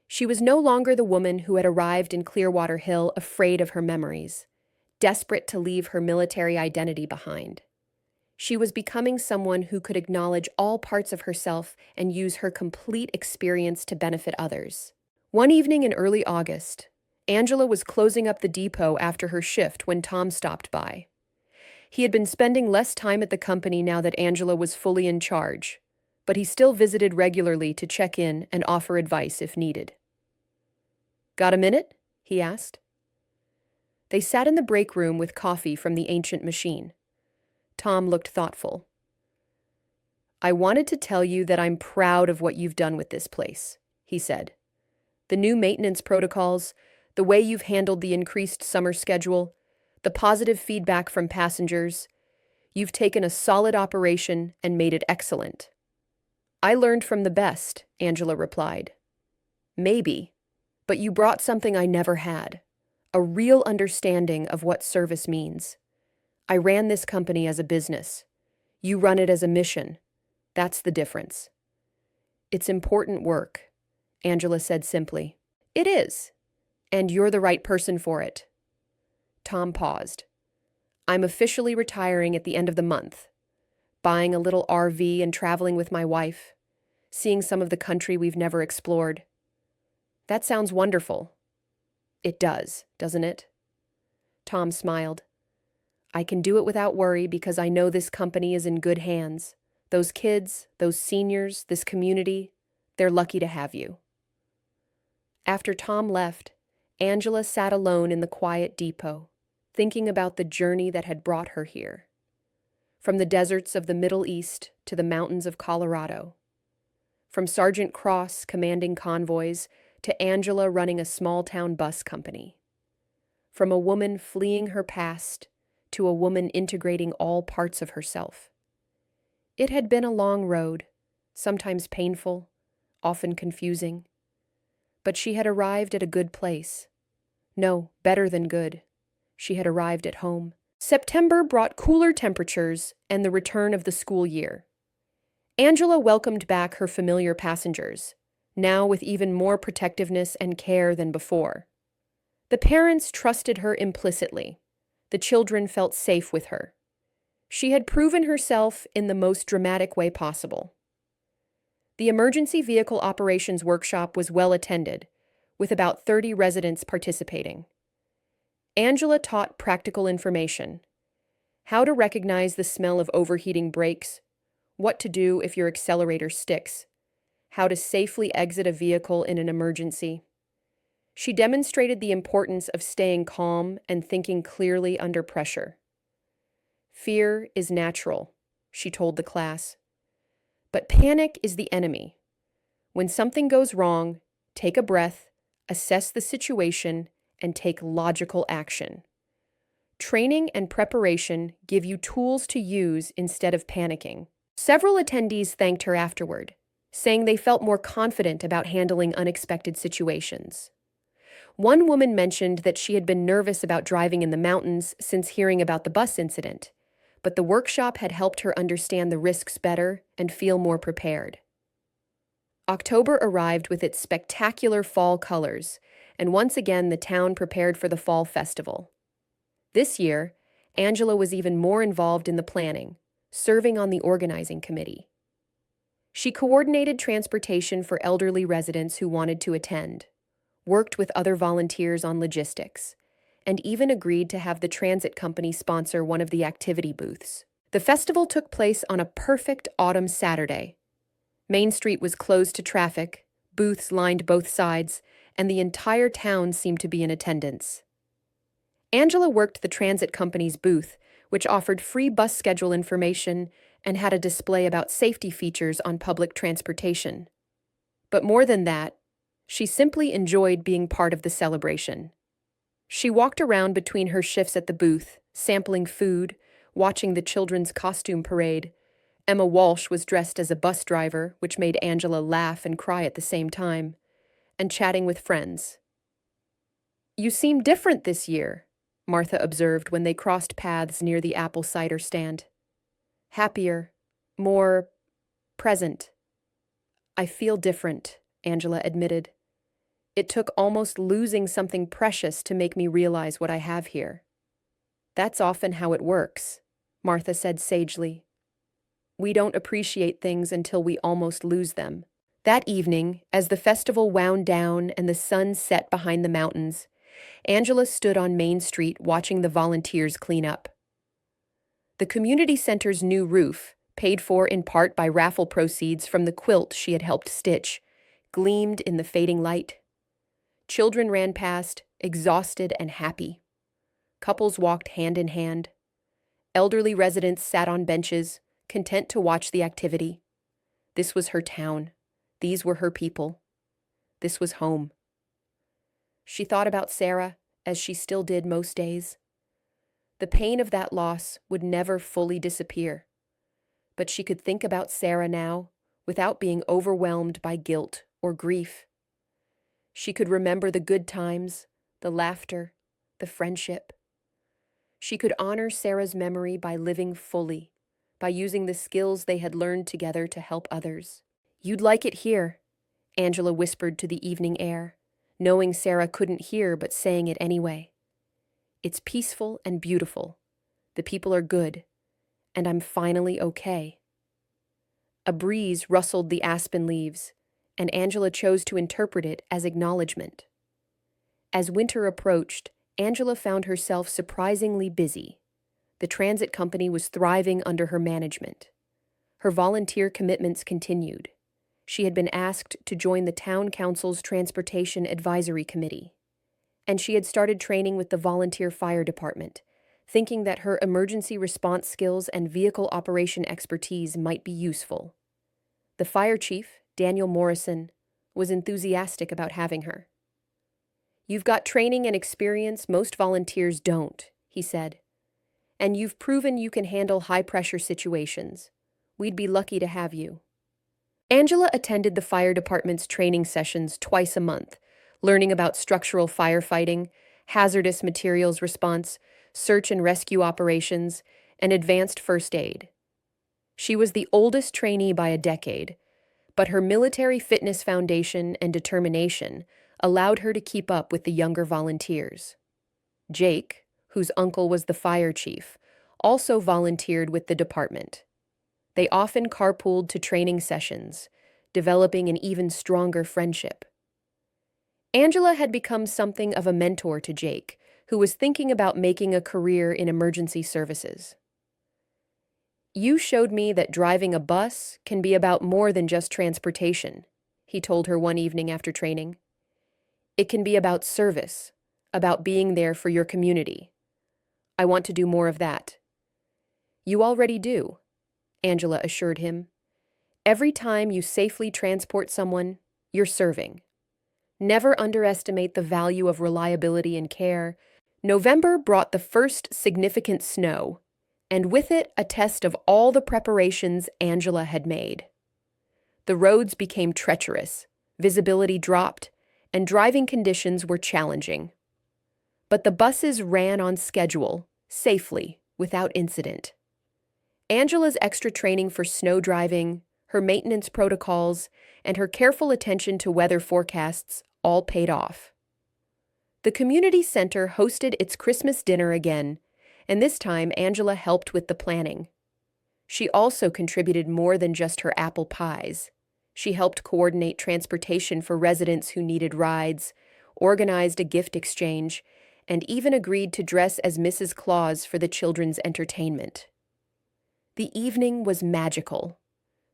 She was no longer the woman who had arrived in Clearwater Hill afraid of her memories, desperate to leave her military identity behind. She was becoming someone who could acknowledge all parts of herself and use her complete experience to benefit others. One evening in early August, Angela was closing up the depot after her shift when Tom stopped by. He had been spending less time at the company now that Angela was fully in charge, but he still visited regularly to check in and offer advice if needed. Got a minute? He asked. They sat in the break room with coffee from the ancient machine. Tom looked thoughtful. I wanted to tell you that I'm proud of what you've done with this place, he said. The new maintenance protocols, the way you've handled the increased summer schedule, the positive feedback from passengers. You've taken a solid operation and made it excellent. I learned from the best, Angela replied. Maybe, but you brought something I never had, a real understanding of what service means. I ran this company as a business. You run it as a mission. That's the difference. It's important work, Angela said simply. It is, and you're the right person for it. Tom paused. I'm officially retiring at the end of the month, buying a little RV and traveling with my wife, seeing some of the country we've never explored. That sounds wonderful. It does, doesn't it? Tom smiled. I can do it without worry because I know this company is in good hands. Those kids, those seniors, this community, they're lucky to have you. After Tom left, Angela sat alone in the quiet depot, thinking about the journey that had brought her here. From the deserts of the Middle East to the mountains of Colorado. From Sergeant Cross commanding convoys to Angela running a small-town bus company. From a woman fleeing her past to a woman integrating all parts of herself. It had been a long road, sometimes painful, often confusing. But she had arrived at a good place. No, better than good. She had arrived at home. September brought cooler temperatures and the return of the school year. Angela welcomed back her familiar passengers, now with even more protectiveness and care than before. The parents trusted her implicitly. The children felt safe with her. She had proven herself in the most dramatic way possible. The emergency vehicle operations workshop was well attended, with about 30 residents participating. Angela taught practical information: how to recognize the smell of overheating brakes, what to do if your accelerator sticks, how to safely exit a vehicle in an emergency. She demonstrated the importance of staying calm and thinking clearly under pressure. Fear is natural, she told the class. But panic is the enemy. When something goes wrong, take a breath assess the situation, and take logical action. Training and preparation give you tools to use instead of panicking. Several attendees thanked her afterward, saying they felt more confident about handling unexpected situations. One woman mentioned that she had been nervous about driving in the mountains since hearing about the bus incident, but the workshop had helped her understand the risks better and feel more prepared. October arrived with its spectacular fall colors, and once again the town prepared for the fall festival. This year, Angela was even more involved in the planning, serving on the organizing committee. She coordinated transportation for elderly residents who wanted to attend, worked with other volunteers on logistics, and even agreed to have the transit company sponsor one of the activity booths. The festival took place on a perfect autumn Saturday. Main Street was closed to traffic, booths lined both sides, and the entire town seemed to be in attendance. Angela worked the transit company's booth, which offered free bus schedule information and had a display about safety features on public transportation. But more than that, she simply enjoyed being part of the celebration. She walked around between her shifts at the booth, sampling food, watching the children's costume parade. Emma Walsh was dressed as a bus driver, which made Angela laugh and cry at the same time, and chatting with friends. "You seem different this year," Martha observed when they crossed paths near the apple cider stand. "Happier, more present." "I feel different," Angela admitted. "It took almost losing something precious to make me realize what I have here." "That's often how it works," Martha said sagely. "We don't appreciate things until we almost lose them." That evening, as the festival wound down and the sun set behind the mountains, Angela stood on Main Street watching the volunteers clean up. The community center's new roof, paid for in part by raffle proceeds from the quilt she had helped stitch, gleamed in the fading light. Children ran past, exhausted and happy. Couples walked hand in hand. Elderly residents sat on benches, content to watch the activity. This was her town. These were her people. This was home. She thought about Sarah, as she still did most days. The pain of that loss would never fully disappear. But she could think about Sarah now without being overwhelmed by guilt or grief. She could remember the good times, the laughter, the friendship. She could honor Sarah's memory by living fully, by using the skills they had learned together to help others. "You'd like it here," Angela whispered to the evening air, knowing Sarah couldn't hear but saying it anyway. "It's peaceful and beautiful. The people are good, and I'm finally okay." A breeze rustled the aspen leaves, and Angela chose to interpret it as acknowledgement. As winter approached, Angela found herself surprisingly busy. The transit company was thriving under her management. Her volunteer commitments continued. She had been asked to join the town council's transportation advisory committee, and she had started training with the volunteer fire department, thinking that her emergency response skills and vehicle operation expertise might be useful. The fire chief, Daniel Morrison, was enthusiastic about having her. "You've got training and experience most volunteers don't," he said. "And you've proven you can handle high-pressure situations. We'd be lucky to have you." Angela attended the fire department's training sessions twice a month, learning about structural firefighting, hazardous materials response, search and rescue operations, and advanced first aid. She was the oldest trainee by a decade, but her military fitness foundation and determination allowed her to keep up with the younger volunteers. Jake, whose uncle was the fire chief, also volunteered with the department. They often carpooled to training sessions, developing an even stronger friendship. Angela had become something of a mentor to Jake, who was thinking about making a career in emergency services. "You showed me that driving a bus can be about more than just transportation," he told her one evening after training. "It can be about service, about being there for your community. I want to do more of that." "You already do," Angela assured him. "Every time you safely transport someone, you're serving. Never underestimate the value of reliability and care. November brought the first significant snow, and with it a test of all the preparations Angela had made. The roads became treacherous, visibility dropped, and driving conditions were challenging. But the buses ran on schedule, safely, without incident. Angela's extra training for snow driving, her maintenance protocols, and her careful attention to weather forecasts all paid off. The community center hosted its Christmas dinner again, and this time Angela helped with the planning. She also contributed more than just her apple pies. She helped coordinate transportation for residents who needed rides, organized a gift exchange, and even agreed to dress as Mrs. Claus for the children's entertainment. The evening was magical.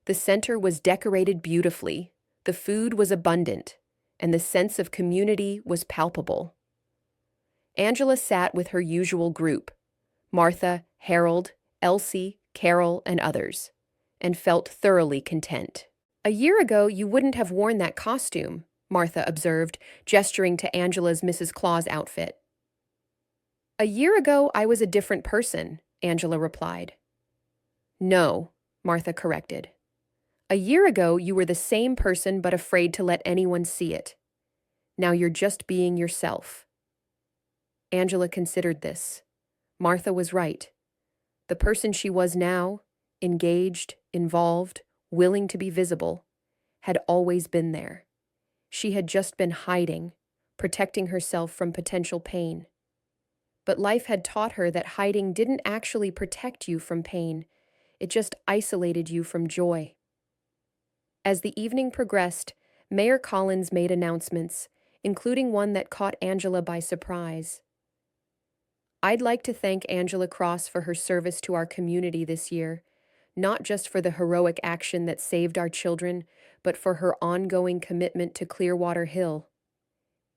The center was decorated beautifully, the food was abundant, and the sense of community was palpable. Angela sat with her usual group, Martha, Harold, Elsie, Carol, and others, and felt thoroughly content. "A year ago, you wouldn't have worn that costume," Martha observed, gesturing to Angela's Mrs. Claus outfit. "A year ago, I was a different person," Angela replied. "No," Martha corrected. "A year ago, you were the same person but afraid to let anyone see it. Now you're just being yourself." Angela considered this. Martha was right. The person she was now, engaged, involved, willing to be visible, had always been there. She had just been hiding, protecting herself from potential pain. But life had taught her that hiding didn't actually protect you from pain, it just isolated you from joy. As the evening progressed, Mayor Collins made announcements, including one that caught Angela by surprise. "I'd like to thank Angela Cross for her service to our community this year, not just for the heroic action that saved our children, but for her ongoing commitment to Clearwater Hill.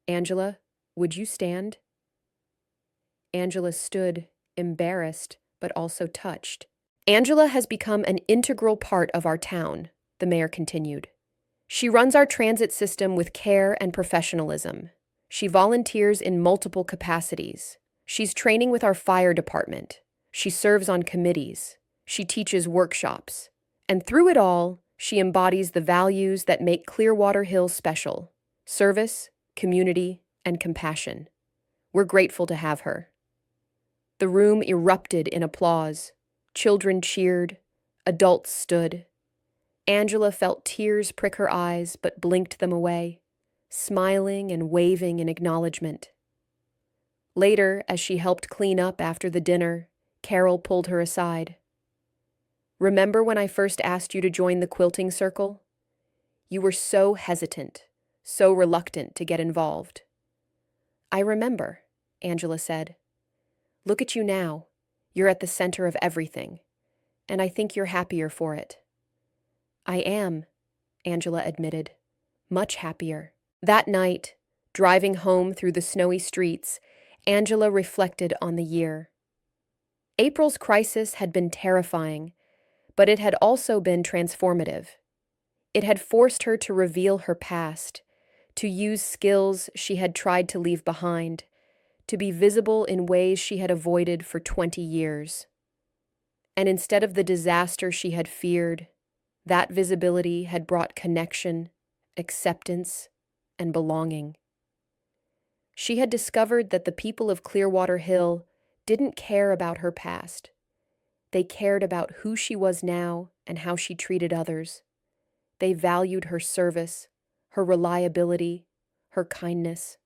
Angela, would you stand?" Angela stood, embarrassed, but also touched. "Angela has become an integral part of our town," the mayor continued. "She runs our transit system with care and professionalism. She volunteers in multiple capacities. She's training with our fire department. She serves on committees. She teaches workshops. And through it all, she embodies the values that make Clearwater Hill special: service, community, and compassion. We're grateful to have her." The room erupted in applause. Children cheered. Adults stood. Angela felt tears prick her eyes but blinked them away, smiling and waving in acknowledgement. Later, as she helped clean up after the dinner, Carol pulled her aside. "Remember when I first asked you to join the quilting circle? You were so hesitant, so reluctant to get involved." "I remember," Angela said. "Look at you now. You're at the center of everything, and I think you're happier for it." "I am," Angela admitted. "Much happier." That night, driving home through the snowy streets, Angela reflected on the year. April's crisis had been terrifying, but it had also been transformative. It had forced her to reveal her past, to use skills she had tried to leave behind, to be visible in ways she had avoided for 20 years. And instead of the disaster she had feared, that visibility had brought connection, acceptance, and belonging. She had discovered that the people of Clearwater Hill didn't care about her past. They cared about who she was now and how she treated others. They valued her service, her reliability, her kindness.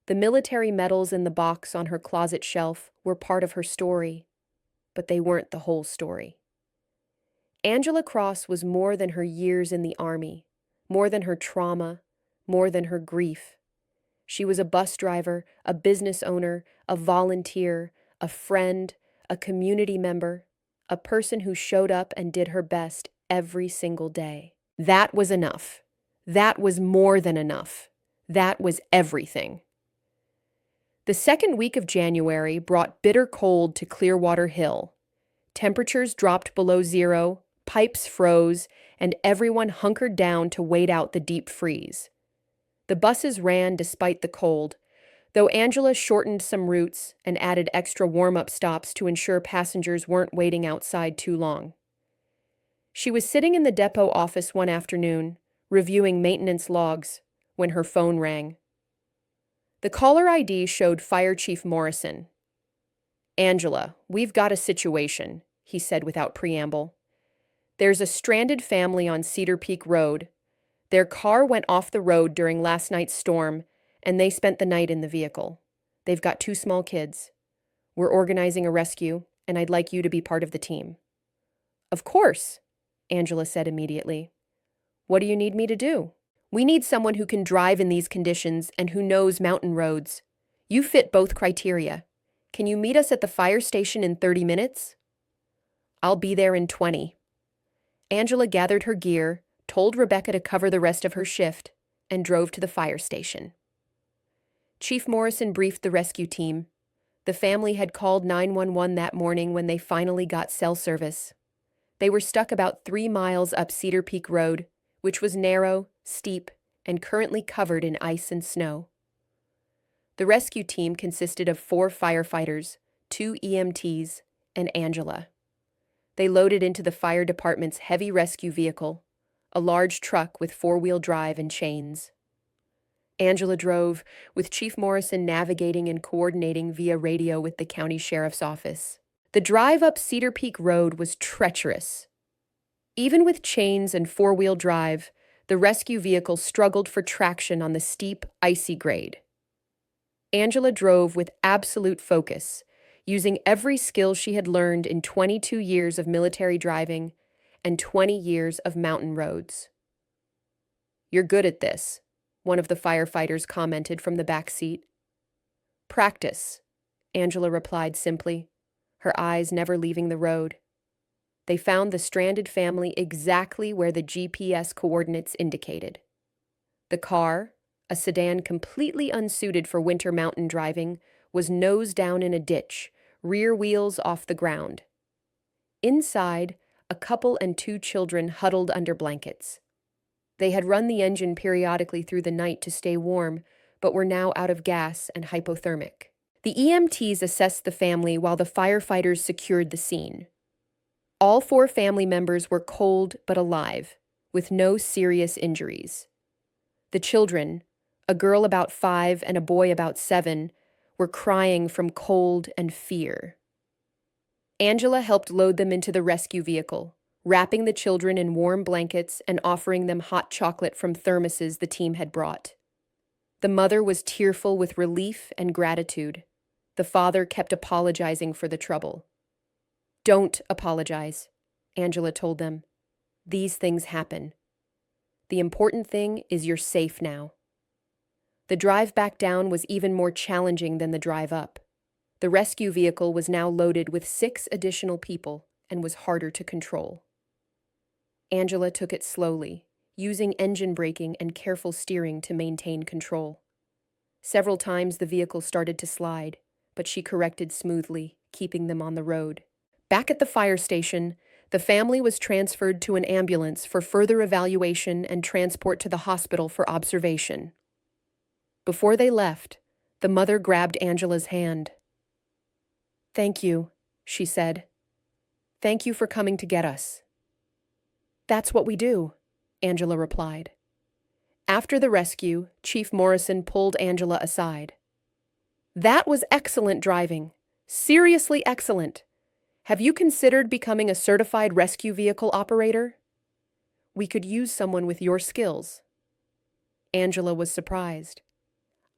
The military medals in the box on her closet shelf were part of her story, but they weren't the whole story. Angela Cross was more than her years in the Army, more than her trauma, more than her grief. She was a bus driver, a business owner, a volunteer, a friend, a community member, a person who showed up and did her best every single day. That was enough. That was more than enough. That was everything. The second week of January brought bitter cold to Clearwater Hill. Temperatures dropped below zero, pipes froze, and everyone hunkered down to wait out the deep freeze. The buses ran despite the cold, though Angela shortened some routes and added extra warm-up stops to ensure passengers weren't waiting outside too long. She was sitting in the depot office one afternoon, reviewing maintenance logs, when her phone rang. The caller ID showed Fire Chief Morrison. "Angela, we've got a situation," he said without preamble. "There's a stranded family on Cedar Peak Road. Their car went off the road during last night's storm, and they spent the night in the vehicle. They've got 2 small kids. We're organizing a rescue, and I'd like you to be part of the team." "Of course," Angela said immediately. "What do you need me to do?" "We need someone who can drive in these conditions and who knows mountain roads. You fit both criteria. Can you meet us at the fire station in 30 minutes? "I'll be there in 20. Angela gathered her gear, told Rebecca to cover the rest of her shift, and drove to the fire station. Chief Morrison briefed the rescue team. The family had called 911 that morning when they finally got cell service. They were stuck about 3 miles up Cedar Peak Road, which was narrow, steep, and currently covered in ice and snow. The rescue team consisted of 4 firefighters, 2 EMTs, and Angela. They loaded into the fire department's heavy rescue vehicle, a large truck with 4-wheel drive and chains. Angela drove, with Chief Morrison navigating and coordinating via radio with the county sheriff's office. The drive up Cedar Peak Road was treacherous. Even with chains and 4-wheel drive, the rescue vehicle struggled for traction on the steep, icy grade. Angela drove with absolute focus, using every skill she had learned in 22 years of military driving and 20 years of mountain roads. "You're good at this," one of the firefighters commented from the back seat. "Practice," Angela replied simply, her eyes never leaving the road. They found the stranded family exactly where the GPS coordinates indicated. The car, a sedan completely unsuited for winter mountain driving, was nose down in a ditch, rear wheels off the ground. Inside, a couple and 2 children huddled under blankets. They had run the engine periodically through the night to stay warm, but were now out of gas and hypothermic. The EMTs assessed the family while the firefighters secured the scene. All 4 family members were cold but alive, with no serious injuries. The children, a girl about 5 and a boy about 7, were crying from cold and fear. Angela helped load them into the rescue vehicle, wrapping the children in warm blankets and offering them hot chocolate from thermoses the team had brought. The mother was tearful with relief and gratitude. The father kept apologizing for the trouble. "Don't apologize," Angela told them. "These things happen. The important thing is you're safe now." The drive back down was even more challenging than the drive up. The rescue vehicle was now loaded with 6 additional people and was harder to control. Angela took it slowly, using engine braking and careful steering to maintain control. Several times the vehicle started to slide, but she corrected smoothly, keeping them on the road. Back at the fire station, the family was transferred to an ambulance for further evaluation and transport to the hospital for observation. Before they left, the mother grabbed Angela's hand. "Thank you," she said. "Thank you for coming to get us." "That's what we do," Angela replied. After the rescue, Chief Morrison pulled Angela aside. "That was excellent driving. Seriously excellent. Have you considered becoming a certified rescue vehicle operator? We could use someone with your skills." Angela was surprised.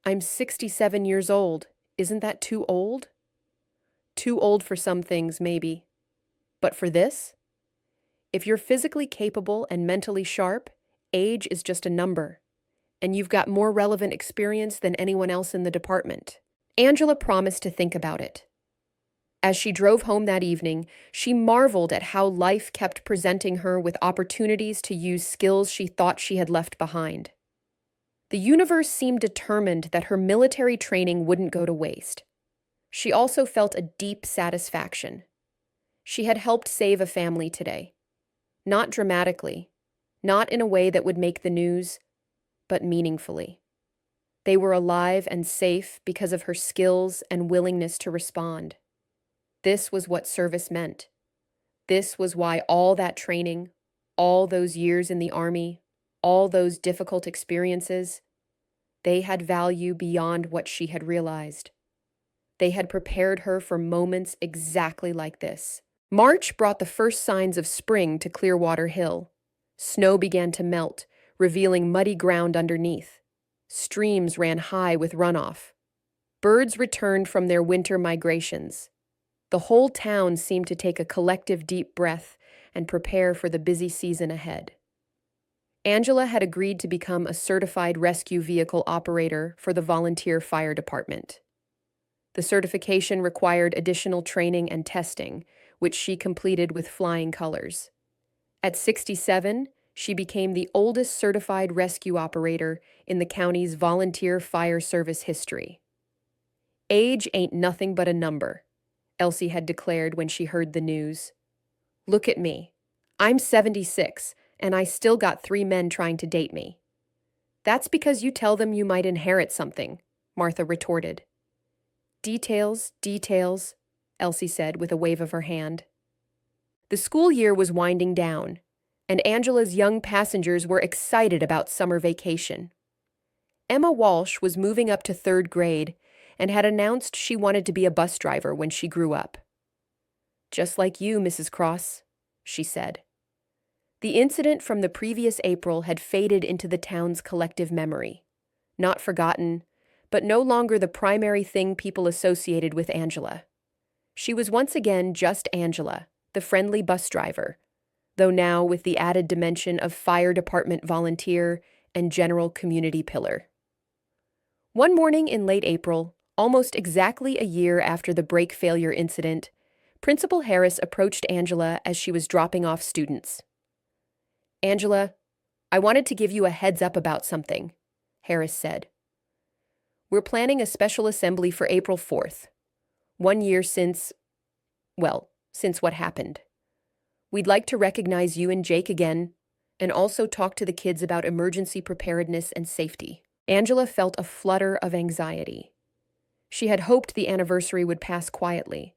"I'm 67 years old. Isn't that too old?" "Too old for some things, maybe. But for this? If you're physically capable and mentally sharp, age is just a number, and you've got more relevant experience than anyone else in the department." Angela promised to think about it. As she drove home that evening, she marveled at how life kept presenting her with opportunities to use skills she thought she had left behind. The universe seemed determined that her military training wouldn't go to waste. She also felt a deep satisfaction. She had helped save a family today. Not dramatically, not in a way that would make the news, but meaningfully. They were alive and safe because of her skills and willingness to respond. This was what service meant. This was why all that training, all those years in the army, all those difficult experiences, they had value beyond what she had realized. They had prepared her for moments exactly like this. March brought the first signs of spring to Clearwater Hill. Snow began to melt, revealing muddy ground underneath. Streams ran high with runoff. Birds returned from their winter migrations. The whole town seemed to take a collective deep breath and prepare for the busy season ahead. Angela had agreed to become a certified rescue vehicle operator for the volunteer fire department. The certification required additional training and testing, which she completed with flying colors. At 67, she became the oldest certified rescue operator in the county's volunteer fire service history. Age ain't nothing but a number, Elsie had declared when she heard the news. Look at me. I'm 76, and I still got 3 men trying to date me. That's because you tell them you might inherit something, Martha retorted. Details, details, Elsie said with a wave of her hand. The school year was winding down, and Angela's young passengers were excited about summer vacation. Emma Walsh was moving up to 3rd grade and had announced she wanted to be a bus driver when she grew up. Just like you, Mrs. Cross, she said. The incident from the previous April had faded into the town's collective memory. Not forgotten, but no longer the primary thing people associated with Angela. She was once again just Angela, the friendly bus driver, though now with the added dimension of fire department volunteer and general community pillar. One morning in late April, almost exactly a year after the brake failure incident, Principal Harris approached Angela as she was dropping off students. Angela, I wanted to give you a heads up about something, Harris said. We're planning a special assembly for April 4th, 1 year since what happened. We'd like to recognize you and Jake again, and also talk to the kids about emergency preparedness and safety. Angela felt a flutter of anxiety. She had hoped the anniversary would pass quietly,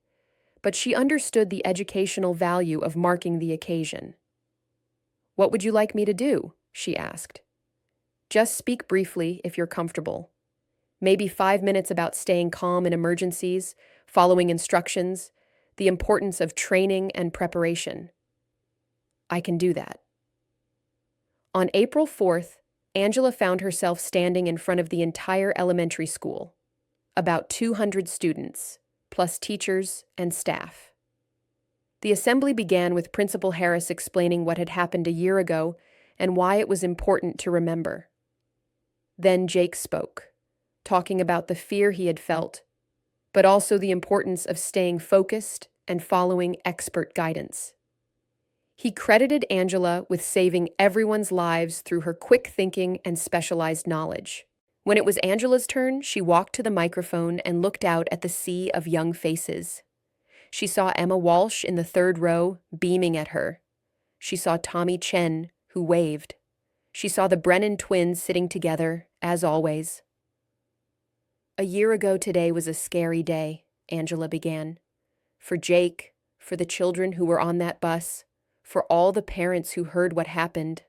but she understood the educational value of marking the occasion. What would you like me to do? She asked. Just speak briefly if you're comfortable. Maybe 5 minutes about staying calm in emergencies, following instructions, the importance of training and preparation. I can do that. On April 4th, Angela found herself standing in front of the entire elementary school, about 200 students, plus teachers and staff. The assembly began with Principal Harris explaining what had happened a year ago and why it was important to remember. Then Jake spoke, talking about the fear he had felt, but also the importance of staying focused and following expert guidance. He credited Angela with saving everyone's lives through her quick thinking and specialized knowledge. When it was Angela's turn, she walked to the microphone and looked out at the sea of young faces. She saw Emma Walsh in the 3rd row, beaming at her. She saw Tommy Chen, who waved. She saw the Brennan twins sitting together, as always. A year ago today was a scary day, Angela began. For Jake, for the children who were on that bus, for all the parents who heard what happened.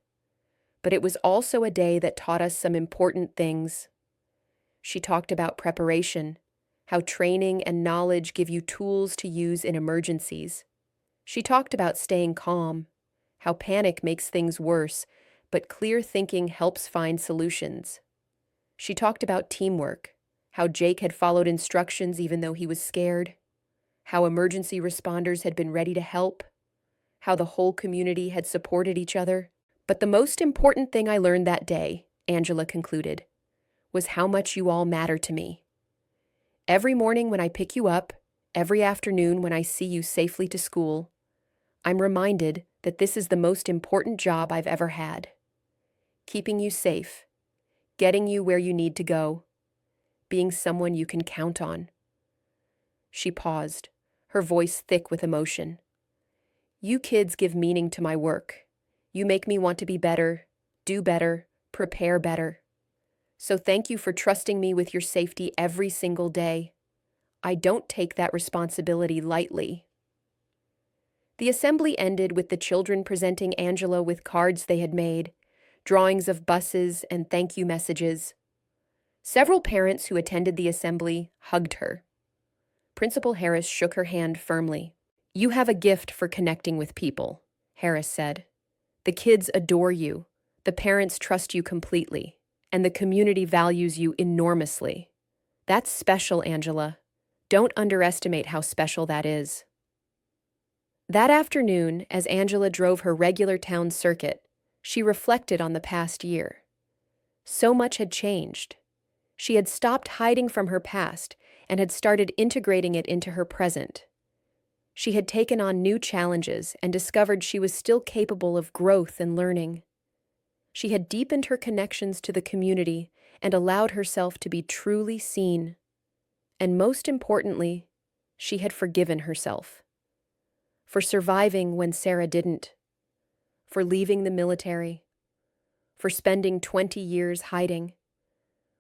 But it was also a day that taught us some important things. She talked about preparation, how training and knowledge give you tools to use in emergencies. She talked about staying calm, how panic makes things worse, but clear thinking helps find solutions. She talked about teamwork, how Jake had followed instructions even though he was scared, how emergency responders had been ready to help, how the whole community had supported each other. But the most important thing I learned that day, Angela concluded, was how much you all matter to me. Every morning when I pick you up, every afternoon when I see you safely to school, I'm reminded that this is the most important job I've ever had. Keeping you safe, getting you where you need to go, being someone you can count on. She paused, her voice thick with emotion. You kids give meaning to my work. You make me want to be better, do better, prepare better. So thank you for trusting me with your safety every single day. I don't take that responsibility lightly. The assembly ended with the children presenting Angela with cards they had made, drawings of buses, and thank you messages. Several parents who attended the assembly hugged her. Principal Harris shook her hand firmly. "You have a gift for connecting with people," Harris said. "The kids adore you, the parents trust you completely, and the community values you enormously. That's special, Angela. Don't underestimate how special that is." That afternoon, as Angela drove her regular town circuit, she reflected on the past year. So much had changed. She had stopped hiding from her past and had started integrating it into her present. She had taken on new challenges and discovered she was still capable of growth and learning. She had deepened her connections to the community and allowed herself to be truly seen. And most importantly, she had forgiven herself. For surviving when Sarah didn't. For leaving the military. For spending 20 years hiding.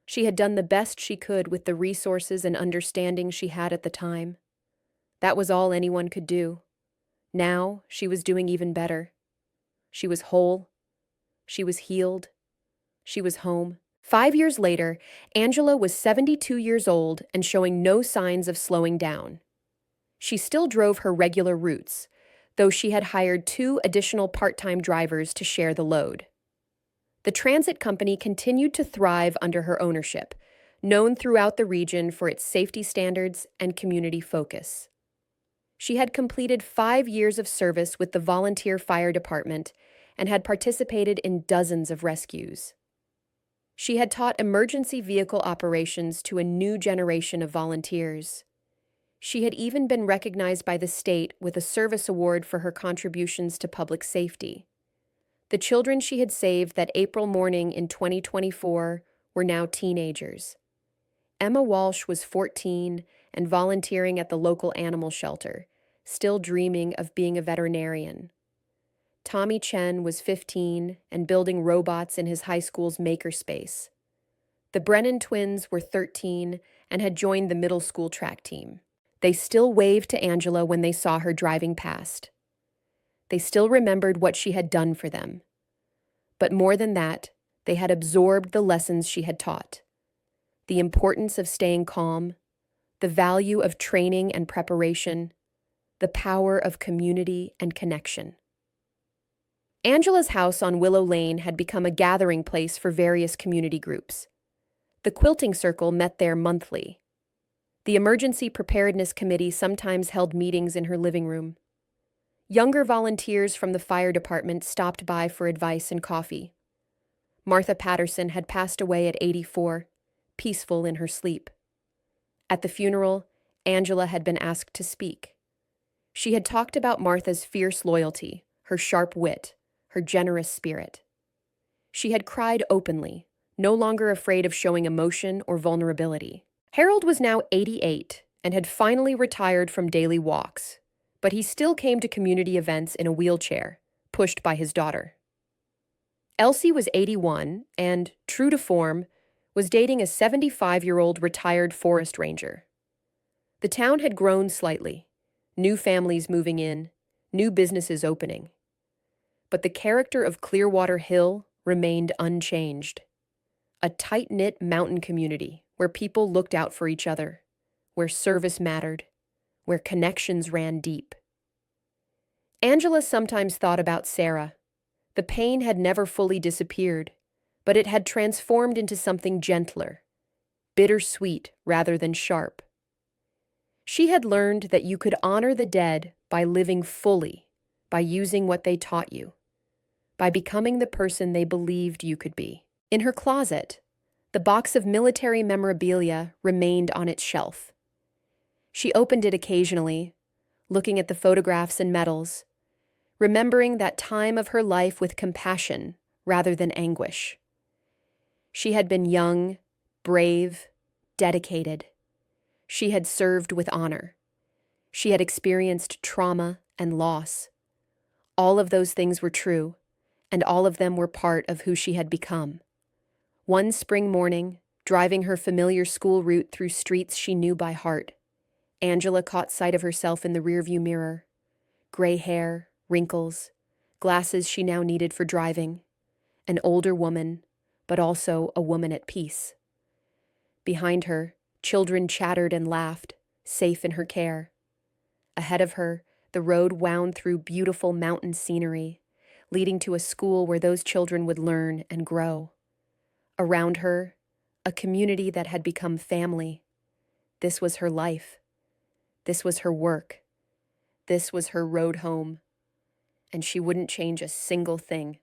She had done the best she could with the resources and understanding she had at the time. That was all anyone could do. Now, she was doing even better. She was whole. She was healed. She was home. 5 years later, Angela was 72 years old and showing no signs of slowing down. She still drove her regular routes, though she had hired 2 additional part-time drivers to share the load. The transit company continued to thrive under her ownership, known throughout the region for its safety standards and community focus. She had completed 5 years of service with the volunteer fire department and had participated in dozens of rescues. She had taught emergency vehicle operations to a new generation of volunteers. She had even been recognized by the state with a service award for her contributions to public safety. The children she had saved that April morning in 2024 were now teenagers. Emma Walsh was 14 and volunteering at the local animal shelter, still dreaming of being a veterinarian. Tommy Chen was 15 and building robots in his high school's makerspace. The Brennan twins were 13 and had joined the middle school track team. They still waved to Angela when they saw her driving past. They still remembered what she had done for them. But more than that, they had absorbed the lessons she had taught. The importance of staying calm, the value of training and preparation, the power of community and connection. Angela's house on Willow Lane had become a gathering place for various community groups. The quilting circle met there monthly. The Emergency Preparedness Committee sometimes held meetings in her living room. Younger volunteers from the fire department stopped by for advice and coffee. Martha Patterson had passed away at 84, peaceful in her sleep. At the funeral, Angela had been asked to speak. She had talked about Martha's fierce loyalty, her sharp wit, her generous spirit. She had cried openly, no longer afraid of showing emotion or vulnerability. Harold was now 88 and had finally retired from daily walks, but he still came to community events in a wheelchair, pushed by his daughter. Elsie was 81 and, true to form, was dating a 75-year-old retired forest ranger. The town had grown slightly, new families moving in, new businesses opening. But the character of Clearwater Hill remained unchanged. A tight-knit mountain community where people looked out for each other, where service mattered, where connections ran deep. Angela sometimes thought about Sarah. The pain had never fully disappeared, but it had transformed into something gentler, bittersweet rather than sharp. She had learned that you could honor the dead by living fully, by using what they taught you, by becoming the person they believed you could be. In her closet, the box of military memorabilia remained on its shelf. She opened it occasionally, looking at the photographs and medals, remembering that time of her life with compassion rather than anguish. She had been young, brave, dedicated. She had served with honor. She had experienced trauma and loss. All of those things were true, and all of them were part of who she had become. One spring morning, driving her familiar school route through streets she knew by heart, Angela caught sight of herself in the rearview mirror. Gray hair, wrinkles, glasses she now needed for driving. An older woman, but also a woman at peace. Behind her, children chattered and laughed, safe in her care. Ahead of her, the road wound through beautiful mountain scenery, leading to a school where those children would learn and grow. Around her, a community that had become family. This was her life. This was her work. This was her road home. And she wouldn't change a single thing.